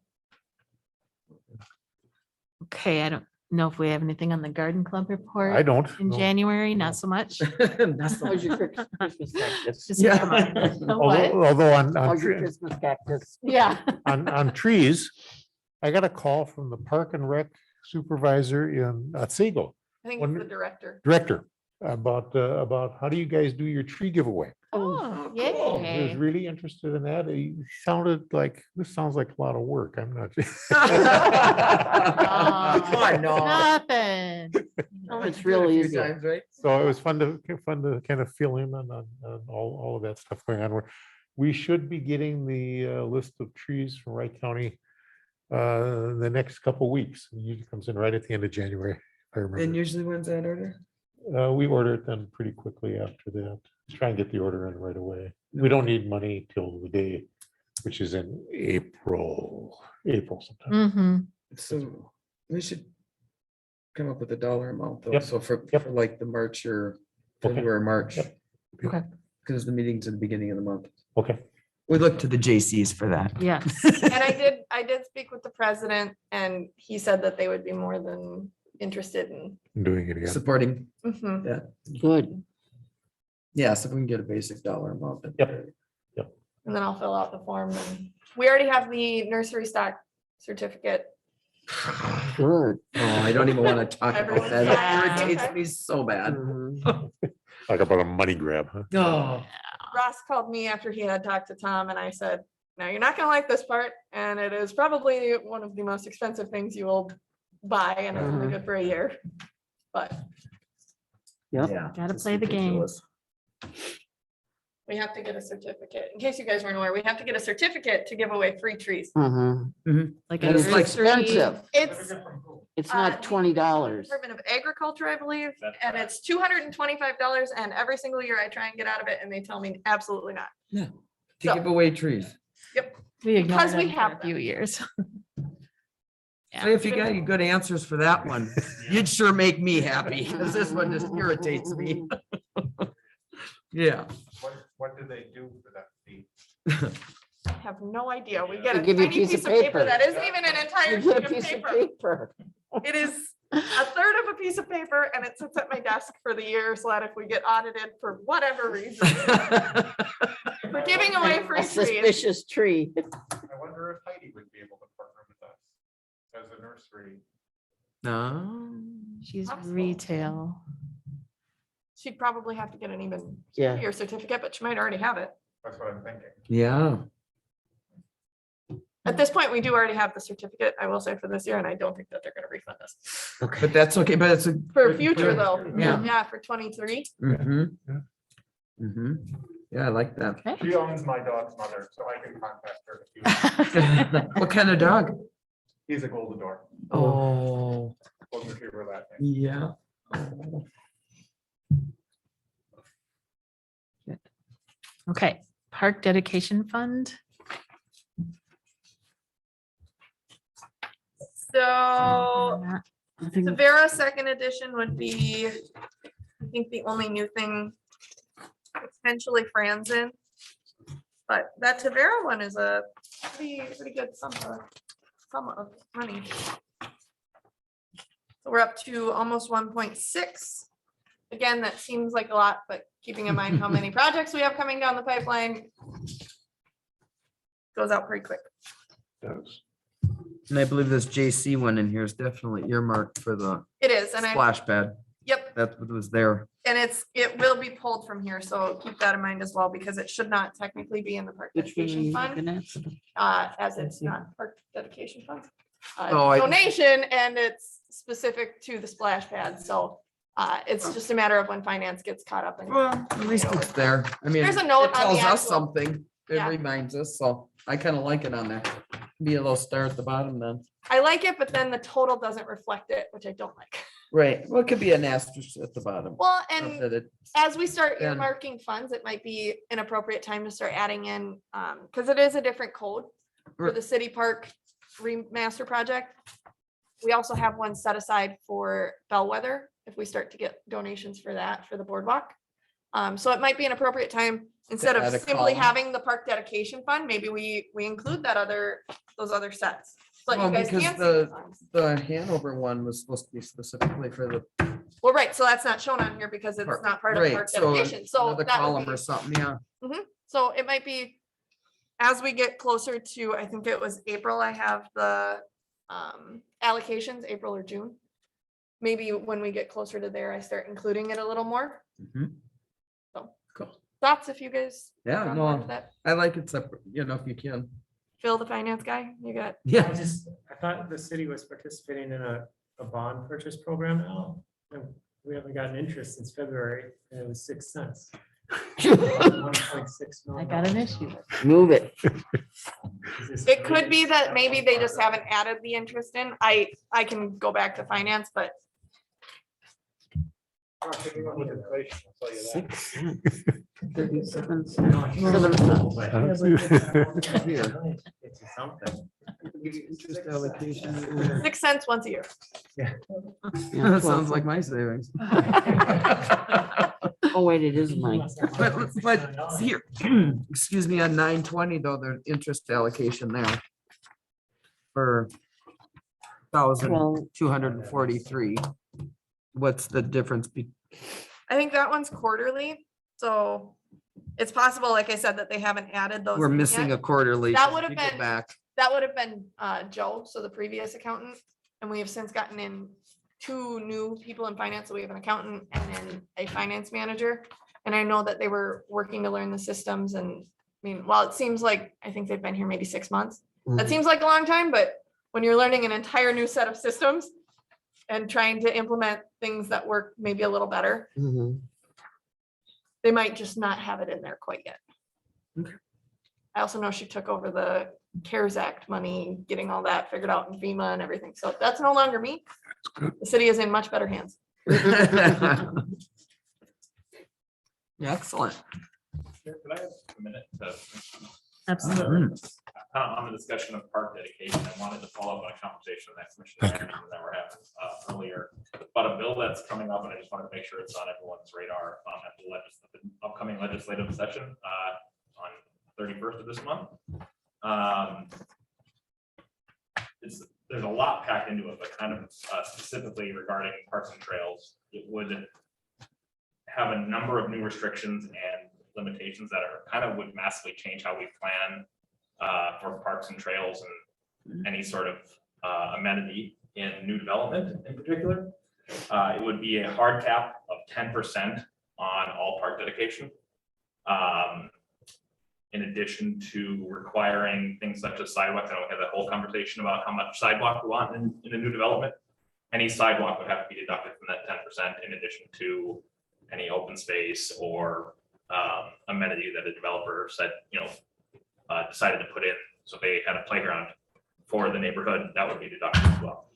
Okay, I don't know if we have anything on the garden club report.
I don't.
In
no.
January,
No.
not so much.
That's the-
How's your Christmas cactus?
Just
Yeah.
come on.
Although,
What?
although on,
How's your Christmas cactus?
Yeah.
on trees, I got a call from the Park and Rec supervisor in Otsego,
I think it's
Wonder-
the director.
director, about how do you guys do your tree giveaway?
Oh,
He was
yay.
really interested in that. He sounded like, this sounds like a lot of work. I'm not.
I know.
Nothing.
Oh, it's real easy.
Right?
So it was fun to kind of fill in on all of that stuff going on. We should be getting the list of trees from Wright County in the next couple of weeks. It usually comes in right at the end of January, if I
And
remember.
usually when's that order?
We order it then pretty quickly after that. Try and get the order in right away. We don't need money till the day, which is in April sometime.
Mm-hmm.
So we should come up with a dollar amount though.
Yep.
So for
Yep.
like the March or
Okay.
February, March.
Yep.
Okay.
Because the meeting's at the beginning of the month.
Okay.
We look to the JCs for that.
Yes.
And I did speak with the president and he said that they would be more than interested in.
I'm doing it again.
Supporting,
Mhm.
Good.
yes, if we can get a basic dollar amount. that'd be
Yep.
great.
And then I'll fill out the form. And we already have the nursery stock certificate.
Good.
Oh, I don't even want to talk about
Everyone's
that. It
fine.
irritates me so bad.
Mhm.
Talk about a money grab, huh?
Oh,
Ross called me after he had talked to Tom and I said, now you're not gonna like this part. And it is probably one of the most expensive things you will buy and it's only good for a year. But
Yep.
yeah.
Gotta
it's
play the
ridiculous.
we have to get a certificate. In case you guys weren't aware, we have to get a certificate to give away free trees.
Mhm.
Like
And
a
it's like
nursery.
Expensive.
It's
It's
Uh,
not $20.
Department of Agriculture, I believe,
That's
and
right.
it's $225 and every single year I try and get out of it and they tell me absolutely not.
To
So-
give away trees.
We ignored
Because we
them for
have
a few years.
So if you got any good answers for that one, you'd sure make me happy, because this one just irritates me. Yeah.
What do they do for that fee?
I have no idea. We get
They
a
give you a
tiny piece of paper that isn't even an
You
entire
get
sheet
a
of
piece of
paper.
paper.
It is a third of a piece of paper and it sits at my desk for the year so that if we get audited for whatever reason, we're giving away free
A
trees.
suspicious tree.
I wonder if Heidi would be able to partner with us as a nursery.
No.
She's
Possible.
retail.
She'd probably have to get an even
Yeah.
year certificate, but she might already have it.
That's what I'm thinking.
Yeah.
At this point, we do already have the certificate, I will say for this year, and I don't think that they're gonna refund us.
Okay.
But that's okay, but it's a.
For future though,
Yeah.
yeah, for 23.
Mm-hmm.
Yeah.
Mm-hmm. Yeah, I like that.
She owns my dog's mother, so I can contact her. if you-
What kind of dog?
He's a Goldador,
Oh,
golden retriever that name.
yeah. Oh.
Okay, park dedication fund.
So
I think
the Vera second edition would be, I think the only new thing potentially Franzen. But that Tavera one is a pretty good sum of money. So we're up to almost 1.6. Again, that seems like a lot, but keeping in mind how many projects we have coming down the pipeline, goes out pretty quick.
Does.
And I believe this JC one in here is definitely earmarked for the
It is, and
splash pad.
yep,
That's what was there.
and it will be pulled from here, so keep that in mind as well, because it should not technically be in the park
Which one are
dedication
you
fund,
looking at?
as it's not park dedication fund.
Oh, I-
Donation, and it's specific to the splash pad, so it's just a matter of when finance gets caught up. And
Well, at least it's there. I mean,
There's a note
it
on the
tells us
actual-
something.
Yeah.
reminds us, so I kind of like it on there. Be a little star at the bottom then.
I like it, but then the total doesn't reflect it, which I don't like.
Right, well, it could be an asterisk at the bottom.
Well,
of
and
that it-
as we start
Then-
earmarking funds, it might be an appropriate time to start adding in, because it is a different code for
Right.
the city park remaster project. We also have one set aside for Bellwether, if we start to get donations for that, for the boardwalk. So it might be an appropriate time, instead of
add a
simply
column.
having the park dedication fund, maybe we include those other sets. So that
Well,
you guys
because
can see the funds.
The Hanover one was supposed to be specifically for the.
Well, right, so that's not shown on here because it's
Park.
not part of
Right,
park
so
dedication, so
another
that would
column
be.
or something, yeah.
So it might be, as we get closer to, I think it was April, I have the allocations, April or June. Maybe when we get closer to there, I start including it a little more.
Mhm.
So.
Cool.
Thoughts, if you guys.
Yeah,
are on board
no,
with that?
I like it separate, if you can.
Phil, the finance guy, you got,
Yeah.
I thought the city was participating in a bond purchase program now. And we haven't gotten interest since February, and it was 6 cents. $1.6
I
million.
got an issue.
Move it.
Is this
it could be
really-
that maybe they just haven't added the interest in. I can go back to finance, but
Not picking up with inflation, I'll tell you that.
37
I know, I can't remember, but
Here.
It's something.
Interest allocation.
6 cents once a year.
That sounds like my savings.
Oh, wait, it is mine.
But here, excuse me, on 920 though, there's interest allocation there. For 1,243. What's the difference?
I think that one's quarterly, so it's possible, like I said, that they haven't added those.
We're
in
missing
yet.
a quarterly.
That
so
would
if
have
you go
been-
Back.
That would have been Joe, so the previous accountant, and we have since gotten in 2 new people in finance, so we have an accountant and then a finance manager. And I know that they were working to learn the systems, and I mean, while it seems like, I think they've been here maybe 6 months. That
Mhm.
seems like a long time, but when you're learning an entire new set of systems and trying to implement things that work maybe a little better,
Mhm.
they might just not have it in there quite yet.
Okay.
I also know she took over the CARES Act money, getting all that figured out in FEMA and everything. So that's no longer me. The city is in much better hands.
Excellent.
Could I have a minute to?
Absolutely.
Kind of on the discussion of park dedication, I wanted to follow up on a conversation that Commissioner that we're having earlier. But a bill that's coming up, and I just wanted to make sure it's on everyone's radar at the upcoming legislative session on 31st of this month. There's a lot packed into it, but kind of specifically regarding parks and trails, it would have a number of new restrictions and limitations that are kind of would massively change how we plan for parks and trails and any sort of amenity in new development in particular. It would be a hard cap of 10% on all park dedication. In addition to requiring things such as sidewalks, I know we had that whole conversation about how much sidewalk we want in a new development. Any sidewalk would have to be deducted from that 10% in addition to any open space or amenity that a developer said, decided to put in. So if they had a playground for the neighborhood, that would be deducted as well.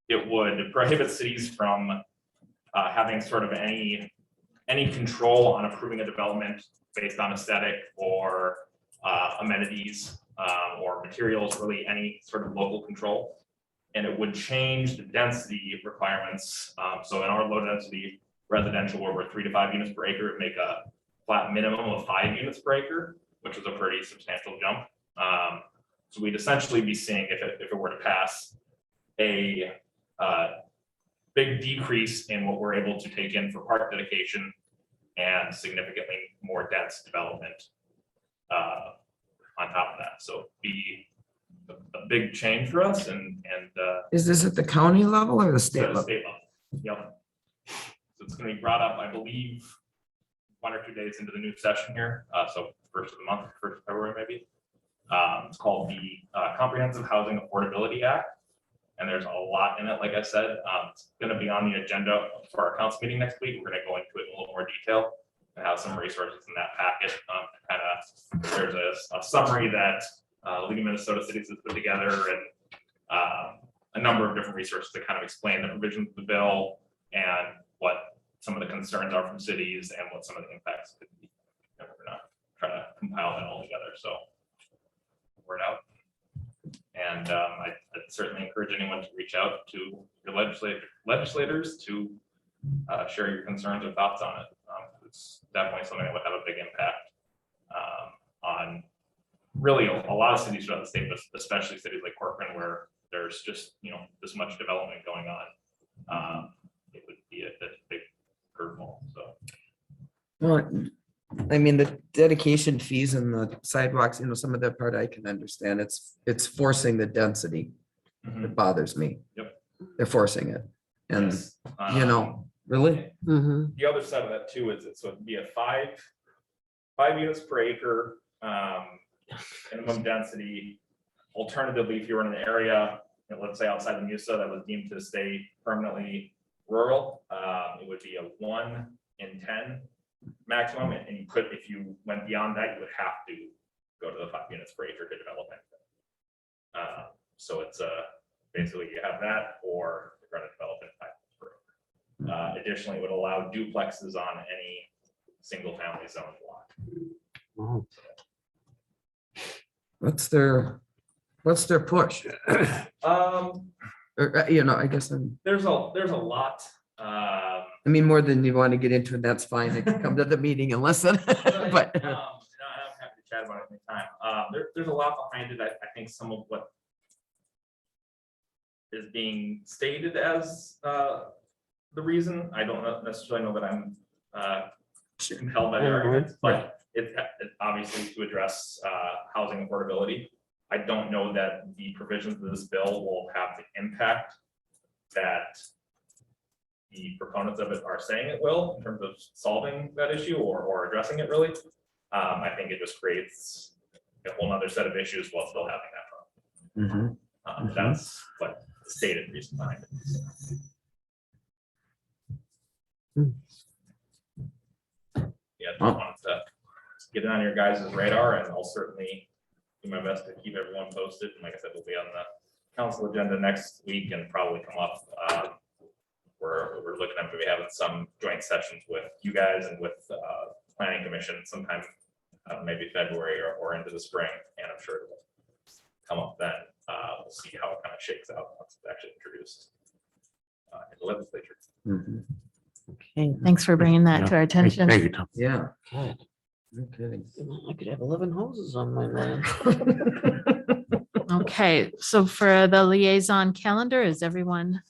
It would prohibit cities from having sort of any control on approving a development based on aesthetic or amenities or materials, really any sort of local control. And it would change the density requirements. So in our low density residential, where we're 3 to 5 units per acre, it make a flat minimum of 5 units per acre, which is a pretty substantial jump. So we'd essentially be seeing, if it were to pass, a big decrease in what we're able to take in for park dedication and significantly more dense development on top of that. So be a big change for us and
Is this at the county level or the state
the
level?
state level. Yep. So it's gonna be brought up, I believe, 1 or 2 days into the new session here. So first of the month, 1st of February, maybe. It's called the Comprehensive Housing Affordability Act. And there's a lot in it, like I said. It's gonna be on the agenda for our council meeting next week. We're gonna go into it in a little more detail. have some resources in that packet. Kind of, there's a summary that League of Minnesota Cities has put together, and a number of different resources to kind of explain the provisions of the bill and what some of the concerns are from cities and what some of the impacts could be. And we're gonna try to compile that all together. So word out. And I'd certainly encourage anyone to reach out to your legislators to share your concerns or thoughts on it. It's definitely something that would have a big impact on really a lot of cities throughout the state, but especially cities like Corcoran, where there's just, this much development going on. It would be a big curveball, so.
Well, I mean, the dedication fees and the sidewalks, some of that part I can understand. It's forcing the density. It bothers me.
Yep.
They're forcing it. And,
Yes.
really?
The other side of that too is so it'd be a five units per acre minimum density. Alternatively, if you were in an area, let's say outside the MUSA that was deemed to stay permanently rural, it would be a 1 in 10 maximum, and you could, if you went beyond that, you would have to go to the 5 units per acre to develop it. So it's basically you have that, or you're going to develop it 5 units per acre. Additionally, it would allow duplexes on any single family zone lot.
What's their push? Or, I guess
There's a lot.
I mean, more than you want to get into, and that's fine. They can come to the meeting and listen, but.
I'm happy to chat about it anytime. There's a lot behind it. I think some of what is being stated as the reason, I don't necessarily know that I'm compelled by the arguments, but it's obviously to address housing affordability. I don't know that the provisions of this bill will have the impact that the proponents of it are saying it will in terms of solving that issue or addressing it really. I think it just creates a whole nother set of issues while still having that problem. That's what the stated reason behind it. Yeah, I wanted to get it on your guys' radar, and I'll certainly do my best to keep everyone posted. And like I said, we'll be on the council agenda next week and probably come up. We're looking at maybe having some joint sessions with you guys and with planning commission sometime, maybe February or into the spring. And I'm sure it'll come up then. We'll see how it kind of shakes out once it's actually introduced in the legislature.
Okay, thanks for bringing that to our attention.
Thank you, Tom.
Yeah.
God,
No kidding.
I could have 11 houses on my land.
Okay, so for the liaison calendar, is everyone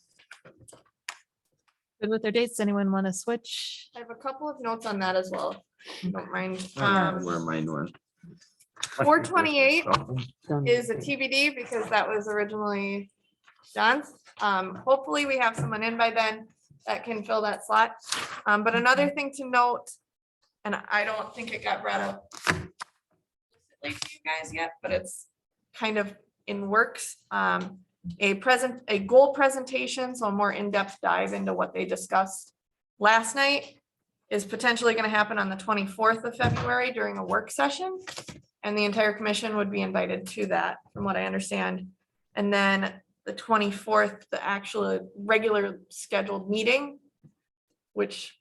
good with their dates? Anyone want to switch?
I have a couple of notes on that as well. if you Don't mind.
Where mine went.
428 is a TBD because that was originally John's. Hopefully we have someone in by then that can fill that slot. But another thing to note, and I don't think it got brought up explicitly to you guys yet, but it's kind of in works. A goal presentation, so a more in-depth dive into what they discussed last night is potentially going to happen on the 24th of February during a work session. And the entire commission would be invited to that, from what I understand. And then the 24th, the actual regular scheduled meeting, which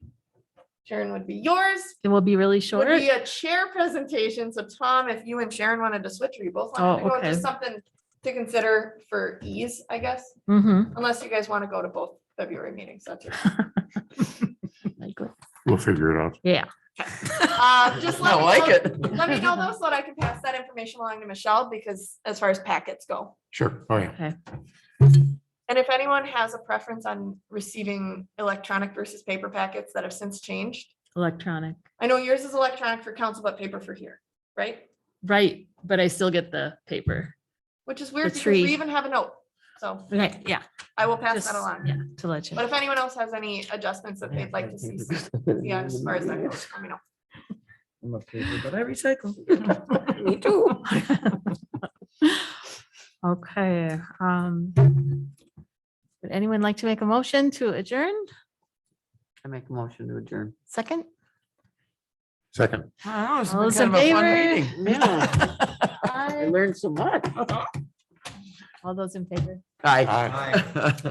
Sharon would be yours,
It will be really
would
short.
be a chair presentation. So Tom, if you and Sharon wanted to switch, or you both wanted to go,
okay.
just something to consider for ease, I guess,
Mm-hmm.
unless you guys want to go to both February meetings. That's it.
We'll figure it out.
Yeah.
Just
I like it.
Let me know though, so that I can pass that information along to Michelle, because as far as packets go.
Sure. Oh, yeah.
Okay.
And if anyone has a preference on receiving electronic versus paper packets that have since changed,
Electronic.
I know yours is electronic for council, but paper for here, right?
Right, but I still get the paper.
Which is weird
The
because
tree.
we even have a note. So
Okay, yeah.
I will pass
Just,
that along.
yeah, to let you
But
know.
if anyone else has any adjustments that they'd like to see, yeah, as far as that goes, let me know.
I'm a paper, but I recycle.
Me too.
Okay. Would anyone like to make a motion to adjourn?
I make a motion to adjourn.
Second?
Second.
Oh, it's
All
been
those
kind
in
of a fun
favor?
meeting.
I learned so much.
All those in favor?
Aye.